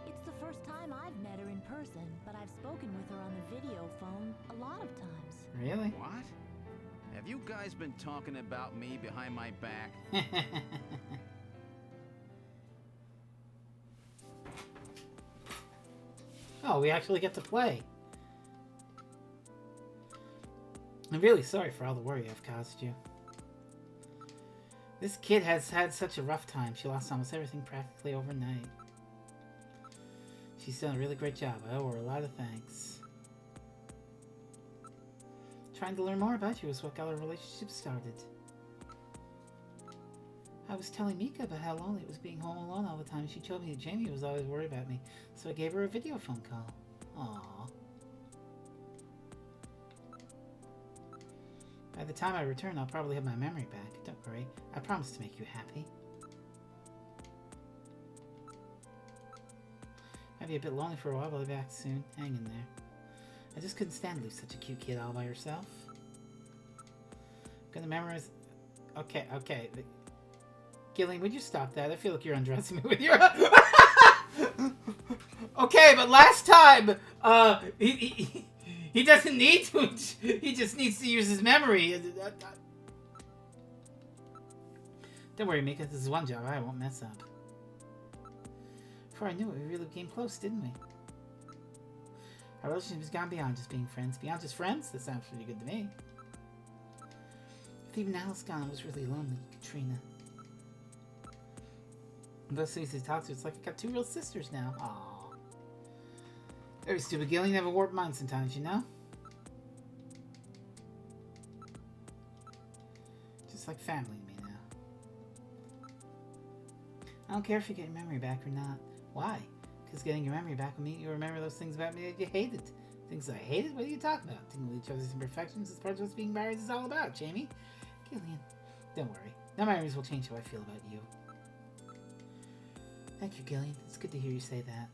S14: It's the first time I've met her in person, but I've spoken with her on the video phone a lot of times.
S1: Really?
S8: What? Have you guys been talking about me behind my back?
S1: Oh, we actually get to play. I'm really sorry for all the worry I've caused you. This kid has had such a rough time. She lost almost everything practically overnight. She's done a really great job. I owe her a lot of thanks. Trying to learn more about you is what got our relationship started. I was telling Mika about how lonely it was being home alone all the time. She told me that Jamie was always worried about me, so I gave her a video phone call. Aww. By the time I return, I'll probably have my memory back. Don't worry. I promise to make you happy. Might be a bit lonely for a while, but I'll be back soon. Hang in there. I just couldn't stand to lose such a cute kid all by herself. I'm gonna memorize... Okay. Gillian, would you stop that? I feel like you're undressing me with your... Okay, but last time, he doesn't need to. He just needs to use his memory. Don't worry, Mika. This is one job I won't mess up. Before I knew it, we really became close, didn't we? Our relationship has gone beyond just being friends. Beyond just friends? That sounds pretty good to me. If even Alice gone, I was really lonely, Katrina. Both cities to talk to, it's like I got two real sisters now. Aww. Very stupid, Gillian. You have a warped mind sometimes, you know? Just like family to me now. I don't care if you get your memory back or not. Why? Because getting your memory back will mean you remember those things about me that you hated. Things I hated? What are you talking about? Thinking with each other's imperfections is part of what being married is all about, Jamie. Gillian, don't worry. No memories will change how I feel about you. Thank you, Gillian. It's good to hear you say that.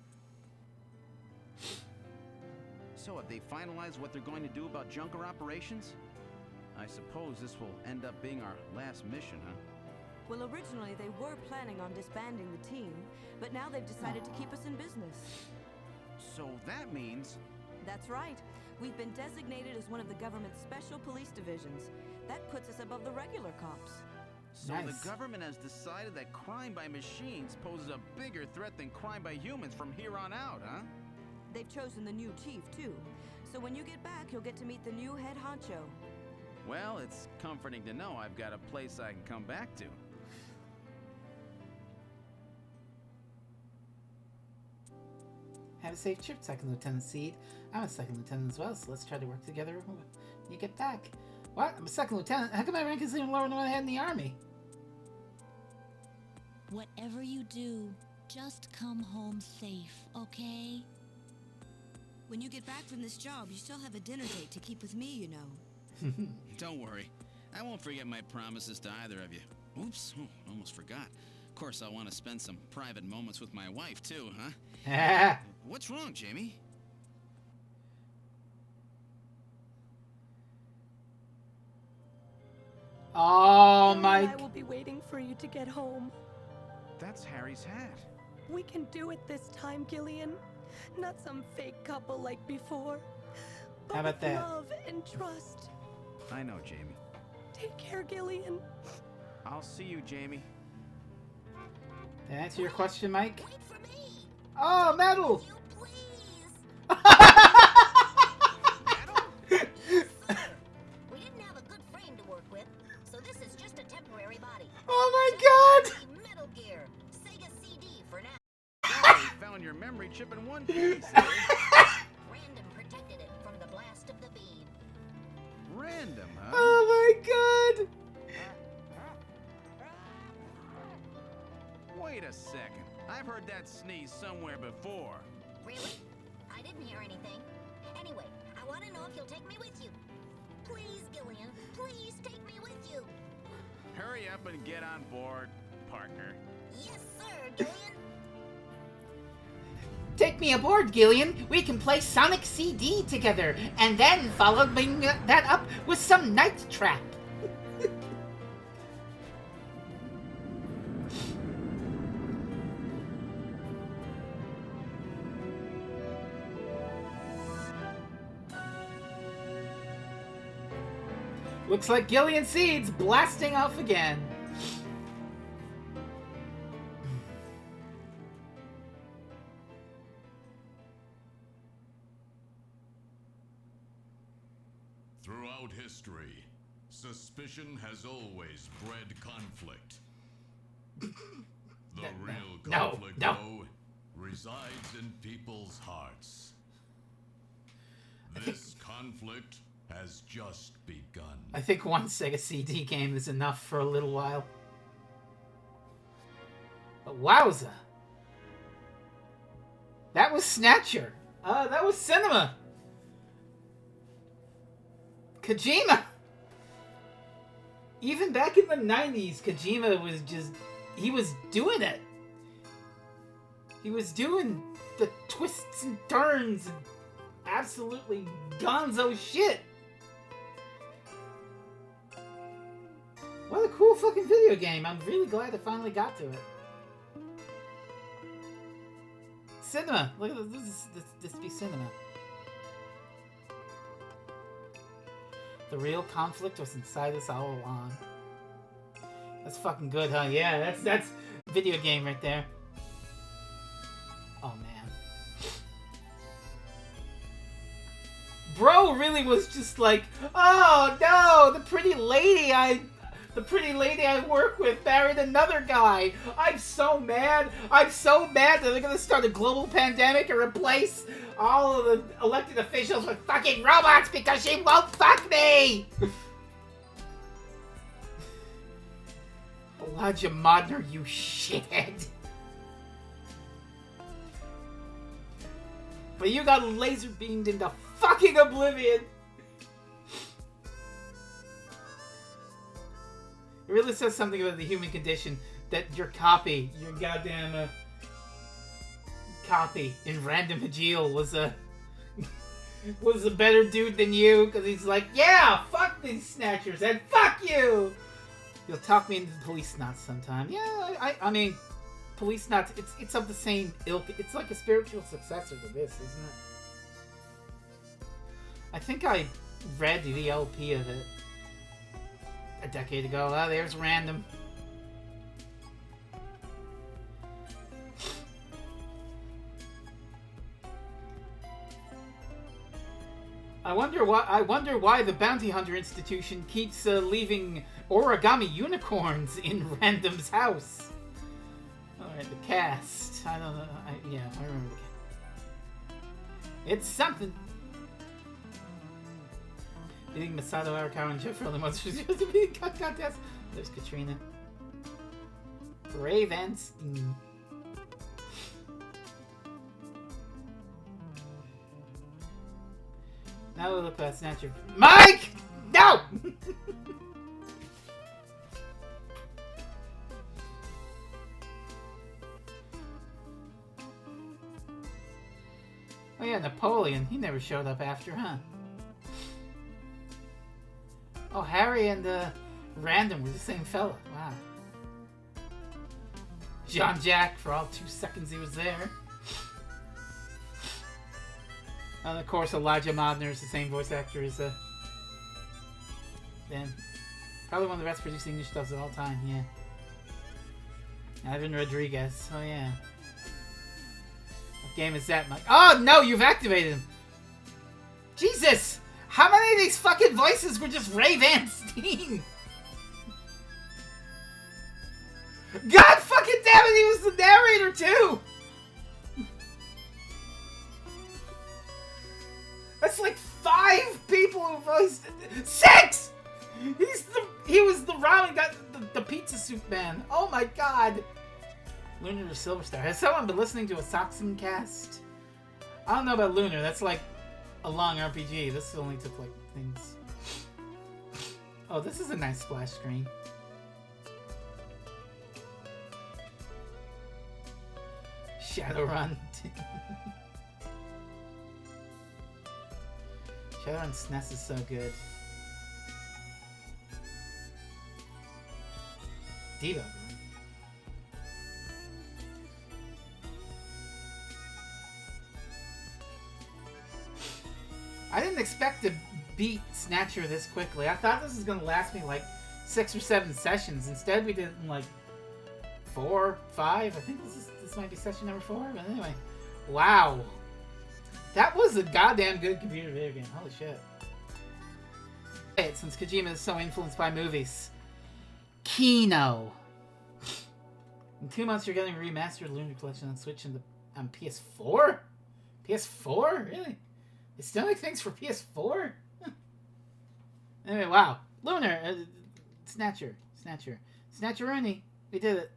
S8: So have they finalized what they're going to do about Junker operations? I suppose this will end up being our last mission, huh?
S7: Well, originally they were planning on disbanding the team, but now they've decided to keep us in business.
S8: So that means...
S7: That's right. We've been designated as one of the government's special police divisions. That puts us above the regular cops.
S8: So
S1: nice.
S8: The government has decided that crime by machines poses a bigger threat than crime by humans from here on out, huh?
S7: They've chosen the new chief, too. So when you get back, you'll get to meet the new head honcho.
S8: Well, it's comforting to know I've got a place I can come back to.
S1: Have a safe trip, Second Lieutenant Seed. I'm a Second Lieutenant as well, so let's try to work together when you get back. What? I'm a Second Lieutenant? How come my rank is even lower than what I had in the Army?
S14: Whatever you do, just come home safe, okay?
S7: When you get back from this job, you still have a dinner date to keep with me, you know.
S3: Don't worry. I won't forget my promises to either of you. Oops, almost forgot. Of course, I'll want to spend some private moments with my wife, too, huh? What's wrong, Jamie?
S1: Oh, Mike.
S10: I will be waiting for you to get home.
S8: That's Harry's hat.
S10: We can do it this time, Gillian. Not some fake couple like before. But
S1: How about
S10: with
S1: that?
S10: love and trust.
S8: I know, Jamie.
S10: Take care, Gillian.
S8: I'll see you, Jamie.
S1: Did I answer your question, Mike?
S15: Wait for me.
S1: Oh, metal!
S15: You please.
S8: Metal?
S15: Yes, sir. We didn't have a good frame to work with, so this is just a temporary body.
S1: Oh my God!
S15: Metal Gear. Sega CD for now.
S8: Oh, we found your memory chip in one piece. Eh?
S15: Random protected it from the blast of the beam.
S8: Random, huh?
S1: Oh my God!
S8: Wait a second. I've heard that sneeze somewhere before.
S15: Really? I didn't hear anything. Anyway, I want to know if you'll take me with you. Please, Gillian. Please take me with you.
S8: Hurry up and get on board, partner.
S15: Yes, sir, Gillian.
S1: Take me aboard, Gillian. We can play Sonic CD together, and then following that up with some Night Trap. Looks like Gillian Seed's blasting off again.
S9: Throughout history, suspicion has always bred conflict. The real conflict, though, resides in people's hearts. This conflict has just begun.
S1: I think one Sega CD game is enough for a little while. But wowza. That was Snatcher. That was cinema. Kojima. Even back in the 90s, Kojima was just... he was doing it. He was doing the twists and turns and absolutely gonzo shit. What a cool fucking video game. I'm really glad I finally got to it. Cinema. Look at this. This be cinema. The real conflict was inside us all along. That's fucking good, huh? Yeah, that's video game right there. Oh man. Bro really was just like, oh no, the pretty lady I work with married another guy. I'm so mad. I'm so mad that they're gonna start a global pandemic and replace all of the elected officials with fucking robots because she won't fuck me. Elijah Modner, you shithead. But you got laser beamed into fucking oblivion. It really says something about the human condition that your goddamn copy in Random Hajil was a better dude than you, because he's like, yeah, fuck these snatchers and fuck you. You'll talk me into the police knots sometime. Yeah, I mean, police knots. It's of the same ilk. It's like a spiritual successor to this, isn't it? I think I read the LP of it a decade ago. Oh, there's Random. I wonder why the Bounty Hunter Institution keeps leaving origami unicorns in Random's house. Alright, the cast. I don't know. I remember the cast. It's something. Beating Masato Arakawa and Jeff Rollin Monsters to be cut contest. There's Katrina. Ray Van Steen. Now we look at Snatcher. Mike! No! Oh yeah, Napoleon. He never showed up after, huh? Oh, Harry and Random were the same fella. Wow. John Jack, for all 2 seconds he was there. And of course, Elijah Modner is the same voice actor as Dan. Probably one of the best produced English dubs of all time, yeah. Ivan Rodriguez, oh yeah. What game is that, Mike? Oh no, you've activated him! Jesus! How many of these fucking voices were just Ray Van Steen? God fucking damn it, he was the narrator too! That's like 5 people who voiced 6! He was the ramen guy, the pizza soup man. Oh my god. Lunar or Silver Star. Has someone been listening to a Soxen cast? I don't know about Lunar. That's like a long RPG. This only took like things. Oh, this is a nice splash screen. Shadowrun. Shadowrun SNES is so good. Debug Run. I didn't expect to beat Snatcher this quickly. I thought this was going to last me like 6 or 7 sessions. Instead, we did it in like 4, 5. I think this might be session number 4. But anyway, wow, that was a goddamn good computer video game. Holy shit! Since Kojima is so influenced by movies, Kino. In 2 months, you're getting a remastered Lunar Collection on Switch and on PS4. PS4, really? They still make things for PS4? Anyway, wow. Lunar. Snatcheroni. We did it.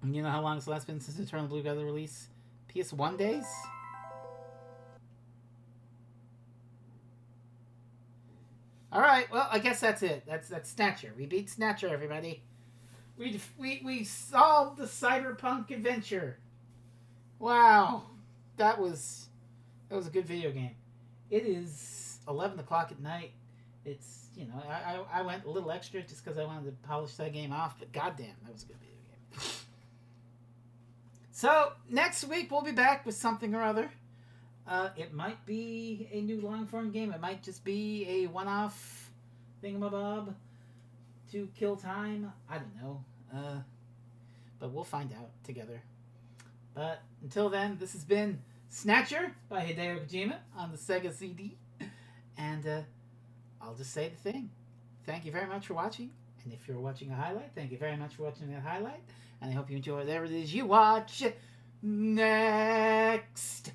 S1: And you know how long it's last been since Eternal Blue got the release? PS1 days? Alright, well, I guess that's it. That's Snatcher. We beat Snatcher, everybody. We solved the cyberpunk adventure. Wow. That was a good video game. It is 11 o'clock at night. It's, you know, I went a little extra just because I wanted to polish that game off, but goddamn, that was a good video game. So, next week we'll be back with something or other. It might be a new long-form game. It might just be a one-off thingamabob to kill time. I don't know. But we'll find out together. But until then, this has been Snatcher by Hideo Kojima on the Sega CD. And I'll just say the thing. Thank you very much for watching. And if you're watching a highlight, thank you very much for watching that highlight. And I hope you enjoy whatever it is you watch next.